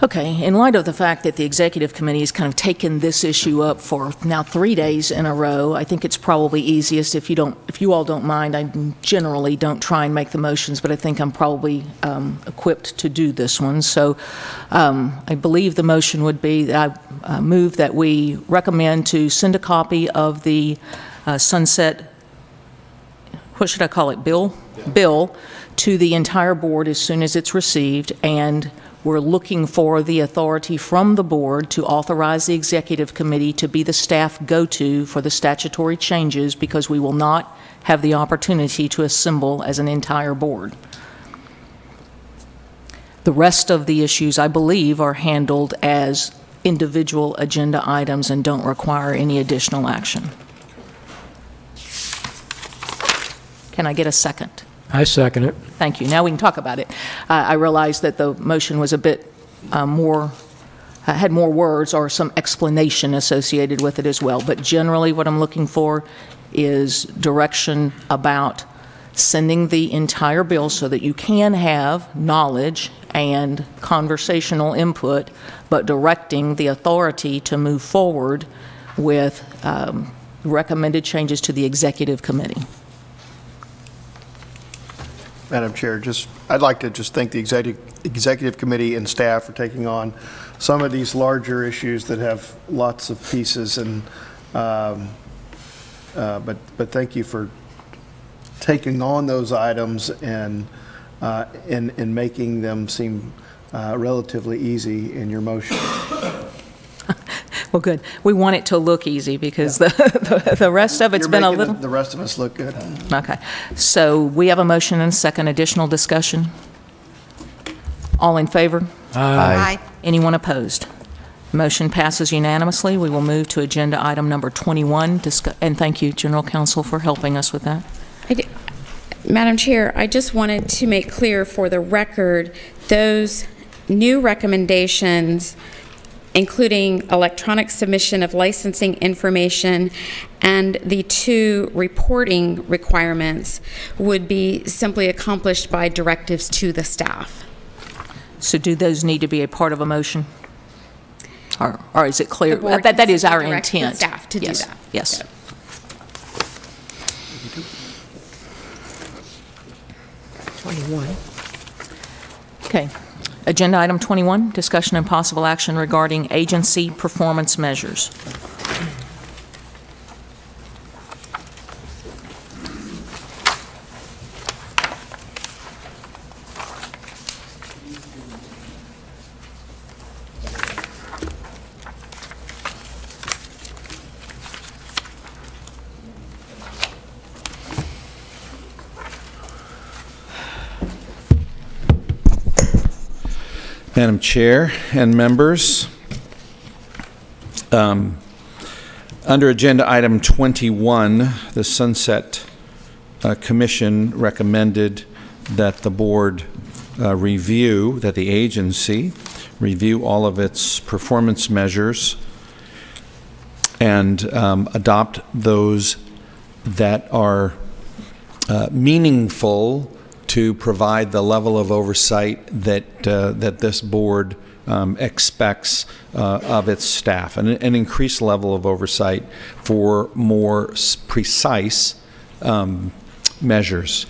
Okay, in light of the fact that the executive committee has kind of taken this issue up for now 3 days in a row, I think it's probably easiest, if you all don't mind, I generally don't try and make the motions, but I think I'm probably equipped to do this one. So I believe the motion would be that I move that we recommend to send a copy of the sunset what should I call it, bill to the entire board as soon as it's received, and we're looking for the authority from the board to authorize the executive committee to be the staff go-to for the statutory changes, because we will not have the opportunity to assemble as an entire board. The rest of the issues, I believe, are handled as individual agenda items and don't require any additional action. Can I get a second? I second it. Thank you. Now we can talk about it. I realize that the motion was a bit had more words or some explanation associated with it as well. But generally what I'm looking for is direction about sending the entire bill so that you can have knowledge and conversational input, but directing the authority to move forward with recommended changes to the executive committee. Madam Chair, I'd like to just thank the executive committee and staff for taking on some of these larger issues that have lots of pieces, and but thank you for taking on those items and making them seem relatively easy in your motion. Well, good. We want it to look easy, because the rest of it's been a little... The rest of us look good. Okay. So we have a motion and a second. Additional discussion? All in favor? Aye. Anyone opposed? Motion passes unanimously. We will move to agenda item number 21. And thank you, General Counsel, for helping us with that. Madam Chair, I just wanted to make clear for the record, those new recommendations, including electronic submission of licensing information and the 2 reporting requirements, would be simply accomplished by directives to the staff. So do those need to be a part of a motion? Or is it clear? That is our intent. The staff to do that. Yes. Good. Okay. Agenda item 21, discussion and possible action regarding agency performance measures. Madam Chair and members, under agenda item 21, the Sunset Commission recommended that the board that the agency review all of its performance measures and adopt those that are meaningful to provide the level of oversight that this board expects of its staff, and an increased level of oversight for more precise measures.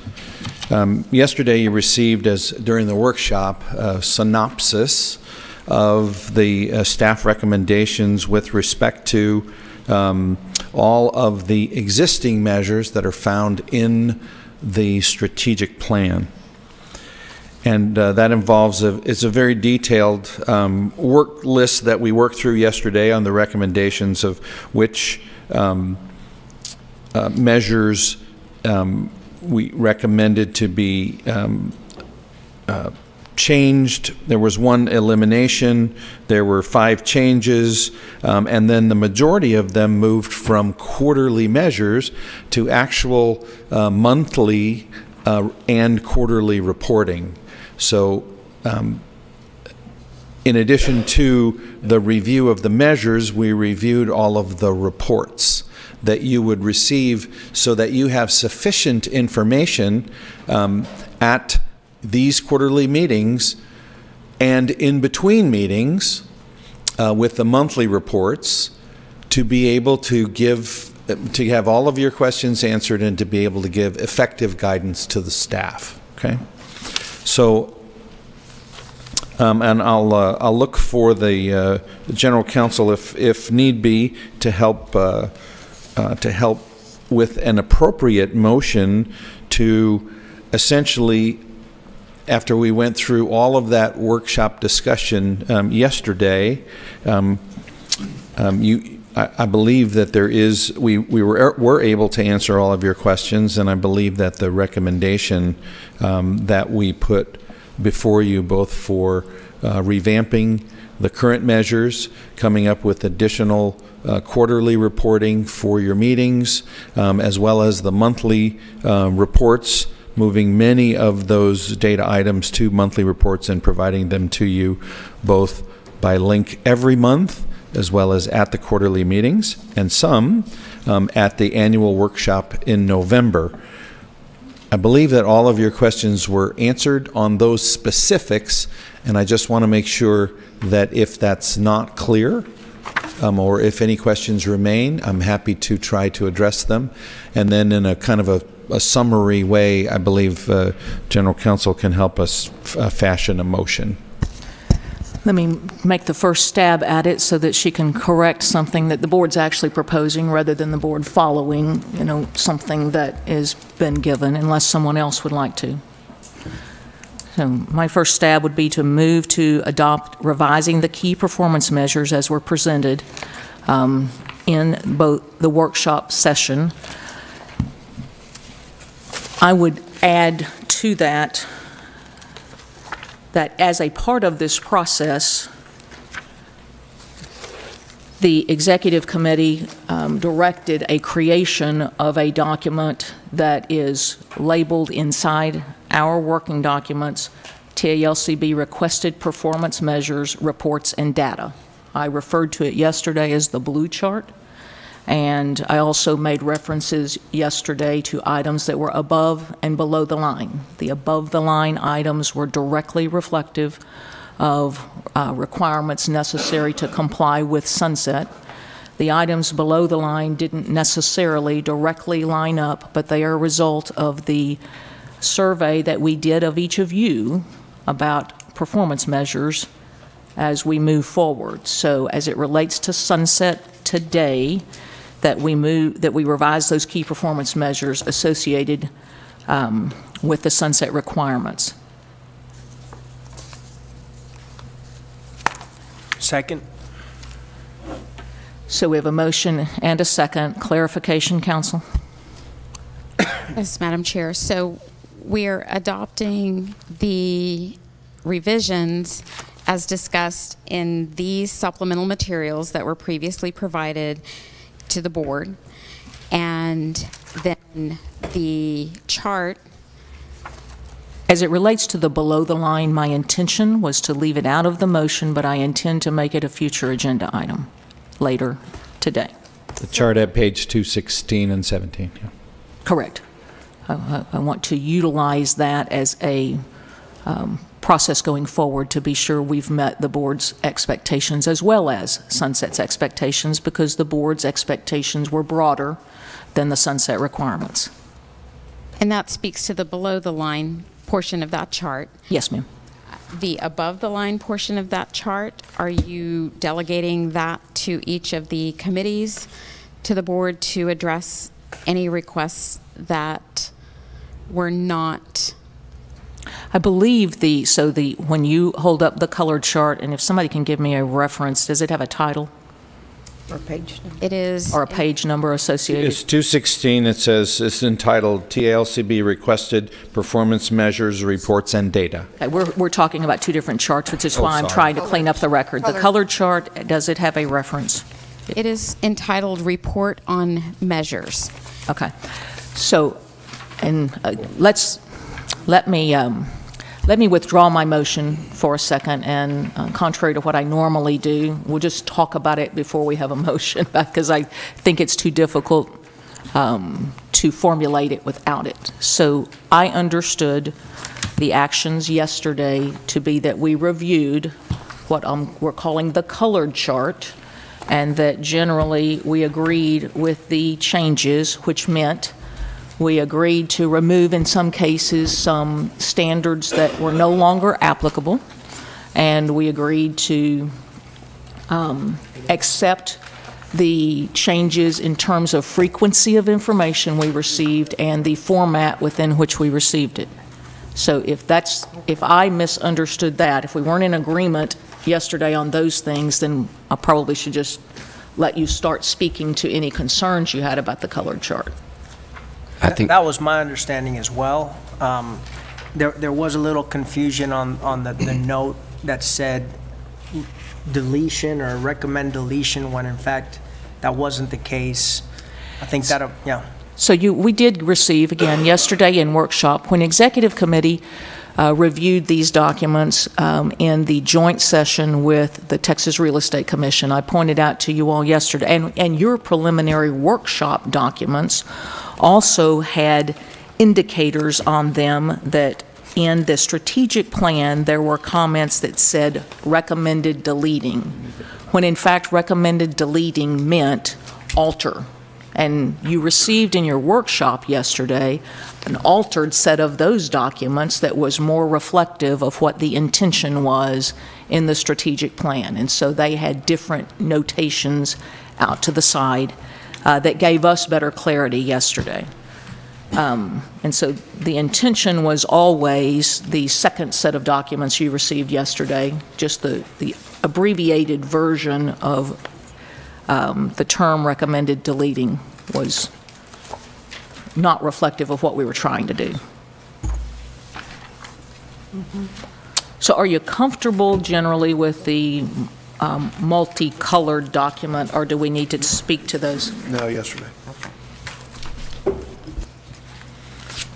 Yesterday you received, during the workshop, a synopsis of the staff recommendations with respect to all of the existing measures that are found in the strategic plan. And that involves it's a very detailed work list that we worked through yesterday on the recommendations of which measures we recommended to be changed. There was 1 elimination, there were 5 changes, and then the majority of them moved from quarterly measures to actual monthly and quarterly reporting. So in addition to the review of the measures, we reviewed all of the reports that you would receive so that you have sufficient information at these quarterly meetings and in between meetings with the monthly reports to be able to have all of your questions answered and to be able to give effective guidance to the staff. Okay, so and I'll look for the general counsel if need be to help with an appropriate motion to essentially, after we went through all of that workshop discussion yesterday, I believe that we were able to answer all of your questions, and I believe that the recommendation that we put before you, both for revamping the current measures, coming up with additional quarterly reporting for your meetings, as well as the monthly reports, moving many of those data items to monthly reports and providing them to you both by link every month as well as at the quarterly meetings, and some at the annual workshop in November. I believe that all of your questions were answered on those specifics, and I just want to make sure that if that's not clear, or if any questions remain, I'm happy to try to address them. And then in a kind of a summary way, I believe General Counsel can help us fashion a motion. Let me make the first stab at it so that she can correct something that the board's actually proposing rather than the board following, something that has been given, unless someone else would like to. So my first stab would be to move to adopt revising the key performance measures as were presented in both the workshop session. I would add to that as a part of this process, the executive committee directed a creation of a document that is labeled inside our working documents, TALCB requested performance measures, reports, and data. I referred to it yesterday as the blue chart, and I also made references yesterday to items that were above and below the line. The above the line items were directly reflective of requirements necessary to comply with sunset. The items below the line didn't necessarily directly line up, but they are a result of the survey that we did of each of you about performance measures as we move forward. So as it relates to sunset today, that we revise those key performance measures associated with the sunset requirements. Second. So we have a motion and a second. Clarification, Counsel? Yes, Madam Chair. So we're adopting the revisions as discussed in these supplemental materials that were previously provided to the board, and then the chart. As it relates to the below the line, my intention was to leave it out of the motion, but I intend to make it a future agenda item later today. The chart at page 216 and 17. Yeah. Correct. I want to utilize that as a process going forward to be sure we've met the board's expectations as well as sunset's expectations, because the board's expectations were broader than the sunset requirements. And that speaks to the below the line portion of that chart. Yes, ma'am. The above the line portion of that chart, are you delegating that to each of the committees to the board to address any requests that were not? I believe when you hold up the colored chart, and if somebody can give me a reference, does it have a title? Or page number? It is. Or a page number associated? It's 216. It says it's entitled TALCB requested performance measures, reports, and data. Okay, we're talking about two different charts, which is why I'm trying to clean up the record. The colored chart, does it have a reference? It is entitled Report on Measures. Okay. So, and let me withdraw my motion for a second, and contrary to what I normally do, we'll just talk about it before we have a motion, because I think it's too difficult to formulate it without it. So I understood the actions yesterday to be that we reviewed what we're calling the colored chart, and that generally we agreed with the changes, which meant we agreed to remove, in some cases, some standards that were no longer applicable, and we agreed to accept the changes in terms of frequency of information we received and the format within which we received it. So if I misunderstood that, if we weren't in agreement yesterday on those things, then I probably should just let you start speaking to any concerns you had about the colored chart. I think that was my understanding as well. There was a little confusion on the note that said deletion or recommend deletion when in fact that wasn't the case. I think that, yeah. So we did receive, again, yesterday in workshop, when Executive Committee reviewed these documents in the joint session with the Texas Real Estate Commission. I pointed out to you all yesterday, and your preliminary workshop documents also had indicators on them that in the strategic plan there were comments that said recommended deleting, when in fact recommended deleting meant alter. And you received in your workshop yesterday an altered set of those documents that was more reflective of what the intention was in the strategic plan. And so they had different notations out to the side that gave us better clarity yesterday. And so the intention was always the second set of documents you received yesterday, just the abbreviated version of the term recommended deleting was not reflective of what we were trying to do. So are you comfortable generally with the multicolored document, or do we need to speak to those? No, yesterday.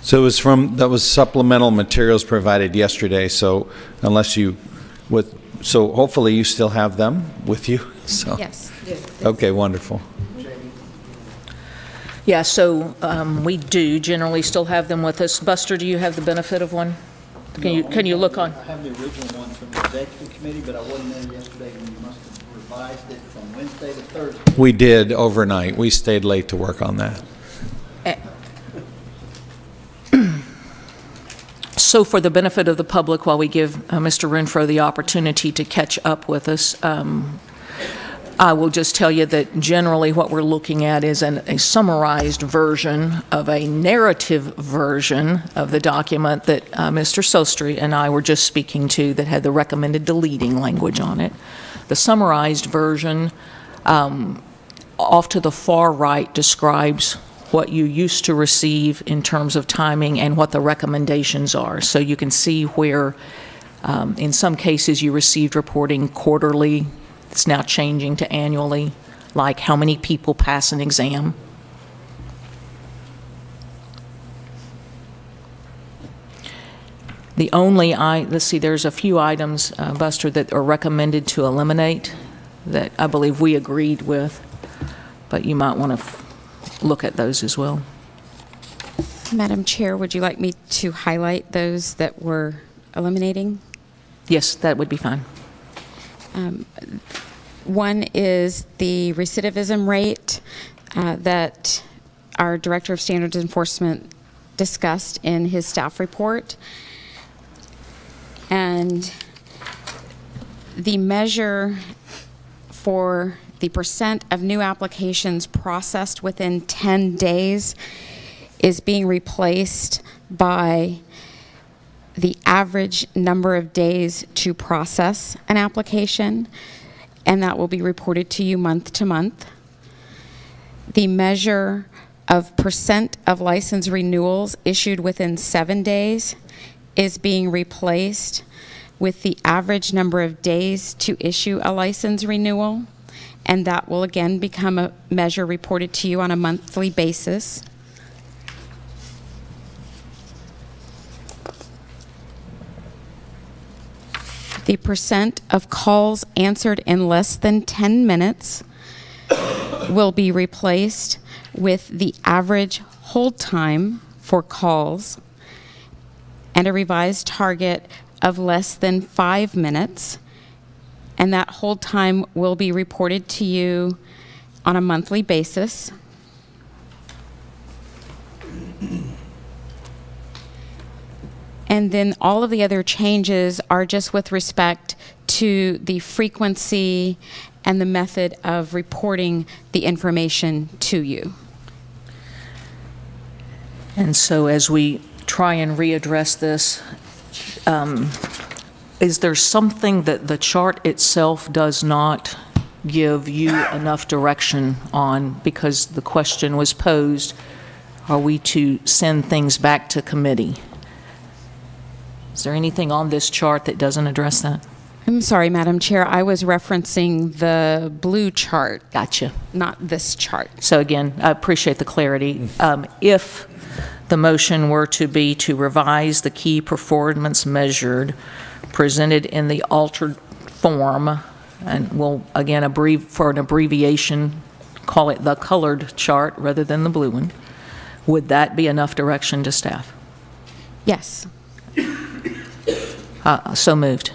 So it was that was supplemental materials provided yesterday, so unless you, so hopefully you still have them with you? So. Yes. Okay, wonderful. Yeah, so we do generally still have them with us. Buster, do you have the benefit of one? Can you look on? I have the original one from the Executive Committee, but I wasn't there yesterday, and you must have revised it from Wednesday to Thursday. We did overnight. We stayed late to work on that. So for the benefit of the public, while we give Mr. Renfro the opportunity to catch up with us, I will just tell you that generally what we're looking at is a summarized version of a narrative version of the document that Mr. Sostri and I were just speaking to that had the recommended deleting language on it. The summarized version off to the far right describes what you used to receive in terms of timing and what the recommendations are. So you can see where in some cases you received reporting quarterly. It's now changing to annually, like how many people pass an exam. The only, let's see, there's a few items, Buster, that are recommended to eliminate that I believe we agreed with, but you might want to look at those as well. Madam Chair, would you like me to highlight those that we're eliminating? Yes, that would be fine. One is the recidivism rate that our Director of Standards Enforcement discussed in his staff report. And the measure for the percent of new applications processed within 10 days is being replaced by the average number of days to process an application, and that will be reported to you month to month. The measure of percent of license renewals issued within 7 days is being replaced with the average number of days to issue a license renewal, and that will again become a measure reported to you on a monthly basis. The percent of calls answered in less than 10 minutes will be replaced with the average hold time for calls and a revised target of less than 5 minutes. And that hold time will be reported to you on a monthly basis. And then all of the other changes are just with respect to the frequency and the method of reporting the information to you. And so as we try and readdress this, is there something that the chart itself does not give you enough direction on? Because the question was posed, are we to send things back to committee? Is there anything on this chart that doesn't address that? I'm sorry, Madam Chair, I was referencing the blue chart. Gotcha. Not this chart. So again, I appreciate the clarity. If the motion were to be to revise the key performance measured presented in the altered form, and we'll again for an abbreviation call it the colored chart rather than the blue one, would that be enough direction to staff? Yes. So moved.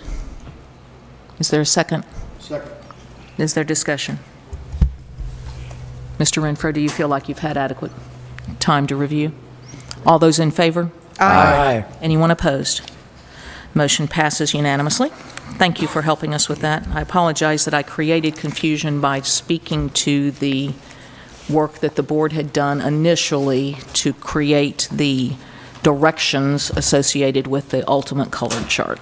Is there a second? Second. Is there discussion? Mr. Renfro, do you feel like you've had adequate time to review? All those in favor? Aye. Anyone opposed? Motion passes unanimously. Thank you for helping us with that. I apologize that I created confusion by speaking to the work that the board had done initially to create the directions associated with the ultimate colored chart.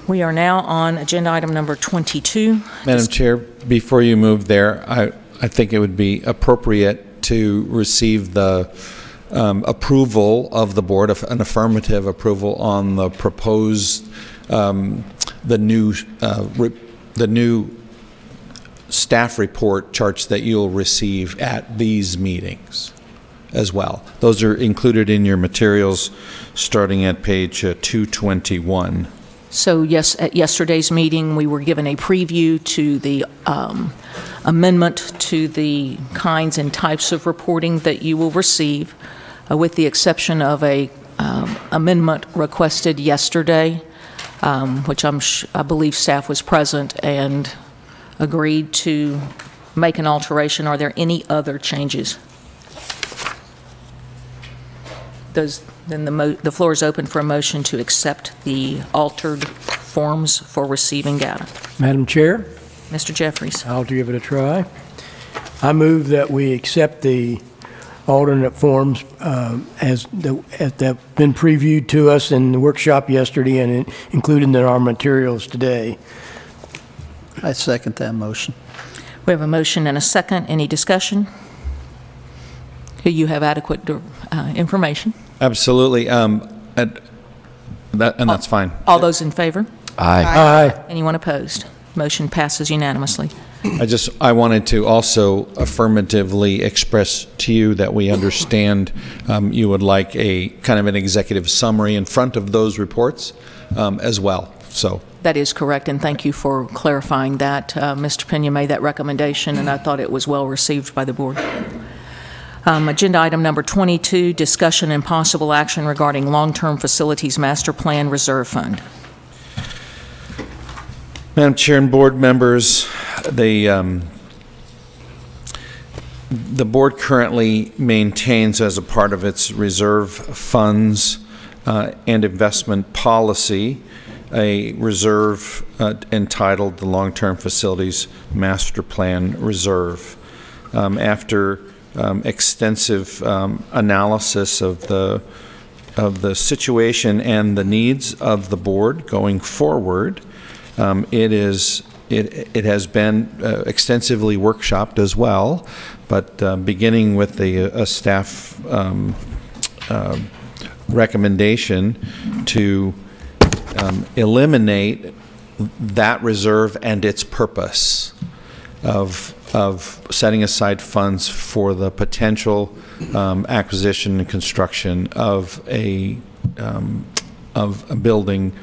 We are now on agenda item number 22. Madam Chair, before you move there, I think it would be appropriate to receive the approval of the board, an affirmative approval on the proposed, the new staff report charts that you'll receive at these meetings as well. Those are included in your materials starting at page 221. So yes, at yesterday's meeting, we were given a preview to the amendment to the kinds and types of reporting that you will receive, with the exception of a amendment requested yesterday, which I believe staff was present and agreed to make an alteration. Are there any other changes? Then the floor is open for a motion to accept the altered forms for receiving data. Madam Chair? Mr. Jeffries. I'll give it a try. I move that we accept the alternate forms as they've been previewed to us in the workshop yesterday and included in our materials today. I second that motion. We have a motion and a second. Any discussion? Do you have adequate information? Absolutely. And that's fine. All those in favor? Aye. Aye. Anyone opposed? Motion passes unanimously. I wanted to also affirmatively express to you that we understand you would like a kind of an executive summary in front of those reports as well. So that is correct, and thank you for clarifying that. Mr. Pena made that recommendation, and I thought it was well received by the board. Agenda item number 22, discussion and possible action regarding long-term facilities master plan reserve fund. Madam Chair and board members, the board currently maintains as a part of its reserve funds and investment policy a reserve entitled the Long-Term Facilities Master Plan Reserve. After extensive analysis of the situation and the needs of the board going forward, it has been extensively workshopped as well, but beginning with a staff recommendation to eliminate that reserve and its purpose of setting aside funds for the potential acquisition and construction of a building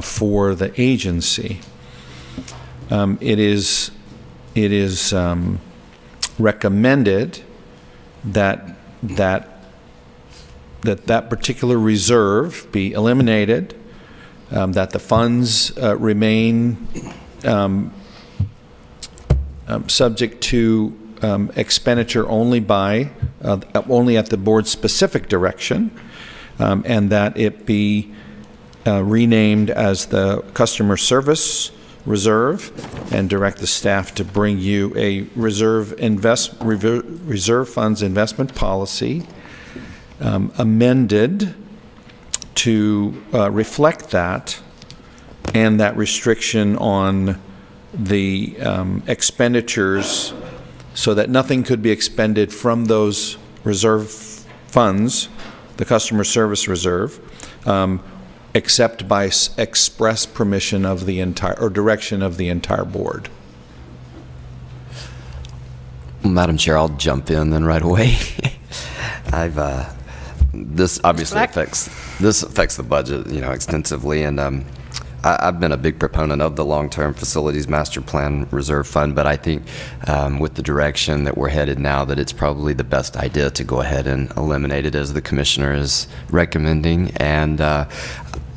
for the agency. It is recommended that particular reserve be eliminated, that the funds remain subject to expenditure only at the board's specific direction, and that it be renamed as the Customer Service reserve and direct the staff to bring you a reserve funds investment policy amended to reflect that and that restriction on the expenditures so that nothing could be expended from those reserve funds, the customer service reserve, except by express permission of the entire, or direction of the entire board. Madam Chair, I'll jump in then right away. This obviously affects the budget, extensively, and I've been a big proponent of the long-term facilities master plan reserve fund, but I think with the direction that we're headed now, that it's probably the best idea to go ahead and eliminate it as the commissioner is recommending. And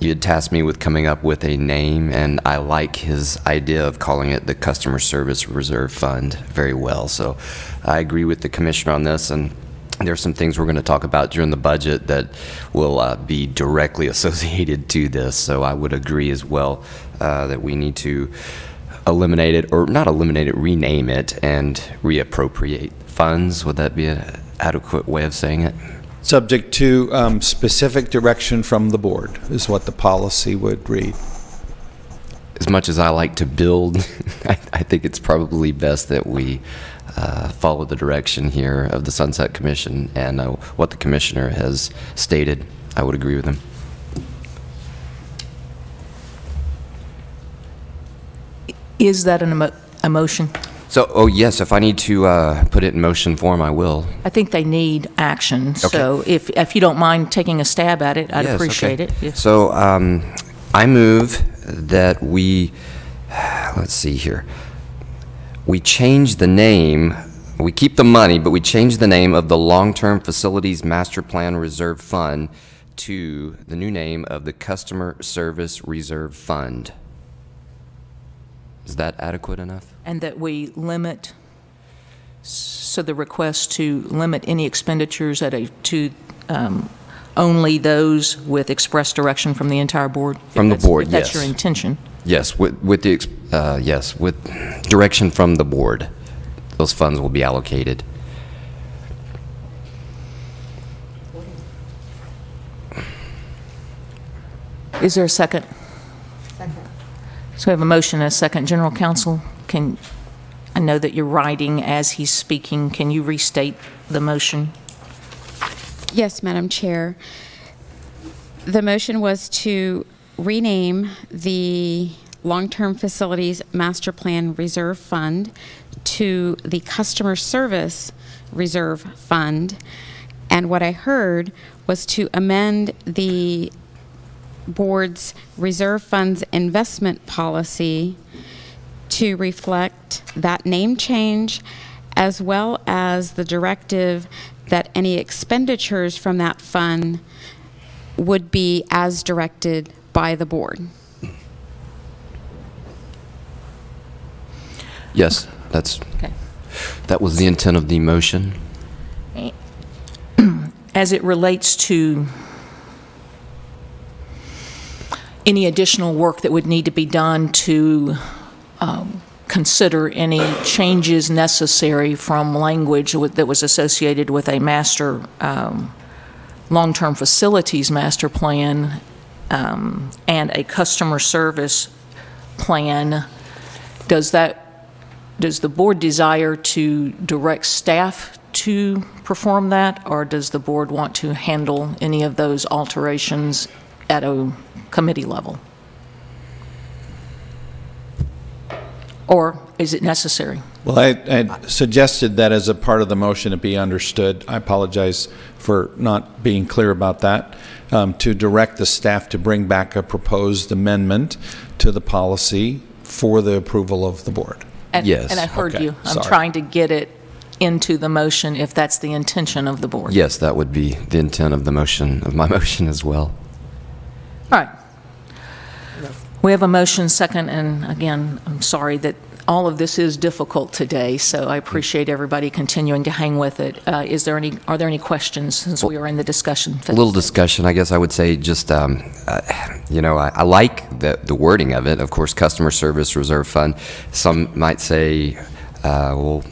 you had tasked me with coming up with a name, and I like his idea of calling it the Customer Service Reserve Fund very well. So I agree with the commissioner on this, and there's some things we're going to talk about during the budget that will be directly associated to this. So I would agree as well that we need to eliminate it, or not eliminate it, rename it and reappropriate funds. Would that be an adequate way of saying it? Subject to specific direction from the board is what the policy would read. As much as I like to build, I think it's probably best that we follow the direction here of the Sunset Commission and what the commissioner has stated. I would agree with him. Is that a motion? So, oh yes, if I need to put it in motion form, I will. I think they need action. Okay. So if you don't mind taking a stab at it, I'd Yes, appreciate okay. it. So I move that we, let's see here, we change the name, we keep the money, but we change the name of the Long-Term Facilities Master Plan Reserve Fund to the new name of the Customer Service Reserve Fund. Is that adequate enough? And that we limit, so the request to limit any expenditures to only those with express direction from the entire board? From the board, if yes. that's your intention. Yes, with direction from the board, those funds will be allocated. Is there a second? Second. So we have a motion and a second. General Counsel, I know that you're writing as he's speaking. Can you restate the motion? Yes, Madam Chair. The motion was to rename the Long-Term Facilities Master Plan Reserve Fund to the Customer Service Reserve Fund. And what I heard was to amend the board's reserve funds investment policy to reflect that name change, as well as the directive that any expenditures from that fund would be as directed by the board. Yes, that was the intent of the motion. As it relates to any additional work that would need to be done to consider any changes necessary from language that was associated with a master long-term facilities master plan and a customer service plan, does the board desire to direct staff to perform that, or does the board want to handle any of those alterations at a committee level? Or is it necessary? Well, I suggested that as a part of the motion it be understood. I apologize for not being clear about that. To direct the staff to bring back a proposed amendment to the policy for the approval of the board. Yes. And I heard Okay. you. I'm Sorry. trying to get it into the motion if that's the intention of the board. Yes, that would be the intent of the motion, of my motion as well. All right. We have a motion second, and again, I'm sorry that all of this is difficult today, so I appreciate everybody continuing to hang with it. Are there any questions since we are in the discussion phase? A little discussion, I guess I would say just, you know, I like the wording of it. Of course, customer service reserve fund. Some might say, well,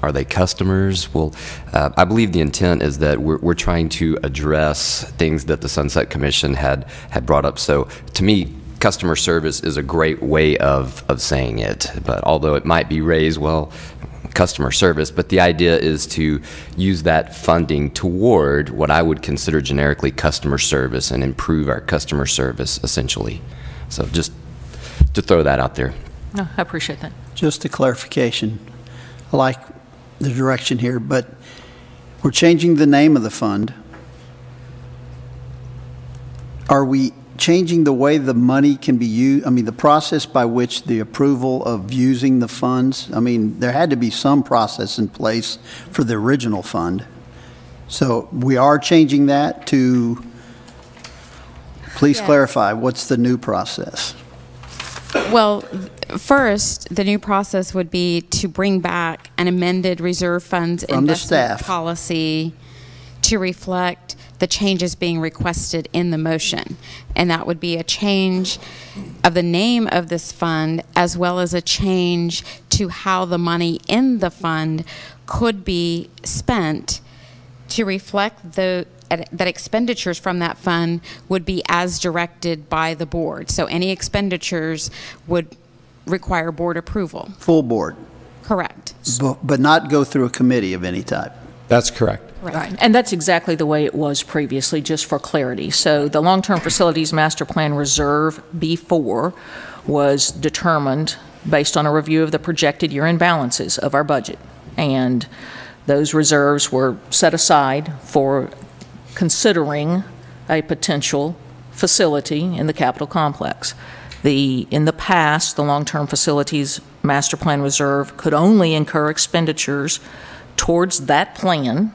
are they customers? Well, I believe the intent is that we're trying to address things that the Sunset Commission had brought up. So to me, customer service is a great way of saying it. But although it might be raised, well, customer service, but the idea is to use that funding toward what I would consider generically customer service and improve our customer service, essentially. So just to throw that out there. No, I appreciate that. Just a clarification. I like the direction here, but we're changing the name of the fund. Are we changing the way the money can be used? I mean, the process by which the approval of using the funds, I mean, there had to be some process in place for the original fund. So we are changing that to, please Yes. clarify, what's the new process? Well, first, the new process would be to bring back an amended reserve funds From the investment staff. policy to reflect the changes being requested in the motion. And that would be a change of the name of this fund, as well as a change to how the money in the fund could be spent to reflect that expenditures from that fund would be as directed by the board. So any expenditures would require board approval. Full board, Correct. but not go through a committee of any type. That's correct. Right. And that's exactly the way it was previously, just for clarity. So the Long-Term Facilities Master Plan Reserve B4 was determined based on a review of the projected year-end balances of our budget. And those reserves were set aside for considering a potential facility in the Capitol complex. In the past, the Long-Term Facilities Master Plan Reserve could only incur expenditures towards that plan,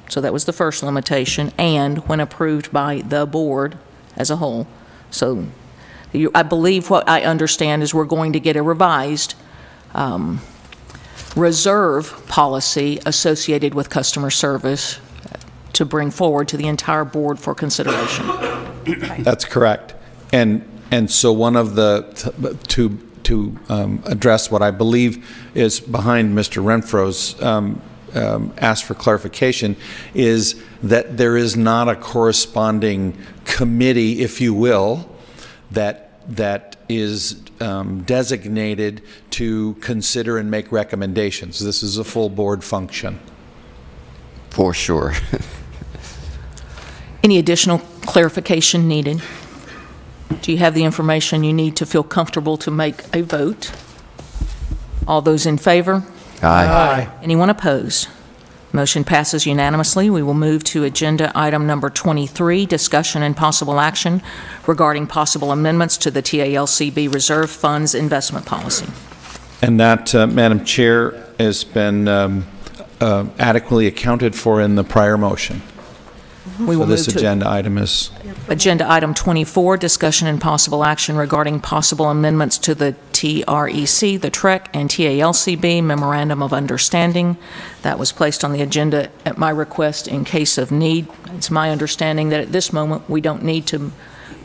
so that was the first limitation, and when approved by the board as a whole. So I believe what I understand is we're going to get a revised reserve policy associated with customer service to bring forward to the entire board for consideration. That's correct. And so one of the, to address what I believe is behind Mr. Renfro's ask for clarification, is that there is not a corresponding committee, if you will, that is designated to consider and make recommendations. This is a full board function. For sure. Any additional clarification needed? Do you have the information you need to feel comfortable to make a vote? All those in favor? Aye. Anyone opposed? Motion passes unanimously. We will move to agenda item number 23, discussion and possible action regarding possible amendments to the TALCB Reserve Funds Investment Policy. And that, Madam Chair, has been adequately accounted for in the prior motion. We will So this move to agenda item is... Agenda item 24, discussion and possible action regarding possible amendments to the TREC, the TREC, and TALCB Memorandum of Understanding. That was placed on the agenda at my request in case of need. It's my understanding that at this moment we don't need to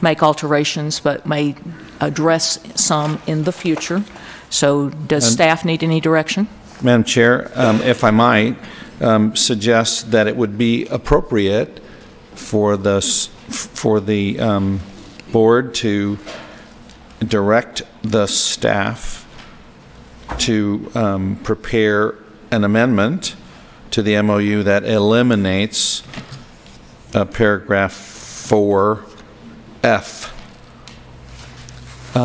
make alterations, but may address some in the future. So does staff need any direction? Madam Chair, if I might, suggest that it would be appropriate for the board to direct the staff to prepare an amendment to the MOU that eliminates paragraph 4F,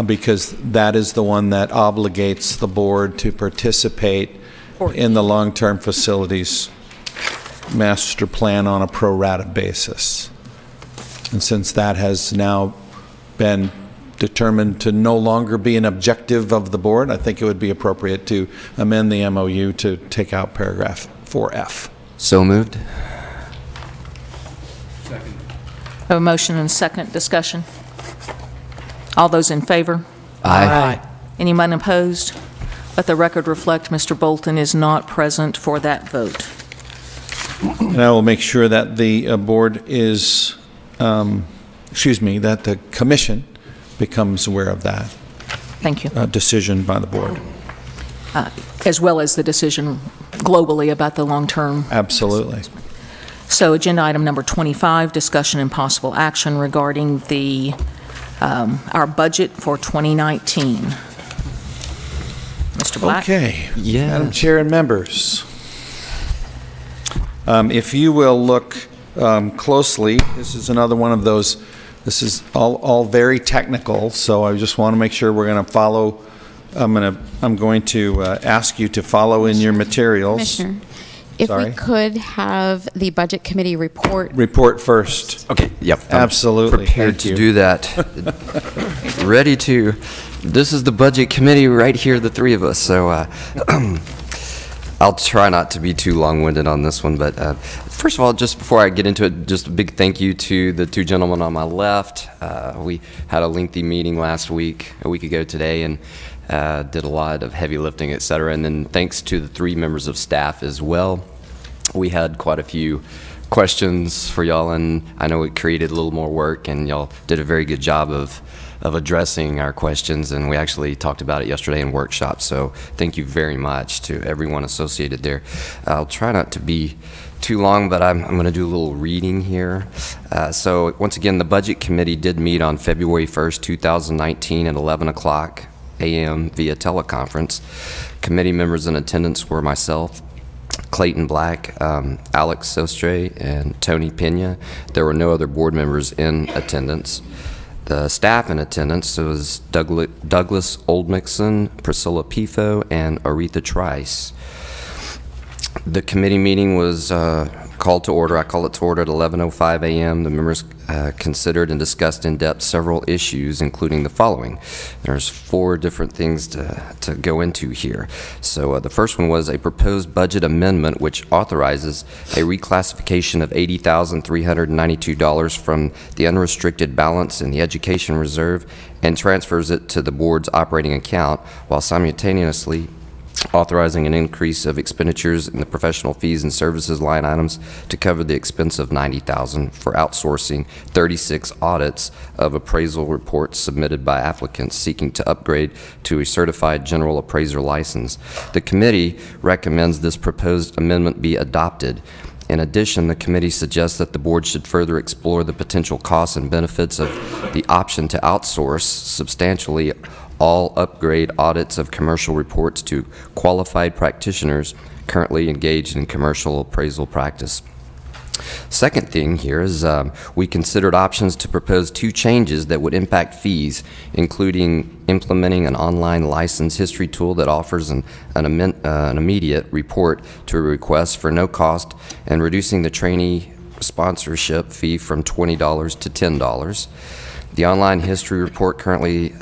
because that is the one that obligates the board to participate in the long-term facilities master plan on a pro rata basis. And since that has now been determined to no longer be an objective of the board, I think it would be appropriate to amend the MOU to take out paragraph 4F. So moved. Second. A motion and second discussion. All those in favor? Aye. Anyone opposed? Let the record reflect Mr. Bolton is not present for that vote. And I will make sure that the board is, that the commission becomes aware of that. Thank you. Decision by the board. As well as the decision globally about the long-term. Absolutely. So agenda item number 25, discussion and possible action regarding the our budget for 2019. Mr. Black? Okay. Yeah. Madam Chair and members, if you will look closely, this is another one of those, this is all very technical, so I just want to make sure we're going to follow. I'm going to ask you to follow in your materials. Commissioner, if we could have the Budget Committee report. Report first. Okay, yep. Absolutely. Prepared to do that. Ready to. This is the Budget Committee right here, the three of us, so I'll try not to be too long-winded on this one, but first of all, just before I get into it, just a big thank you to the two gentlemen on my left. We had a lengthy meeting a week ago today, and did a lot of heavy lifting, et cetera. And then thanks to the three members of staff as well. We had quite a few questions for y'all, and I know it created a little more work, and y'all did a very good job of addressing our questions, and we actually talked about it yesterday in workshop. So thank you very much to everyone associated there. I'll try not to be too long, but I'm going to do a little reading here. So once again, the Budget Committee did meet on February 1st, 2019 at 11 o'clock a.m. via teleconference. Committee members in attendance were myself, Clayton Black, Alex Sostre, and Tony Pena. There were no other board members in attendance. The staff in attendance was Douglas Oldmixon, Priscilla Pifo, and Aretha Trice. The committee meeting was called to order. I call it to order at 11:05 a.m. The members considered and discussed in depth several issues, including the following. There's 4 different things to go into here. So the first one was a proposed budget amendment which authorizes a reclassification of $80,392 from the unrestricted balance in the education reserve and transfers it to the board's operating account, while simultaneously authorizing an increase of expenditures in the professional fees and services line items to cover the expense of $90,000 for outsourcing 36 audits of appraisal reports submitted by applicants seeking to upgrade to a certified general appraiser license. The committee recommends this proposed amendment be adopted. In addition, the committee suggests that the board should further explore the potential costs and benefits of the option to outsource substantially all upgrade audits of commercial reports to qualified practitioners currently engaged in commercial appraisal practice. Second thing here is we considered options to propose 2 changes that would impact fees, including implementing an online license history tool that offers an immediate report to a request for no cost, and reducing the trainee sponsorship fee from $20 to $10. The online history report currently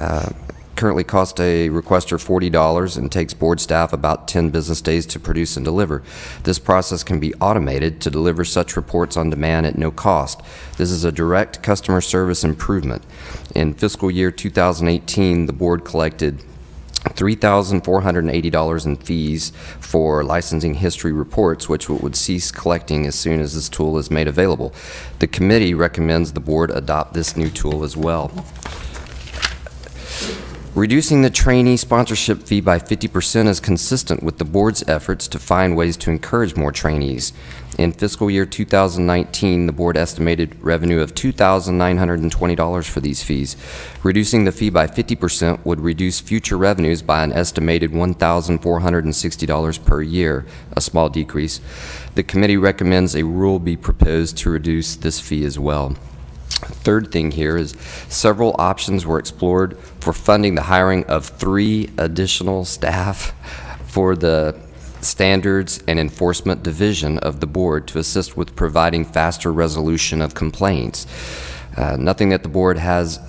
costs a requester $40 and takes board staff about 10 business days to produce and deliver. This process can be automated to deliver such reports on demand at no cost. This is a direct customer service improvement. In fiscal year 2018, the board collected $3,480 in fees for licensing history reports, which would cease collecting as soon as this tool is made available. The committee recommends the board adopt this new tool as well. Reducing the trainee sponsorship fee by 50% is consistent with the board's efforts to find ways to encourage more trainees. In fiscal year 2019, the board estimated revenue of $2,920 for these fees. Reducing the fee by 50% would reduce future revenues by an estimated $1,460 per year, a small decrease. The committee recommends a rule be proposed to reduce this fee as well. Third thing here is several options were explored for funding the hiring of 3 additional staff for the Standards and Enforcement Division of the board to assist with providing faster resolution of complaints. Noting that the board has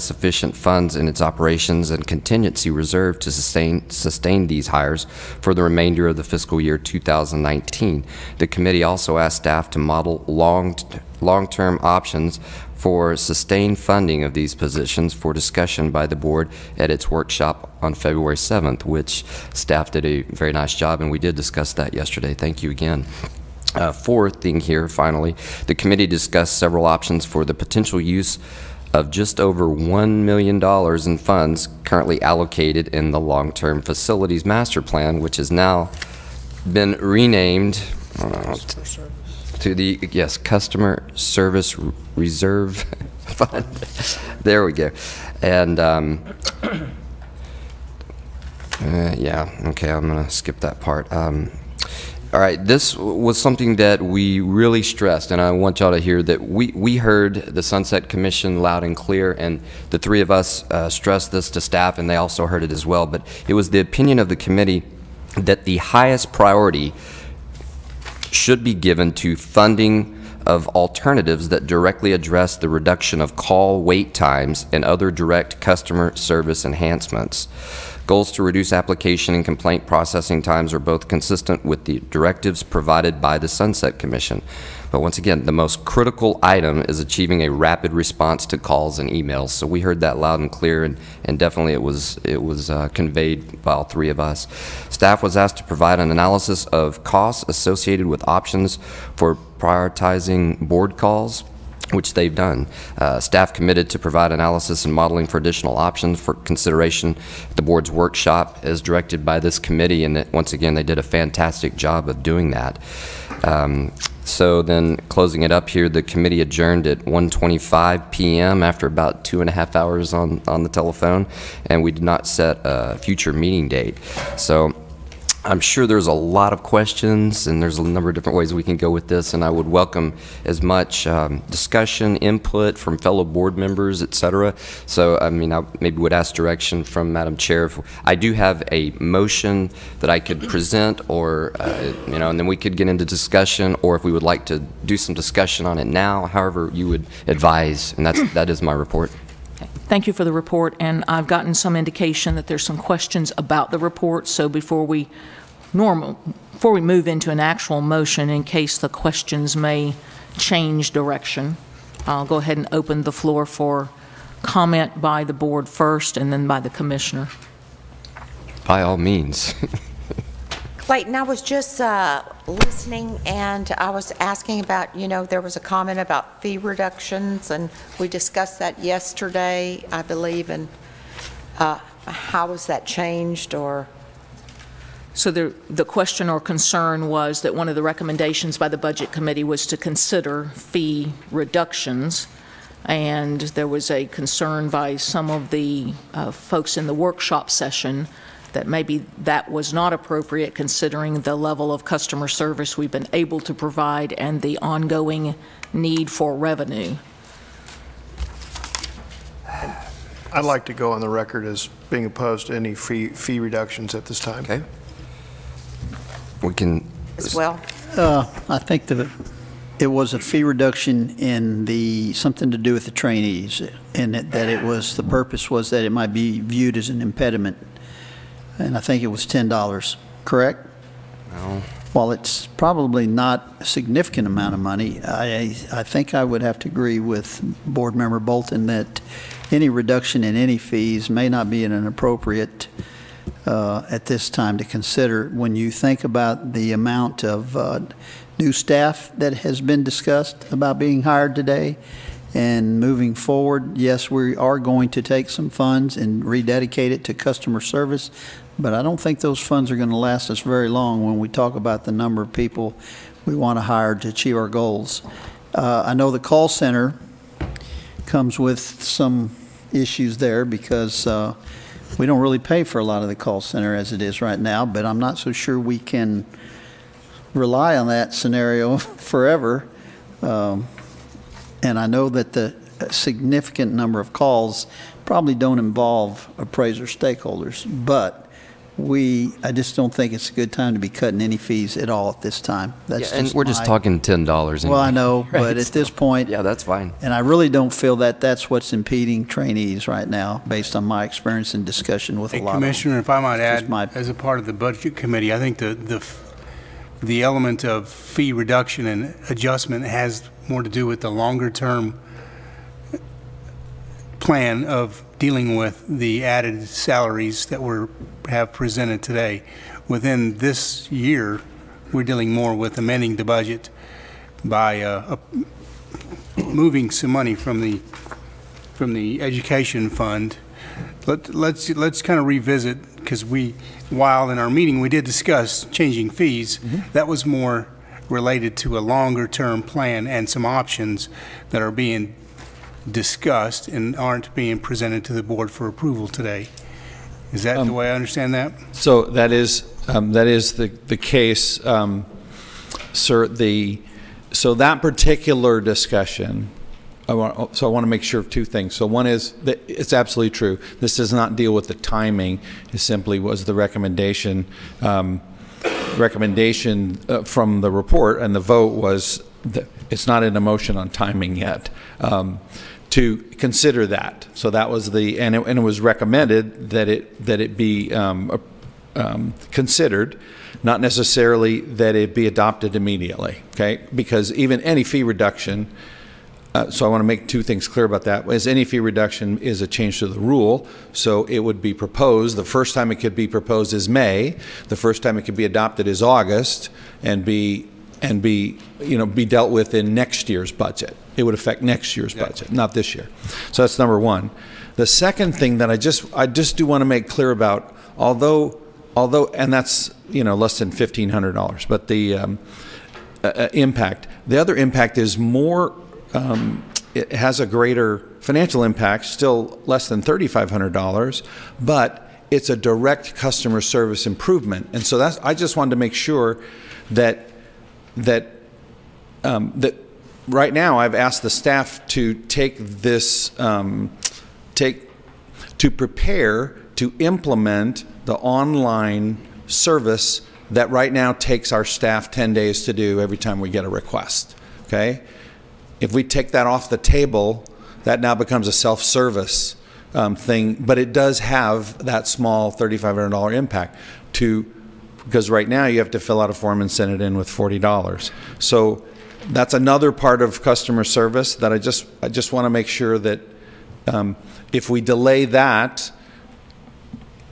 sufficient funds in its operations and contingency reserve to sustain these hires for the remainder of the fiscal year 2019. The committee also asked staff to model long-term options for sustained funding of these positions for discussion by the board at its workshop on February 7th, which staff did a very nice job, and we did discuss that yesterday. Thank you again. Fourth thing here, finally, the committee discussed several options for the potential use of just over $1 million in funds currently allocated in the long-term facilities master plan, which has now been renamed to the, yes, Customer Service Reserve Fund. There we go. And yeah, okay, I'm going to skip that part. All right, this was something that we really stressed, and I want y'all to hear that we heard the Sunset Commission loud and clear, and the three of us stressed this to staff, and they also heard it as well. But it was the opinion of the committee that the highest priority should be given to funding of alternatives that directly address the reduction of call wait times and other direct customer service enhancements. Goals to reduce application and complaint processing times are both consistent with the directives provided by the Sunset Commission. But once again, the most critical item is achieving a rapid response to calls and emails. So we heard that loud and clear, and definitely it was conveyed by all three of us. Staff was asked to provide an analysis of costs associated with options for prioritizing board calls, which they've done. Staff committed to provide analysis and modeling for additional options for consideration at the board's workshop as directed by this committee, and once again, they did a fantastic job of doing that. So then, closing it up here, the committee adjourned at 1:25 p.m. after about 2.5 hours on the telephone, and we did not set a future meeting date. So I'm sure there's a lot of questions, and there's a number of different ways we can go with this, and I would welcome as much discussion, input from fellow board members, et cetera. So, I mean, I maybe would ask direction from Madam Chair. I do have a motion that I could present, or, you know, and then we could get into discussion, or if we would like to do some discussion on it now, however you would advise, and that is my report. Thank you for the report, and I've gotten some indication that there's some questions about the report, so before we move into an actual motion, in case the questions may change direction, I'll go ahead and open the floor for comment by the board first and then by the commissioner. By all means. Clayton, I was just listening, and I was asking about, you know, there was a comment about fee reductions, and we discussed that yesterday, I believe, and how was that changed, or? So the question or concern was that one of the recommendations by the Budget Committee was to consider fee reductions, and there was a concern by some of the folks in the workshop session that maybe that was not appropriate considering the level of customer service we've been able to provide and the ongoing need for revenue. I'd like to go on the record as being opposed to any fee reductions at this time. Okay. We can. As well? I think that it was a fee reduction in something to do with the trainees, and that it was, the purpose was that it might be viewed as an impediment. And I think it was $10, correct? No. While it's probably not a significant amount of money, I think I would have to agree with Board Member Bolton that any reduction in any fees may not be an appropriate at this time to consider. When you think about the amount of new staff that has been discussed about being hired today, and moving forward, yes, we are going to take some funds and rededicate it to customer service, but I don't think those funds are going to last us very long when we talk about the number of people we want to hire to achieve our goals. I know the call center comes with some issues there because we don't really pay for a lot of the call center as it is right now, but I'm not so sure we can rely on that scenario forever. And I know that the significant number of calls probably don't involve appraiser stakeholders, but I just don't think it's a good time to be cutting any fees at all at this time. That's and we're just talking $10. Well, I know, Right, but at this point. Yeah, that's fine. And I really don't feel that that's what's impeding trainees right now, based on my experience and discussion with a lot of them. Commissioner, if I might add, as a part of the Budget Committee, I think the element of fee reduction and adjustment has more to do with the longer-term plan of dealing with the added salaries that have presented today. Within this year, we're dealing more with amending the budget by moving some money from the education fund. Let's kind of revisit, because while in our meeting we did discuss changing fees, that was more related to a longer-term plan and some options that are being discussed and aren't being presented to the board for approval today. Is that the way I understand that? So that is the case, sir. So that particular discussion, I want to make sure of two things. So one is that it's absolutely true. This does not deal with the timing. It simply was the recommendation from the report, and the vote was that it's not in a motion on timing yet. To consider that. So that was and it was recommended that it be considered, not necessarily that it be adopted immediately, okay? Because even any fee reduction, so I want to make two things clear about that, is any fee reduction is a change to the rule, so it would be proposed. The first time it could be proposed is May. The first time it could be adopted is August, and be dealt with in next year's budget. It would affect next year's budget, not this year. So that's number one. The second thing that I just do want to make clear about, although, and that's less than $1,500, but the impact. The other impact is more. It has a greater financial impact, still less than $3,500, but it's a direct customer service improvement. And so I just wanted to make sure that right now I've asked the staff to take this, to prepare to implement the online service that right now takes our staff 10 days to do every time we get a request, okay? If we take that off the table, that now becomes a self-service thing, but it does have that small $3,500 impact because right now you have to fill out a form and send it in with $40. So that's another part of customer service that I just want to make sure that if we delay that,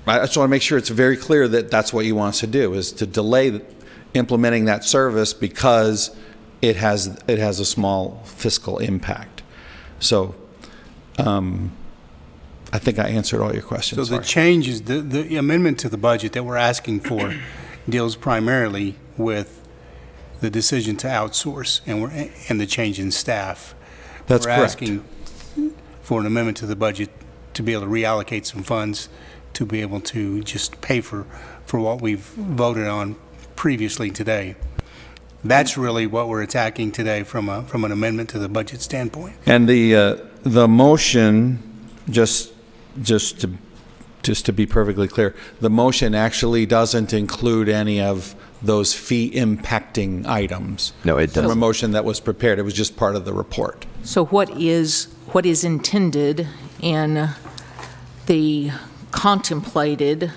I just want to make sure it's very clear that that's what you want us to do, is to delay implementing that service because it has a small fiscal impact. So I think I answered all your questions. So the changes, the amendment to the budget that we're asking for deals primarily with the decision to outsource and the change in staff. That's correct. We're asking for an amendment to the budget to be able to reallocate some funds to be able to just pay for what we've voted on previously today. That's really what we're attacking today from an amendment to the budget standpoint. And the motion, just to be perfectly clear, the motion actually doesn't include any of those fee impacting items. No, it doesn't. From a motion that was prepared, it was just part of the report. So what is intended in the contemplated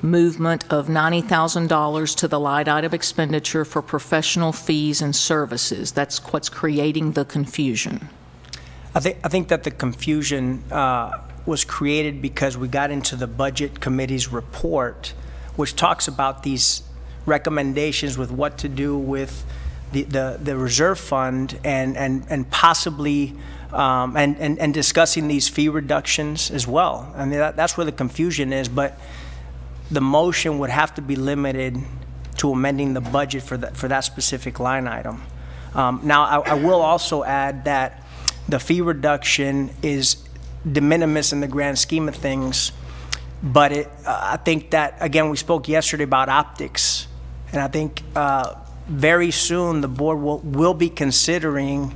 movement of $90,000 to the line item expenditure for professional fees and services? That's what's creating the confusion. I think that the confusion was created because we got into the Budget Committee's report, which talks about these recommendations with what to do with the reserve fund and possibly and discussing these fee reductions as well. I mean, that's where the confusion is, but the motion would have to be limited to amending the budget for that specific line item. Now, I will also add that the fee reduction is de minimis in the grand scheme of things, but I think that, again, we spoke yesterday about optics, and I think very soon the board will be considering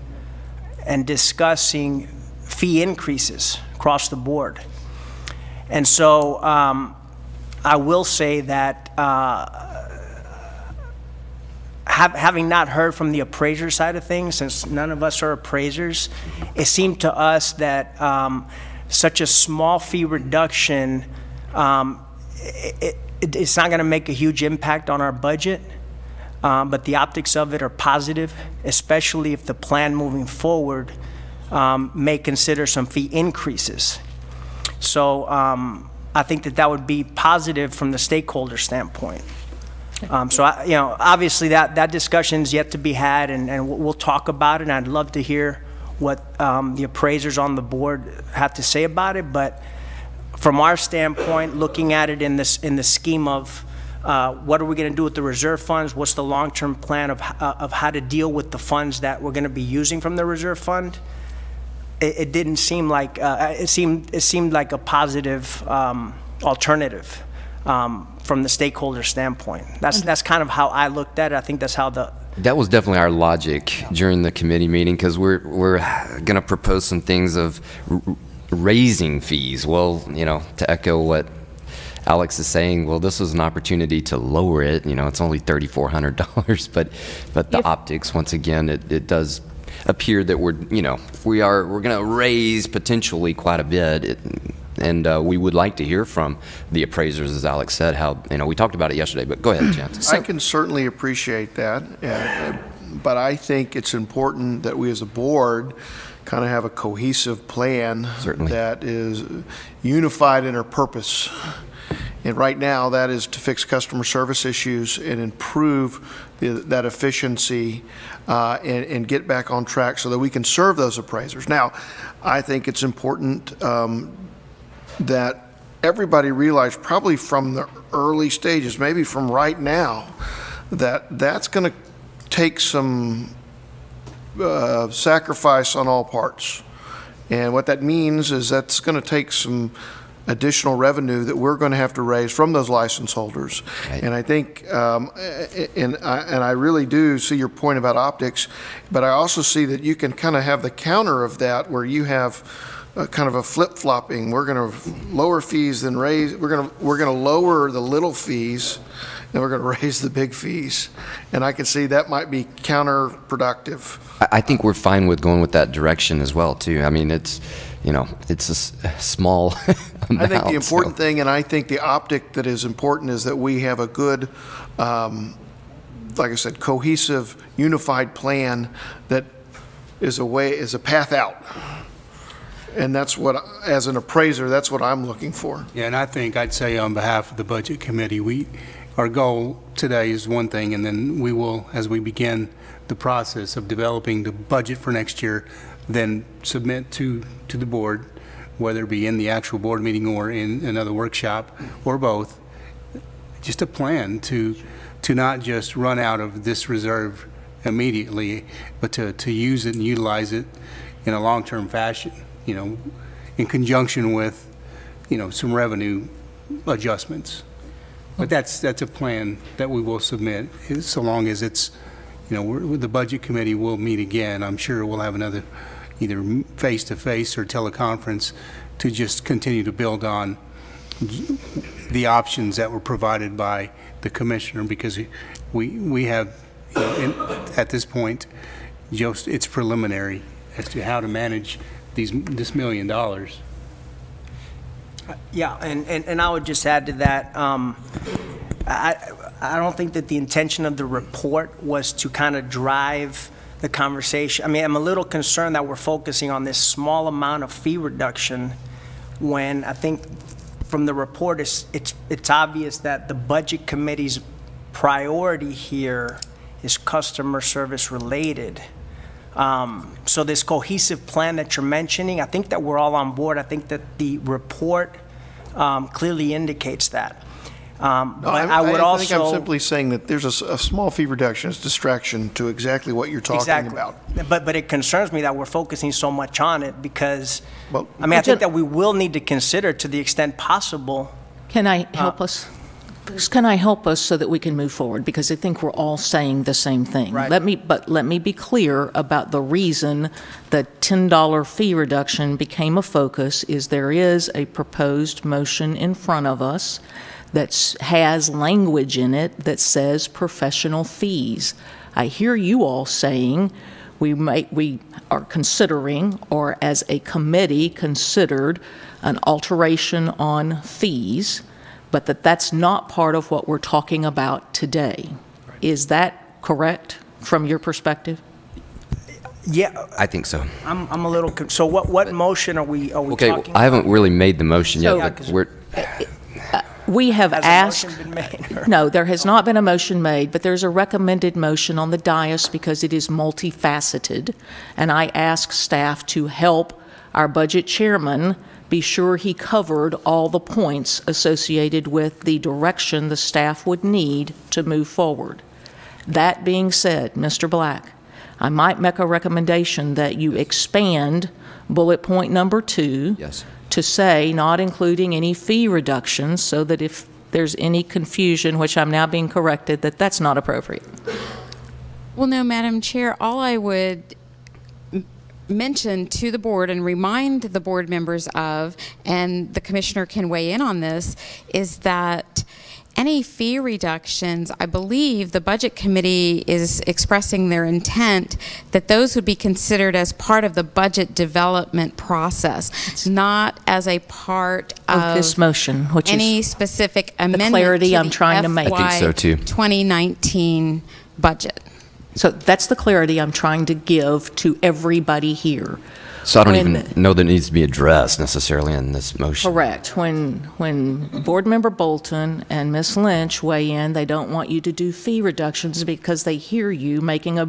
and discussing fee increases across the board. And so I will say that having not heard from the appraiser side of things, since none of us are appraisers, it seemed to us that such a small fee reduction, it's not going to make a huge impact on our budget, but the optics of it are positive, especially if the plan moving forward may consider some fee increases. So I think that that would be positive from the stakeholder standpoint. So, obviously that discussion is yet to be had, and we'll talk about it, and I'd love to hear what the appraisers on the board have to say about it. But from our standpoint, looking at it in the scheme of what are we going to do with the reserve funds, what's the long-term plan of how to deal with the funds that we're going to be using from the reserve fund, it didn't seem like it seemed like a positive alternative from the stakeholder standpoint. That's kind of how I looked at it. I think that's how that was definitely our logic during the committee meeting, because we're going to propose some things of raising fees. Well, to echo what Alex is saying, well, this was an opportunity to lower it. It's only $3,400, but the optics, once again, it does appear that we're going to raise potentially quite a bit. And we would like to hear from the appraisers, as Alex said, how, we talked about it yesterday, but go ahead, Chance. I can certainly appreciate that, but I think it's important that we as a board kind of have a cohesive plan that is unified in our purpose. And right now, that is to fix customer service issues and improve that efficiency and get back on track so that we can serve those appraisers. Now, I think it's important that everybody realize, probably from the early stages, maybe from right now, that's going to take some sacrifice on all parts. And what that means is that's going to take some additional revenue that we're going to have to raise from those license holders. Right. And I think, and I really do see your point about optics, but I also see that you can kind of have the counter of that, where you have kind of a flip-flopping. We're going to lower fees, then raise. We're going to lower the little fees, and we're going to raise the big fees. And I can see that might be counterproductive. I think we're fine with going with that direction as well, too. I mean, it's a small amount. I think the important thing, and I think the optic that is important, is that we have a good, like I said, cohesive, unified plan that is a path out. And that's what, as an appraiser, that's what I'm looking for. Yeah, and I think I'd say on behalf of the Budget Committee, our goal today is one thing, and then we will, as we begin the process of developing the budget for next year, then submit to the board, whether it be in the actual board meeting or in another workshop or both, just a plan to not just run out of this reserve immediately, but to use it and utilize it in a long-term fashion, in conjunction with, some revenue adjustments. But that's a plan that we will submit, so long as it's, the Budget Committee will meet again. I'm sure we'll have another either face-to-face or teleconference to just continue to build on the options that were provided by the Commissioner, because we have, at this point, just it's preliminary as to how to manage this $1 million. Yeah, and I would just add to that, I don't think that the intention of the report was to kind of drive the conversation. I mean, I'm a little concerned that we're focusing on this small amount of fee reduction, when I think from the report it's obvious that the Budget Committee's priority here is customer service related. So this cohesive plan that you're mentioning, I think that we're all on board. I think that the report clearly indicates that. But I think I'm simply saying that there's a small fee reduction. It's distraction to exactly what you're talking about. But it concerns me that we're focusing so much on it, because, I think that we will need to consider, to the extent possible. Can I help us? Can I help us so that we can move forward? Because I think we're all saying the same thing. Right. Let me be clear about the reason the $10 fee reduction became a focus. Is there is a proposed motion in front of us that has language in it that says professional fees. I hear you all saying we are considering, or as a committee considered, an alteration on fees, but that's not part of what we're talking about today. Is that correct from your perspective? Yeah, I think so. I'm a little, so what motion are we Okay, talking I haven't really made the motion yet, So- but we're, We have Has asked. a motion been made? Or? No, there has not been a motion made, but there's a recommended motion on the dais because it is multifaceted. And I asked staff to help our budget chairman be sure he covered all the points associated with the direction the staff would need to move forward. That being said, Mr. Black, I might make a recommendation that you expand bullet point number 2. yes. To say not including any fee reductions, so that if there's any confusion, which I'm now being corrected, that that's not appropriate. Well, no, Madam Chair, all I would mention to the board and remind the board members of, and the commissioner can weigh in on this, is that any fee reductions, I believe the Budget Committee is expressing their intent that those would be considered as part of the budget development process, not as a part of this motion, which any is specific the amendment clarity to I'm the trying to make. I think so, too. 2019 budget. So that's the clarity I'm trying to give to everybody here. So I don't When- even know that it needs to be addressed necessarily in this motion. Correct. When Board Member Bolton and Ms. Lynch weigh in, they don't want you to do fee reductions because they hear you making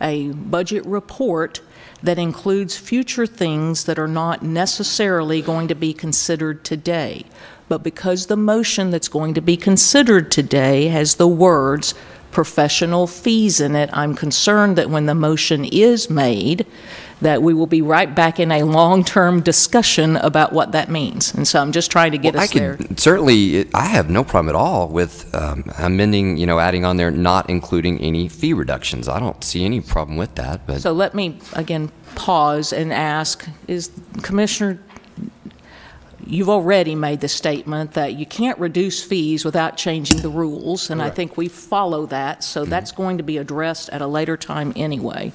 a budget report that includes future things that are not necessarily going to be considered today. But because the motion that's going to be considered today has the words professional fees in it, I'm concerned that when the motion is made, that we will be right back in a long-term discussion about what that means. And so I'm just trying to get us there. Certainly, I have no problem at all with amending, adding on there, not including any fee reductions. I don't see any problem with that, but. So let me, again, pause and ask, Commissioner, you've already made the statement that you can't reduce fees without changing the rules, and I think we follow that, so that's going to be addressed at a later time anyway.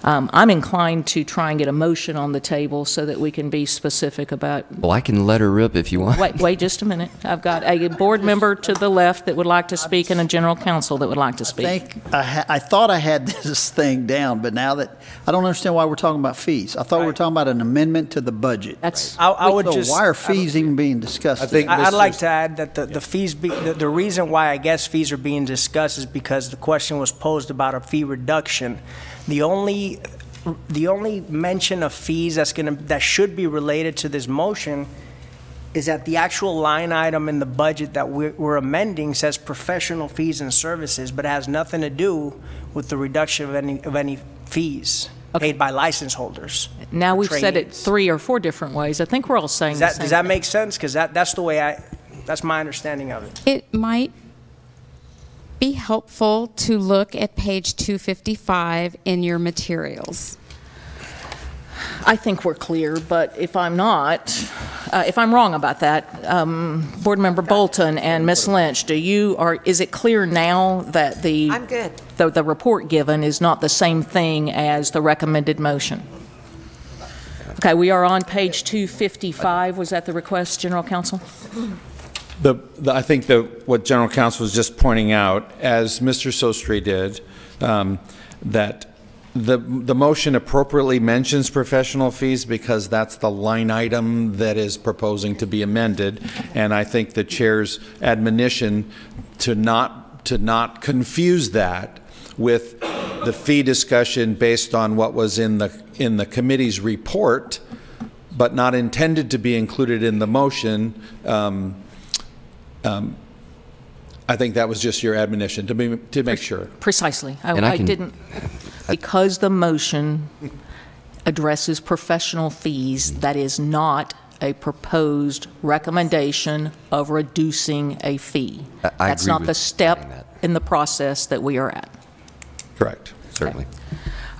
I'm inclined to try and get a motion on the table so that we can be specific about. Well, I can let her rip if you want. Wait just a minute. I've got a board member to the left that would like to speak and a general counsel that would like to speak. I thought I had this thing down, but now that, I don't understand why we're talking about fees. I thought we were talking about an amendment to the budget. That's. I would So just. why are fees even being discussed? I think I'd Mr. like to add that the fees, the reason why I guess fees are being discussed is because the question was posed about a fee reduction. The only mention of fees that should be related to this motion is that the actual line item in the budget that we're amending says professional fees and services, but it has nothing to do with the reduction of any fees paid by license holders. Now we've said it trainees. 3 or 4 different ways. I think we're all saying the same Does that thing. make sense? Because that's the way that's my understanding of it. It might be helpful to look at page 255 in your materials. I think we're clear, but if I'm not, if I'm wrong about that, Board Member Bolton and Ms. Lynch, is it clear now that I'm good. the report given is not the same thing as the recommended motion? Okay, we are on page 255. Was that the request, General Counsel? I think what General Counsel was just pointing out, as Mr. Sostre did, that the motion appropriately mentions professional fees because that's the line item that is proposing to be amended, and I think the chair's admonition to not confuse that with the fee discussion based on what was in the committee's report, but not intended to be included in the motion. I think that was just your admonition to make sure. Precisely. And I didn't, because the motion addresses professional fees, that is not a proposed recommendation of reducing a fee. That's not the step in the process that we are at. Correct. Certainly.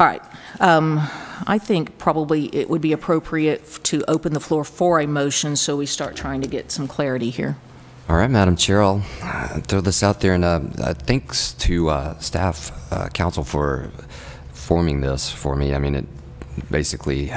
All right. I think probably it would be appropriate to open the floor for a motion so we start trying to get some clarity here. All right, Madam Chair, I'll throw this out there, and thanks to staff council for forming this for me. I mean, it basically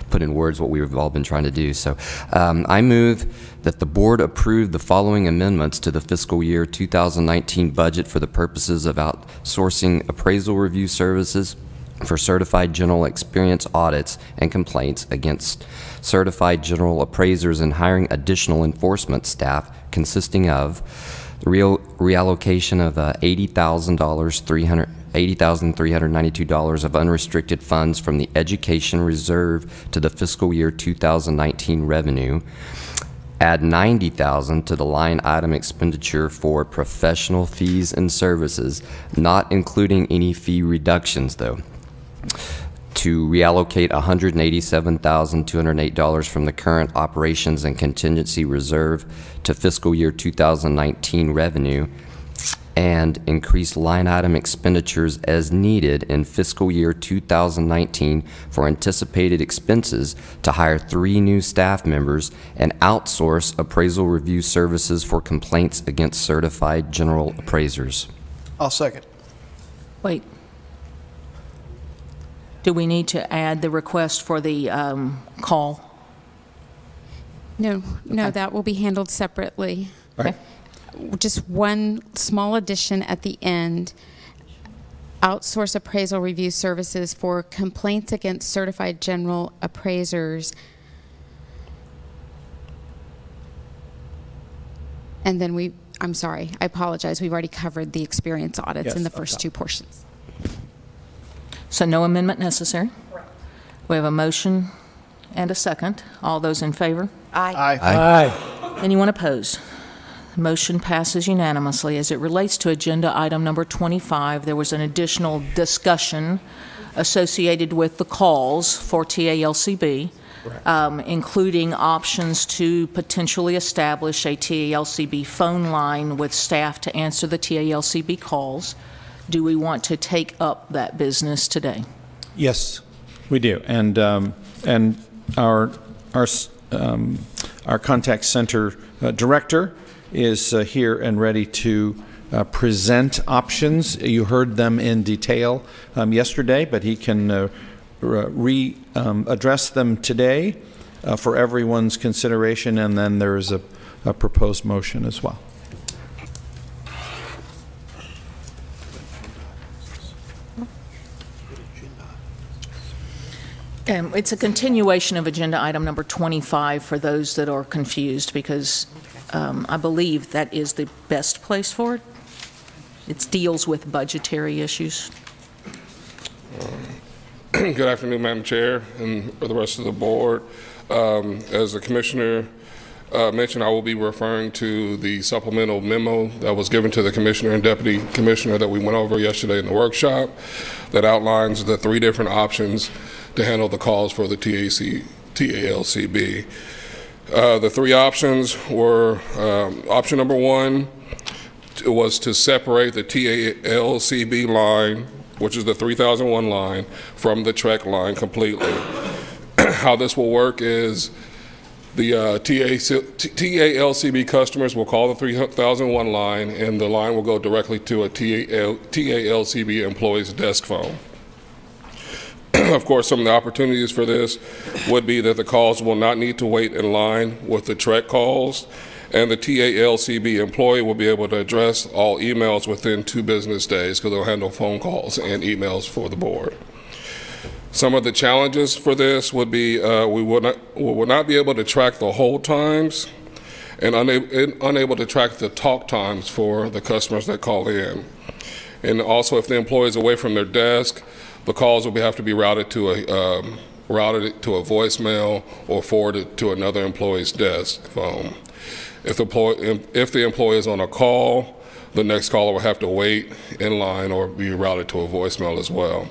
put in words what we've all been trying to do. So I move that the board approve the following amendments to the fiscal year 2019 budget for the purposes of outsourcing appraisal review services for certified general experience audits and complaints against certified general appraisers and hiring additional enforcement staff consisting of the reallocation of $80,392 of unrestricted funds from the education reserve to the fiscal year 2019 revenue, add $90,000 to the line item expenditure for professional fees and services, not including any fee reductions though, to reallocate $187,208 from the current operations and contingency reserve to fiscal year 2019 revenue, and increase line item expenditures as needed in fiscal year 2019 for anticipated expenses to hire 3 new staff members and outsource appraisal review services for complaints against certified general appraisers. I'll second. Wait. Do we need to add the request for the call? No, that will be handled separately. Okay. Just one small addition at the end. Outsource appraisal review services for complaints against certified general appraisers. And then I'm sorry, I apologize. We've already covered the experience audits in the first 2 portions. So no amendment necessary? Correct. We have a motion and a second. All those in favor? Aye. Aye. Aye. Anyone opposed? The motion passes unanimously. As it relates to agenda item number 25, there was an additional discussion associated with the calls for TALCB, including options to potentially establish a TALCB phone line with staff to answer the TALCB calls. Do we want to take up that business today? Yes, we do. And our contact center director is here and ready to present options. You heard them in detail yesterday, but he can address them today for everyone's consideration, and then there is a proposed motion as well. It's a continuation of agenda item number 25 for those that are confused, because I believe that is the best place for it. It deals with budgetary issues. Good afternoon, Madam Chair, and for the rest of the board. As the Commissioner mentioned, I will be referring to the supplemental memo that was given to the Commissioner and Deputy Commissioner that we went over yesterday in the workshop that outlines the 3 different options to handle the calls for the TALCB. The 3 options were, option number 1 was to separate the TALCB line, which is the 3001 line, from the TREC line completely. How this will work is the TALCB customers will call the 3001 line, and the line will go directly to a TALCB employee's desk phone. Of course, some of the opportunities for this would be that the calls will not need to wait in line with the TREC calls, and the TALCB employee will be able to address all emails within 2 business days, because they'll handle phone calls and emails for the board. Some of the challenges for this would be we will not be able to track the hold times and unable to track the talk times for the customers that call in. And also, if the employee is away from their desk, the calls will have to be routed to a voicemail or forwarded to another employee's desk phone. If the employee is on a call, the next caller will have to wait in line or be routed to a voicemail as well.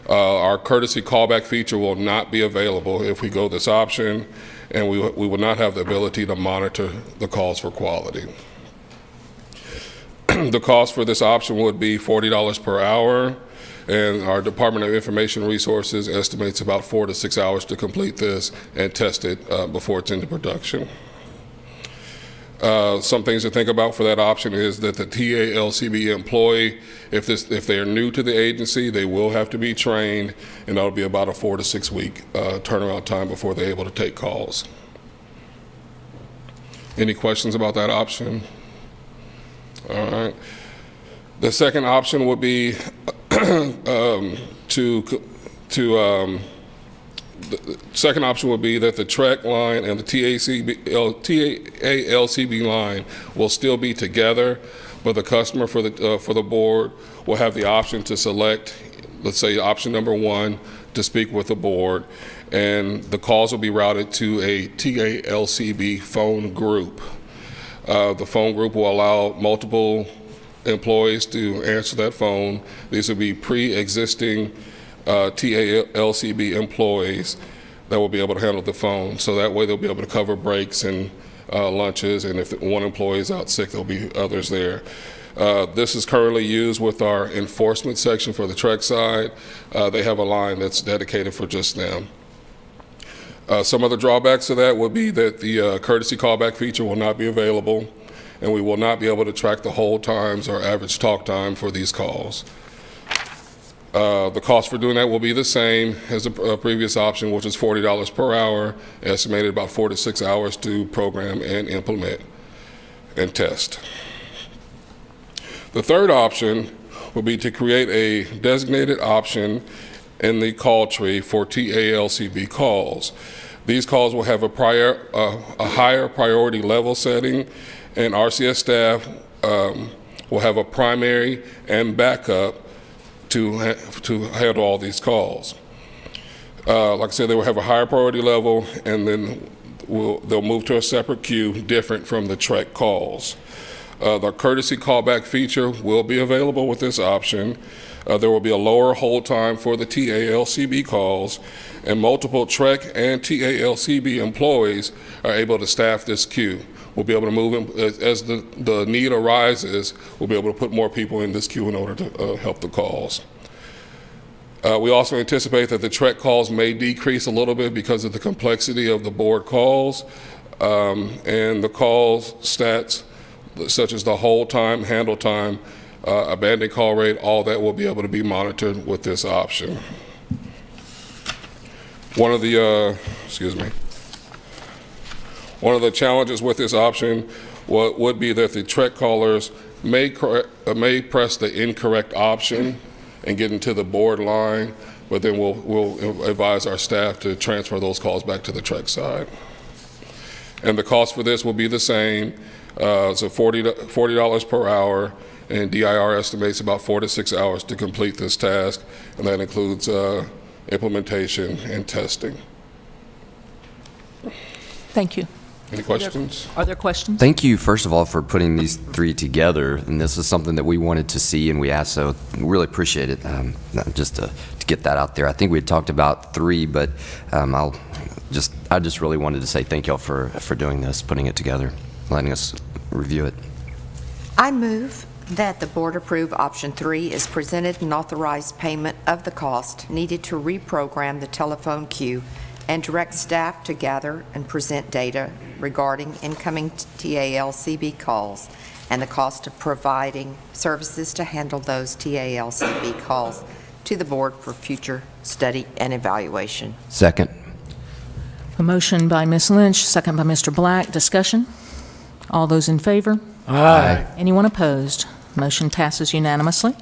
Our courtesy callback feature will not be available if we go this option, and we will not have the ability to monitor the calls for quality. The cost for this option would be $40 per hour, and our Department of Information Resources estimates about 4 to 6 hours to complete this and test it before it's into production. Some things to think about for that option is that the TALCB employee, if they are new to the agency, they will have to be trained, and that'll be about a 4 to 6 week turnaround time before they're able to take calls. Any questions about that option? All right. The second option would be the second option would be that the TREC line and the TALCB line will still be together, but the customer for the board will have the option to select, let's say option number 1, to speak with the board, and the calls will be routed to a TALCB phone group. The phone group will allow multiple employees to answer that phone. These will be pre-existing TALCB employees that will be able to handle the phone. So that way they'll be able to cover breaks and lunches, and if one employee is out sick, there'll be others there. This is currently used with our enforcement section for the TREC side. They have a line that's dedicated for just them. Some of the drawbacks to that would be that the courtesy callback feature will not be available, and we will not be able to track the hold times or average talk time for these calls. The cost for doing that will be the same as the previous option, which is $40 per hour, estimated about 4 to 6 hours to program and implement and test. The third option will be to create a designated option in the call tree for TALCB calls. These calls will have a higher priority level setting, and RCS staff will have a primary and backup to handle all these calls. Like I said, they will have a higher priority level, and then they'll move to a separate queue different from the TREC calls. The courtesy callback feature will be available with this option. There will be a lower hold time for the TALCB calls, and multiple TREC and TALCB employees are able to staff this queue. We'll be able to move in, as the need arises, we'll be able to put more people in this queue in order to help the calls. We also anticipate that the TREC calls may decrease a little bit because of the complexity of the board calls, and the calls stats, such as the hold time, handle time, abandoned call rate, all that will be able to be monitored with this option. One of the challenges with this option would be that the TREC callers may press the incorrect option and get into the board line, but then we'll advise our staff to transfer those calls back to the TREC side. And the cost for this will be the same, so $40 per hour, and DIR estimates about 4 to 6 hours to complete this task, and that includes implementation and testing. Thank you. Any questions? Are there questions? Thank you, first of all, for putting these three together. And this is something that we wanted to see, and we asked, so we really appreciate it, just to get that out there. I think we had talked about 3, but I just really wanted to say thank y'all for doing this, putting it together, letting us review it. I move that the board approve option 3 is presented and authorize payment of the cost needed to reprogram the telephone queue and direct staff to gather and present data regarding incoming TALCB calls and the cost of providing services to handle those TALCB calls to the board for future study and evaluation. Second. A motion by Ms. Lynch, second by Mr. Black. Discussion? All those in favor? Aye. Anyone opposed? Motion passes unanimously.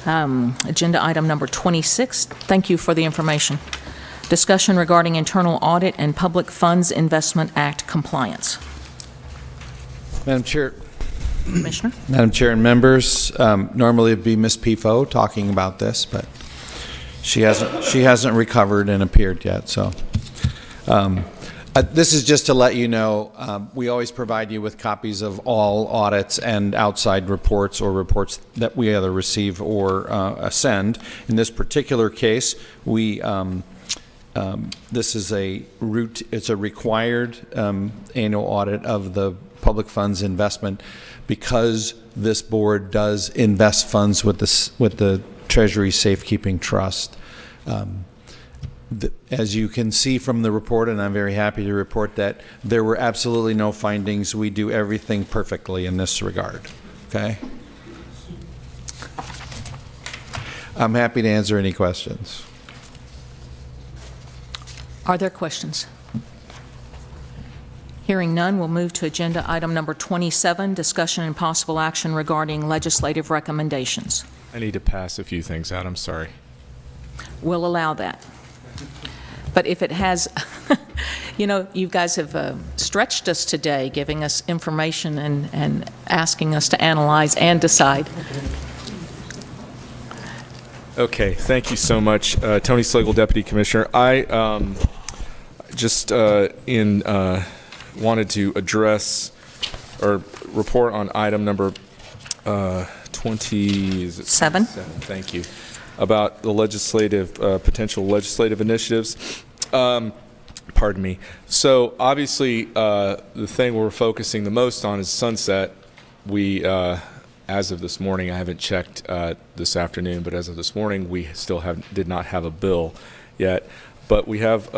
Agenda item number 26. Thank you for the information. Discussion regarding internal audit and Public Funds Investment Act compliance. Madam Chair. Commissioner? Madam Chair and members, normally it'd be Ms. Pifo talking about this, but she hasn't recovered and appeared yet. So this is just to let you know, we always provide you with copies of all audits and outside reports or reports that we either receive or send. In this particular case, we this is it's a required annual audit of the public funds investment because this board does invest funds with the Treasury Safekeeping Trust. As you can see from the report, and I'm very happy to report that there were absolutely no findings. We do everything perfectly in this regard. Okay? I'm happy to answer any questions. Are there questions? Hearing none, we'll move to agenda item number 27, discussion and possible action regarding legislative recommendations. I need to pass a few things out. I'm sorry. We'll allow that. But if it has, you know, you guys have stretched us today, giving us information and asking us to analyze and decide. Okay, thank you so much. Tony Slagle, Deputy Commissioner. I just wanted to address or report on item number 27. Thank you. About the legislative, potential legislative initiatives. Pardon me. So obviously, the thing we're focusing the most on is sunset. We, as of this morning, I haven't checked this afternoon, but as of this morning, we still did not have a bill yet. But we have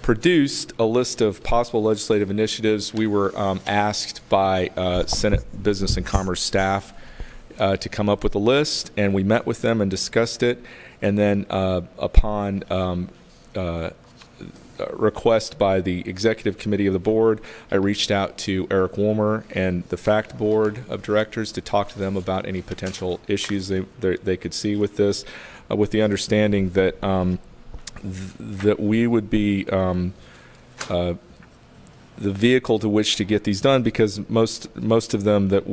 produced a list of possible legislative initiatives. We were asked by Senate Business and Commerce staff to come up with a list, and we met with them and discussed it. And then upon request by the executive committee of the board, I reached out to Eric Wolmer and the FACT board of directors to talk to them about any potential issues they could see with this, with the understanding that that we would be the vehicle to which to get these done, because most of them that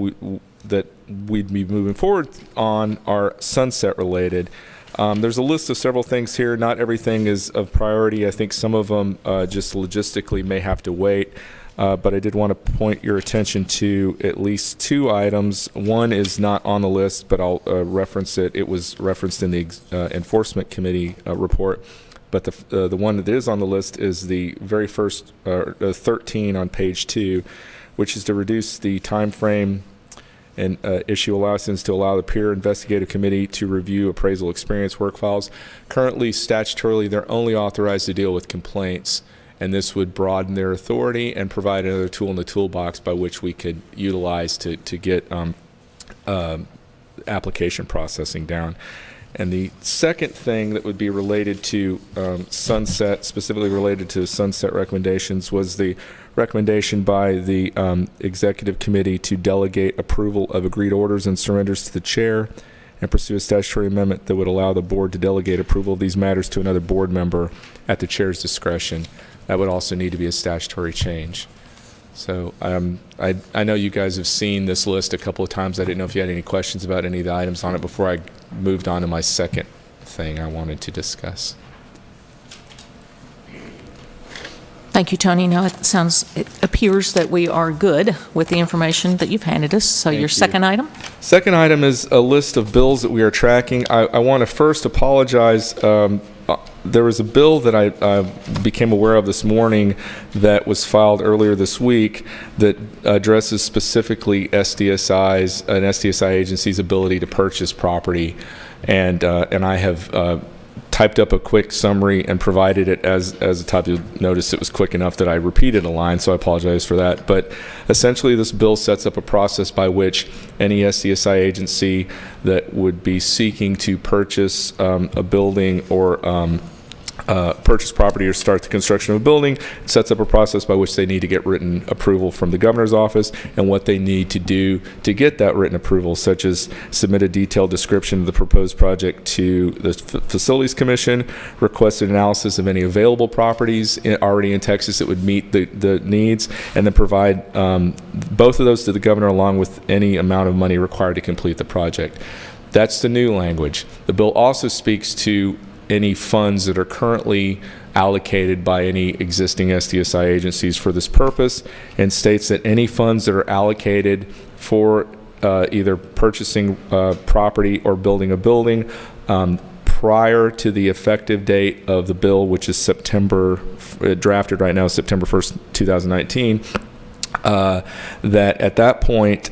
we'd be moving forward on are sunset related. There's a list of several things here. Not everything is of priority. I think some of them just logistically may have to wait. But I did want to point your attention to at least two items. One is not on the list, but I'll reference it. It was referenced in the Enforcement Committee report. But the one that is on the list is the very first 13 on page 2, which is to reduce the time frame and issue a license to allow the peer investigative committee to review appraisal experience work files. Currently, statutorily, they're only authorized to deal with complaints, and this would broaden their authority and provide another tool in the toolbox by which we could utilize to get application processing down. And the second thing that would be related to sunset, specifically related to sunset recommendations, was the recommendation by the executive committee to delegate approval of agreed orders and surrenders to the chair and pursue a statutory amendment that would allow the board to delegate approval of these matters to another board member at the chair's discretion. That would also need to be a statutory change. So I know you guys have seen this list a couple of times. I didn't know if you had any questions about any of the items on it before I moved on to my second thing I wanted to discuss. Thank you, Tony. Now it appears that we are good with the information that you've handed us. So your second item? Second item is a list of bills that we are tracking. I want to first apologize. There was a bill that I became aware of this morning that was filed earlier this week that addresses specifically SDSI's, an SDSI agency's ability to purchase property, and I have typed up a quick summary and provided it as a type. You'll notice it was quick enough that I repeated a line, so I apologize for that. But essentially, this bill sets up a process by which any SDSI agency that would be seeking to purchase a building or purchase property or start the construction of a building, sets up a process by which they need to get written approval from the governor's office and what they need to do to get that written approval, such as submit a detailed description of the proposed project to the Facilities Commission, request an analysis of any available properties already in Texas that would meet the needs, and then provide both of those to the governor along with any amount of money required to complete the project. That's the new language. The bill also speaks to any funds that are currently allocated by any existing SDSI agencies for this purpose, and states that any funds that are allocated for either purchasing property or building a building prior to the effective date of the bill, which is September, drafted right now, September 1st, 2019, that at that point,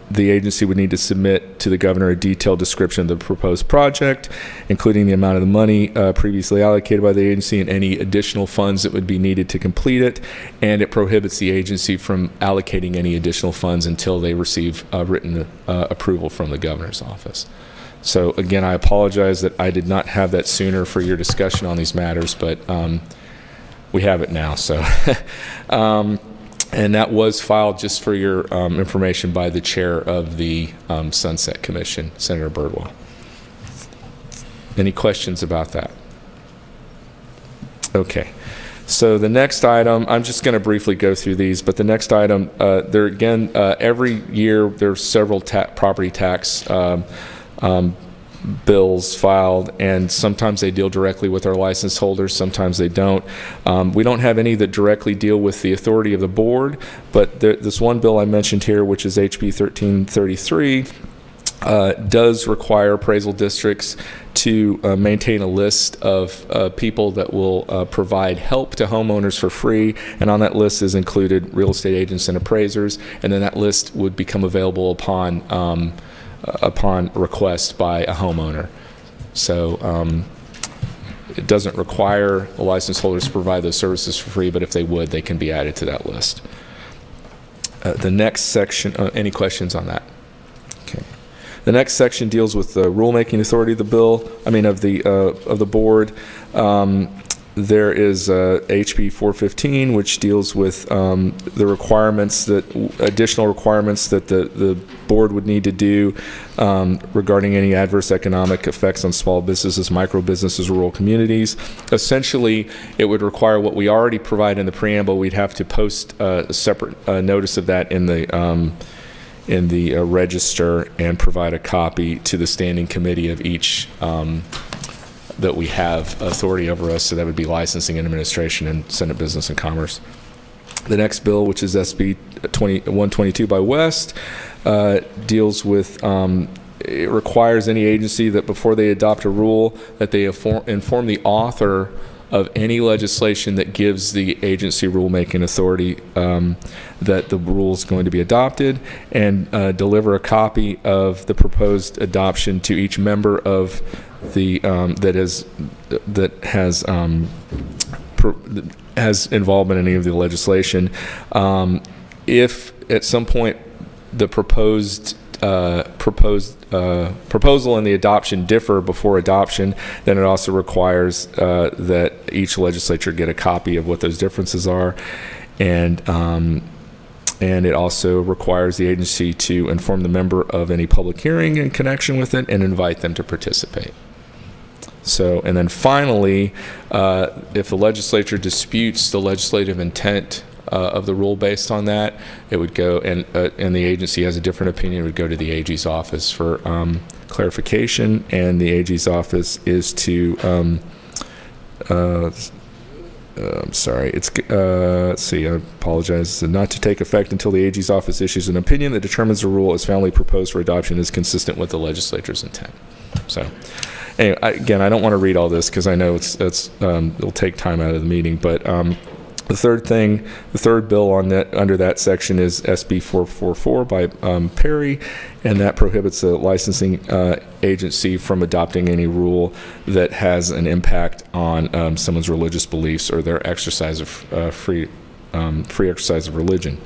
the agency would need to submit to the governor a detailed description of the proposed project, including the amount of the money previously allocated by the agency and any additional funds that would be needed to complete it. And it prohibits the agency from allocating any additional funds until they receive written approval from the governor's office. So again, I apologize that I did not have that sooner for your discussion on these matters, but we have it now. So. And that was filed, just for your information, by the chair of the Sunset Commission, Senator Birdwell. Any questions about that? Okay. So the next item, I'm just going to briefly go through these, but the next item, there again, every year there's several property tax bills filed, and sometimes they deal directly with our license holders, sometimes they don't. We don't have any that directly deal with the authority of the board, but this one bill I mentioned here, which is HB 1333, does require appraisal districts to maintain a list of people that will provide help to homeowners for free, and on that list is included real estate agents and appraisers, and then that list would become available upon request by a homeowner. So it doesn't require the license holders to provide those services for free, but if they would, they can be added to that list. The next section, any questions on that? Okay. The next section deals with the rulemaking authority of the bill, of the board. There is HB 415, which deals with the requirements additional requirements that the board would need to do regarding any adverse economic effects on small businesses, micro businesses, rural communities. Essentially, it would require what we already provide in the preamble. We'd have to post a separate notice of that in the register and provide a copy to the standing committee of each that we have authority over us, so that would be licensing and administration and Senate Business and Commerce. The next bill, which is SB 122 by West, deals with, it requires any agency that before they adopt a rule that they inform the author of any legislation that gives the agency rulemaking authority that the rule is going to be adopted, and deliver a copy of the proposed adoption to each member of the that has involvement in any of the legislation. If at some point the proposal and the adoption differ before adoption, then it also requires that each legislature get a copy of what those differences are, and it also requires the agency to inform the member of any public hearing in connection with it and invite them to participate. So, and then finally, if the legislature disputes the legislative intent of the rule based on that, it would go, and the agency has a different opinion, it would go to the AG's office for clarification, and the AG's office is to, I'm sorry, let's see, I apologize, not to take effect until the AG's office issues an opinion that determines the rule as finally proposed for adoption is consistent with the legislature's intent. So, anyway, again, I don't want to read all this because I know it'll take time out of the meeting, but the third bill on that, under that section, is SB 444 by Perry, and that prohibits a licensing agency from adopting any rule that has an impact on someone's religious beliefs or their exercise of free exercise of religion.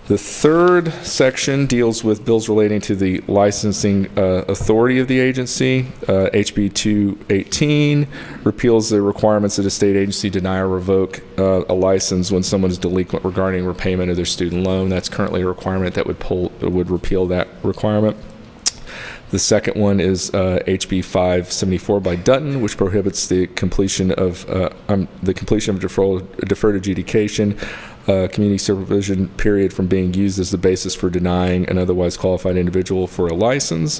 The third section deals with bills relating to the licensing authority of the agency. HB 218 repeals the requirements that a state agency deny or revoke a license when someone is delinquent regarding repayment of their student loan. That's currently a requirement that would repeal that requirement. The second one is HB 574 by Dutton, which prohibits the completion of deferred adjudication community supervision period from being used as the basis for denying an otherwise qualified individual for a license.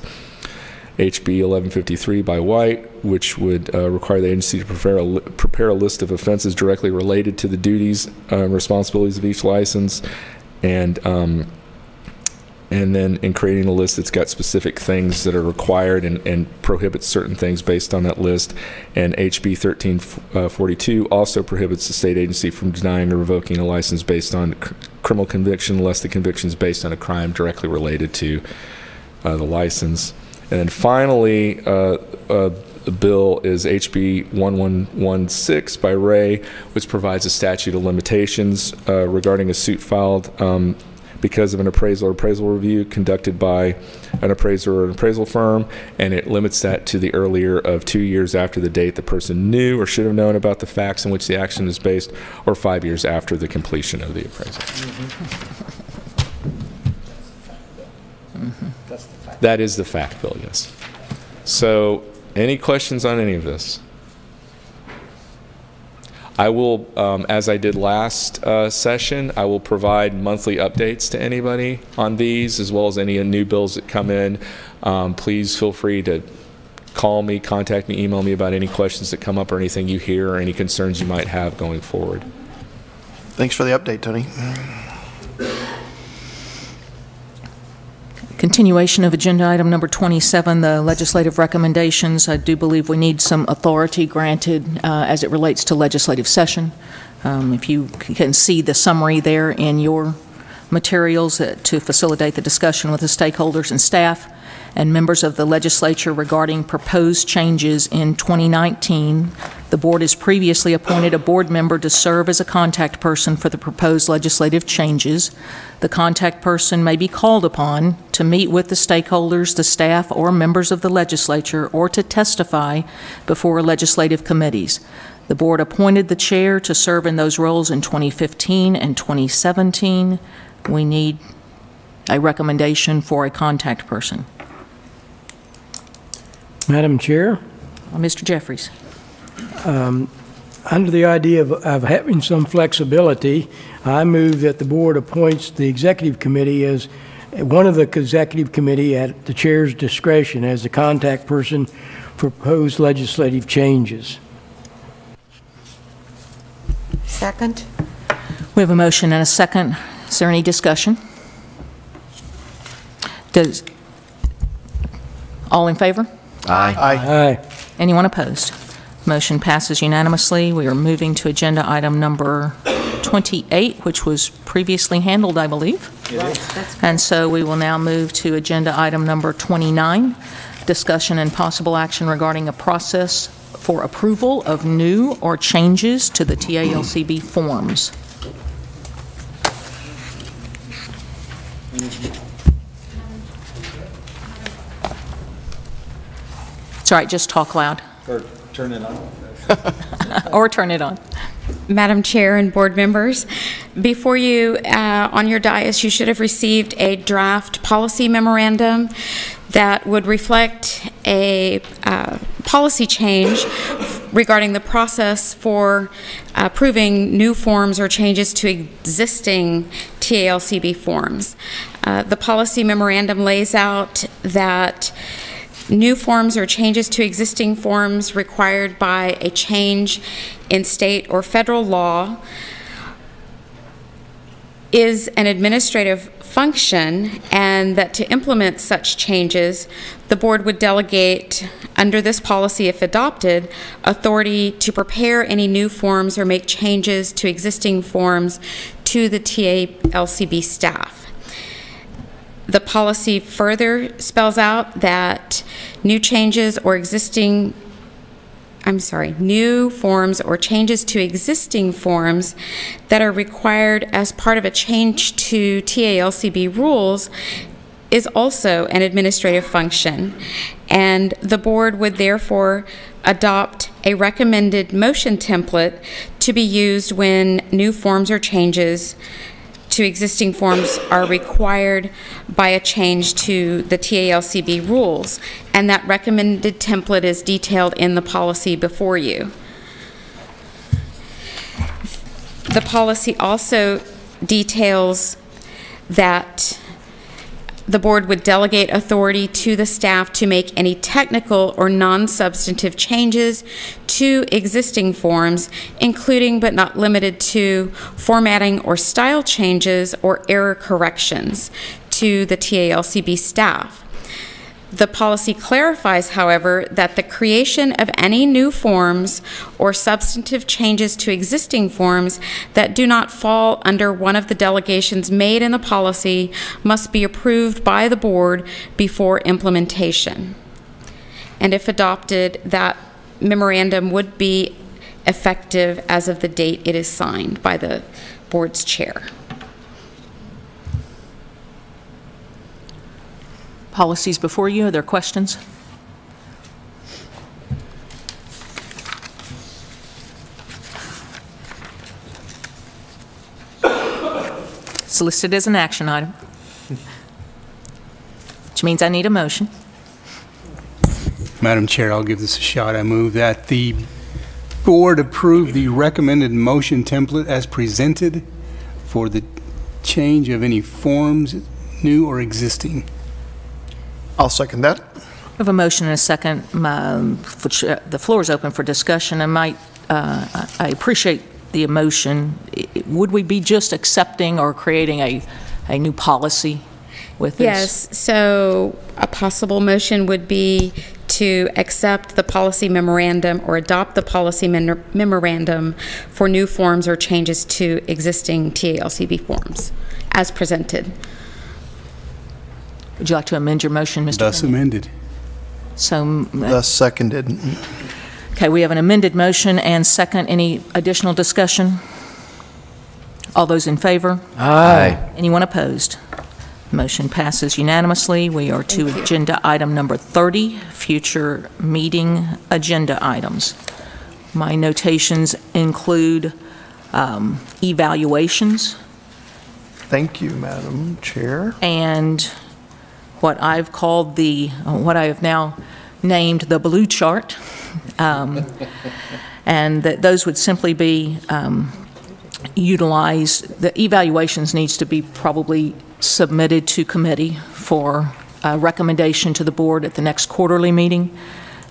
HB 1153 by White, which would require the agency to prepare a list of offenses directly related to the duties and responsibilities of each license, and then in creating a list that's got specific things that are required and prohibits certain things based on that list. And HB 1342 also prohibits the state agency from denying or revoking a license based on criminal conviction unless the conviction is based on a crime directly related to the license. And then finally, the bill is HB 1116 by Ray, which provides a statute of limitations regarding a suit filed because of an appraisal or appraisal review conducted by an appraiser or an appraisal firm, and it limits that to the earlier of 2 years after the date the person knew or should have known about the facts in which the action is based, or 5 years after the completion of the appraisal. That is the fact bill, yes. So, any questions on any of this? I will, as I did last session, I will provide monthly updates to anybody on these, as well as any new bills that come in. Please feel free to call me, contact me, email me about any questions that come up or anything you hear or any concerns you might have going forward. Thanks for the update, Tony. Continuation of agenda item number 27, the legislative recommendations. I do believe we need some authority granted as it relates to legislative session. If you can see the summary there in your materials to facilitate the discussion with the stakeholders and staff and members of the legislature regarding proposed changes in 2019. The board has previously appointed a board member to serve as a contact person for the proposed legislative changes. The contact person may be called upon to meet with the stakeholders, the staff, or members of the legislature, or to testify before legislative committees. The board appointed the chair to serve in those roles in 2015 and 2017. We need a recommendation for a contact person. Madam Chair? Mr. Jeffries. Under the idea of having some flexibility, I move that the board appoints the executive committee as one of the executive committee at the chair's discretion as the contact person for proposed legislative changes. Second. We have a motion and a second. Is there any discussion? All in favor? Aye. Aye. Anyone opposed? Motion passes unanimously. We are moving to agenda item number 28, which was previously handled, I believe. And so we will now move to agenda item number 29, discussion and possible action regarding a process for approval of new or changes to the TALCB forms. It's all right, just talk loud. Or turn it on. Or turn it on. Madam Chair and board members, before you on your dais, you should have received a draft policy memorandum that would reflect a policy change regarding the process for approving new forms or changes to existing TALCB forms. The policy memorandum lays out that new forms or changes to existing forms required by a change in state or federal law is an administrative function, and that to implement such changes, the board would delegate, under this policy if adopted, authority to prepare any new forms or make changes to existing forms to the TALCB staff. The policy further spells out that new forms or changes to existing forms that are required as part of a change to TALCB rules is also an administrative function, and the board would therefore adopt a recommended motion template to be used when new forms or changes to existing forms are required by a change to the TALCB rules, and that recommended template is detailed in the policy before you. The policy also details that the board would delegate authority to the staff to make any technical or non-substantive changes to existing forms, including but not limited to formatting or style changes or error corrections to the TALCB staff. The policy clarifies, however, that the creation of any new forms or substantive changes to existing forms that do not fall under one of the delegations made in the policy must be approved by the board before implementation. And if adopted, that memorandum would be effective as of the date it is signed by the board's chair. Policies before you. Are there questions? It's listed as an action item, which means I need a motion. Madam Chair, I'll give this a shot. I move that the board approve the recommended motion template as presented for the change of any forms, new or existing. I'll second that. We have a motion and a second. The floor is open for discussion. I appreciate the emotion. Would we be just accepting or creating a new policy with this? Yes, so a possible motion would be to accept the policy memorandum or adopt the policy memorandum for new forms or changes to existing TALCB forms as presented. Would you like to amend your motion, Mr. Thus amended. So, Thus seconded. okay, we have an amended motion and second. Any additional discussion? All those in favor? Aye. Anyone opposed? Motion passes unanimously. We are to agenda item number 30, future meeting agenda items. My notations include evaluations. Thank you, Madam Chair. And what I've called what I have now named the blue chart, and that those would simply be utilized. The evaluations needs to be probably submitted to committee for recommendation to the board at the next quarterly meeting.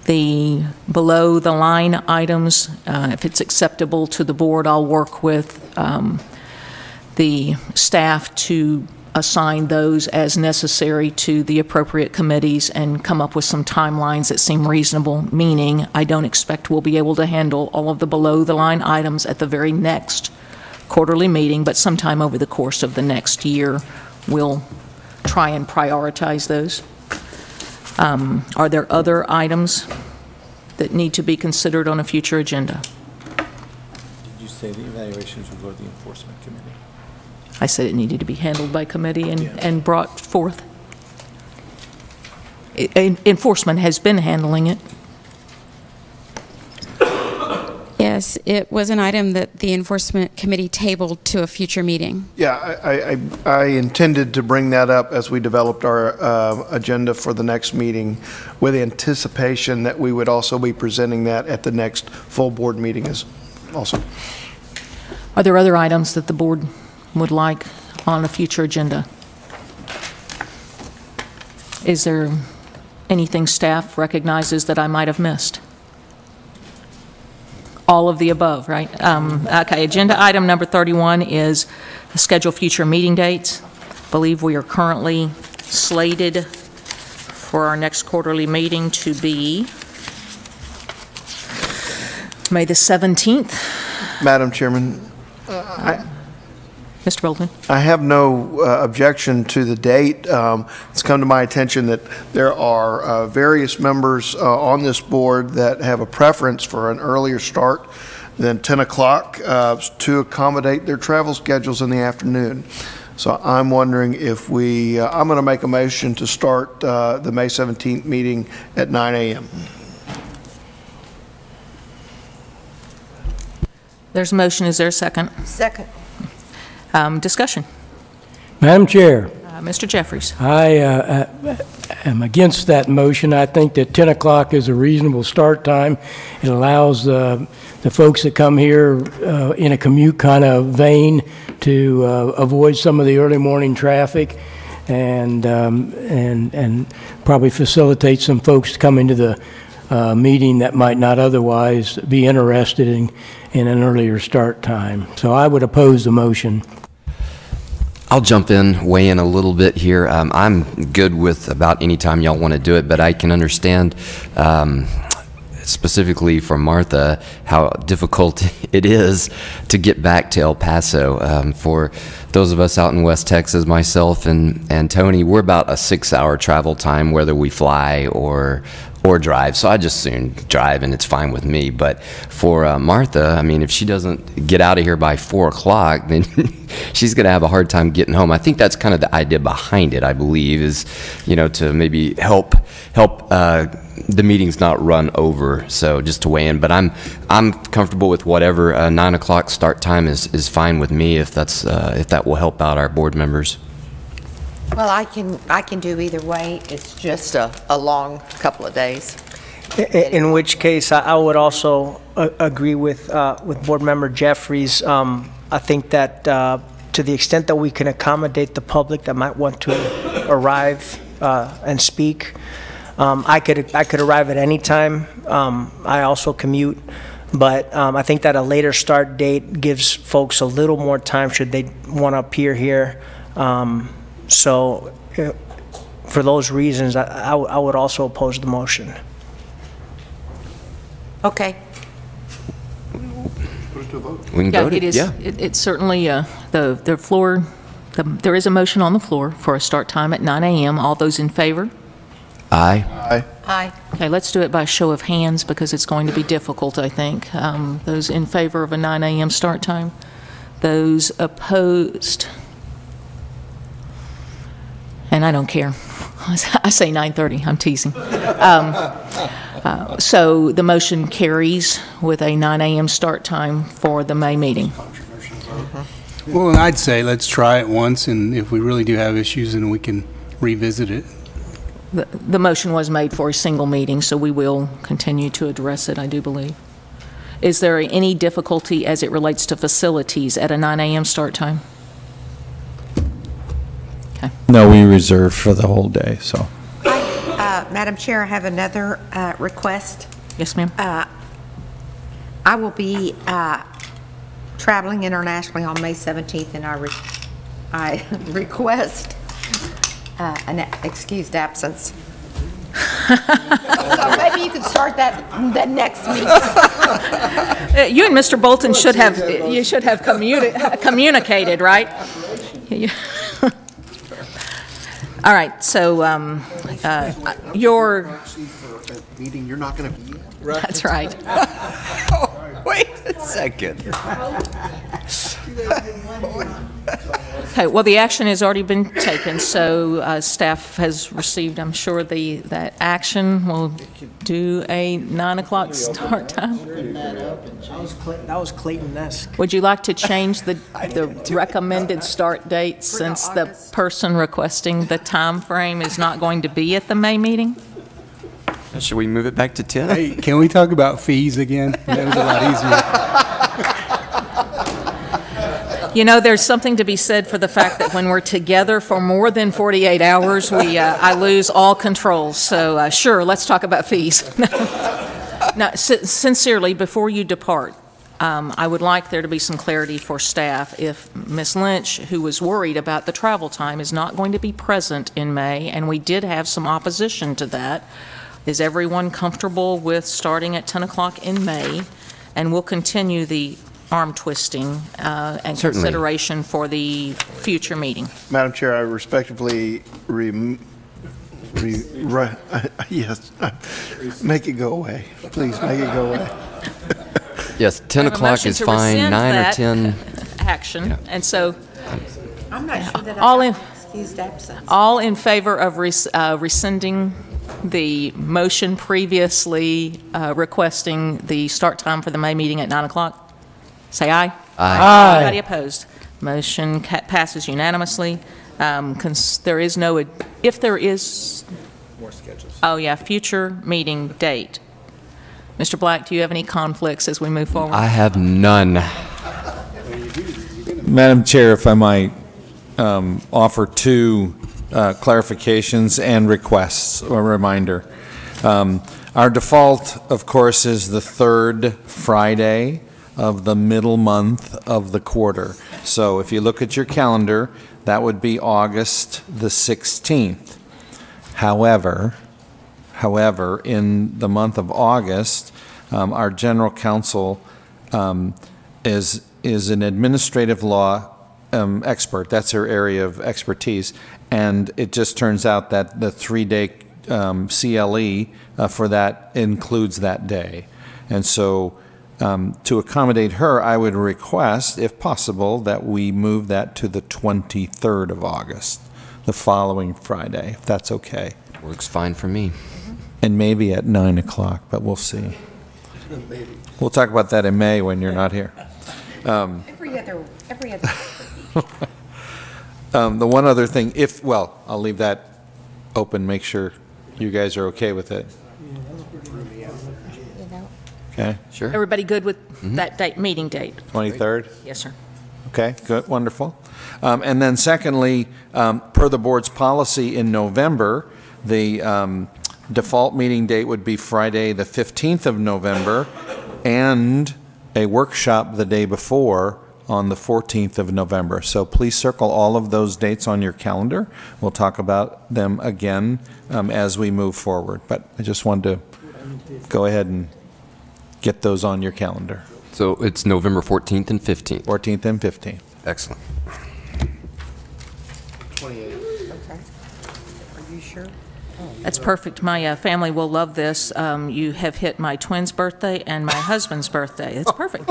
The below the line items, if it's acceptable to the board, I'll work with the staff to assign those as necessary to the appropriate committees and come up with some timelines that seem reasonable, meaning I don't expect we'll be able to handle all of the below the line items at the very next quarterly meeting, but sometime over the course of the next year, we'll try and prioritize those. Are there other items that need to be considered on a future agenda? Did you say the evaluations would go to the enforcement committee? I said it needed to be handled by committee and brought forth. Enforcement has been handling it. Yes, it was an item that the enforcement committee tabled to a future meeting. Yeah, I intended to bring that up as we developed our agenda for the next meeting, with anticipation that we would also be presenting that at the next full board meeting as also. Are there other items that the board would like on a future agenda? Is there anything staff recognizes that I might have missed? All of the above, right? Okay, agenda item number 31 is schedule future meeting dates. I believe we are currently slated for our next quarterly meeting to be May the 17th. Madam Chairman, Mr. Bolton. I have no objection to the date. It's come to my attention that there are various members on this board that have a preference for an earlier start than 10 o'clock to accommodate their travel schedules in the afternoon. So I'm wondering if I'm going to make a motion to start the May 17th meeting at 9 a.m. There's a motion. Is there a second? Second. Discussion. Madam Chair. Mr. Jeffries. I am against that motion. I think that 10 o'clock is a reasonable start time. It allows the folks that come here in a commute kind of vein to avoid some of the early morning traffic and probably facilitate some folks to come into the meeting that might not otherwise be interested in an earlier start time. So I would oppose the motion. I'll jump in, weigh in a little bit here. I'm good with about any time y'all want to do it, but I can understand, specifically for Martha, how difficult it is to get back to El Paso. For those of us out in West Texas, myself and Tony, we're about a 6-hour travel time, whether we fly or drive. So I just soon drive, and it's fine with me. But for Martha, I mean, if she doesn't get out of here by 4 o'clock, then she's going to have a hard time getting home. I think that's kind of the idea behind it, I believe, is, you know, to maybe help the meetings not run over. So just to weigh in, but I'm comfortable with whatever. 9 o'clock start time is fine with me, if that will help out our board members. Well, I can do either way. It's just a long couple of days. In which case, I would also agree with Board Member Jeffries. I think that to the extent that we can accommodate the public that might want to arrive and speak, I could arrive at any time. I also commute, but I think that a later start date gives folks a little more time should they want to appear here. So for those reasons, I would also oppose the motion. Okay. We can vote it is. Yeah. It's certainly the floor. There is a motion on the floor for a start time at 9 a.m. All those in favor? Aye. Aye. Aye. Okay, let's do it by show of hands because it's going to be difficult, I think. Those in favor of a 9 a.m. start time? Those opposed? And I don't care. I say 9:30. I'm teasing. So the motion carries with a 9 a.m. start time for the May meeting. Well, and I'd say let's try it once, and if we really do have issues, then we can revisit it. The motion was made for a single meeting, so we will continue to address it, I do believe. Is there any difficulty as it relates to facilities at a 9 a.m. start time? Okay. No, we reserve for the whole day, so. Madam Chair, I have another request. Yes, ma'am. I will be traveling internationally on May 17th, and I request an excused absence. So maybe you could start that next meeting. You and Mr. Bolton should have communicated, right? All right, so your meeting you're not going to be. That's right. Wait a second. Okay, well, the action has already been taken, so staff has received, I'm sure, that action. We'll do a 9 o'clock start time. That was Clayton-esque. Would you like to change the recommended start date since the person requesting the time frame is not going to be at the May meeting? Should we move it back to 10? Hey, can we talk about fees again? That was a lot easier. You know, there's something to be said for the fact that when we're together for more than 48 hours, I lose all control. So sure, let's talk about fees. No, sincerely, before you depart, I would like there to be some clarity for staff. If Ms. Lynch, who was worried about the travel time, is not going to be present in May, and we did have some opposition to that, is everyone comfortable with starting at 10 o'clock in May? And we'll continue the arm twisting and Certainly. Consideration for the future meeting. Madam Chair, I respectively yes, make it go away. Please make it go away. Yes, 10 o'clock is fine, 9 or 10. Action, Yeah. and so I'm not sure that all I in, have excused absence. all in favor of rescinding the motion previously requesting the start time for the May meeting at 9 o'clock? Say aye. Aye. Anybody opposed? Motion passes unanimously. There is no, if there is, More schedules. oh yeah, future meeting date. Mr. Black, do you have any conflicts as we move forward? I have none. Madam Chair, if I might offer two clarifications and requests, or reminder. Our default, of course, is the third Friday of the middle month of the quarter. So if you look at your calendar, That would be August the 16th. However, in the month of August, our general counsel is an administrative law expert. That's her area of expertise. And it just turns out that the 3-day CLE for that includes that day. And so to accommodate her, I would request, if possible, that we move that to the 23rd of August, the following Friday, if that's okay. Works fine for me. And maybe at 9 o'clock, but we'll see. Maybe. We'll talk about that in May when you're not here. Every other. The one other thing, well, I'll leave that open, make sure you guys are okay with it. Okay? Sure. Everybody good with that date, meeting date? 23rd? Yes, sir. Okay, good, wonderful. And then secondly, per the board's policy in November, the default meeting date would be Friday, the 15th of November, and a workshop the day before on the 14th of November. So please circle all of those dates on your calendar. We'll talk about them again as we move forward. But I just wanted to go ahead and get those on your calendar. So it's November 14th and 15th. 14th and 15th. Excellent. 28. Okay. Are you sure? That's perfect. My family will love this. You have hit my twin's birthday and my husband's birthday. It's perfect.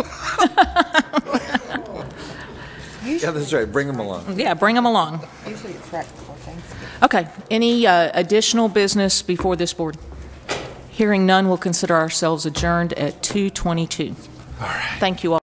Yeah, that's right. Bring them along. Yeah, bring them along. Usually it's right before Thanksgiving. Okay. Any additional business before this board? Hearing none, we'll consider ourselves adjourned at 2:22. All right. Thank you all.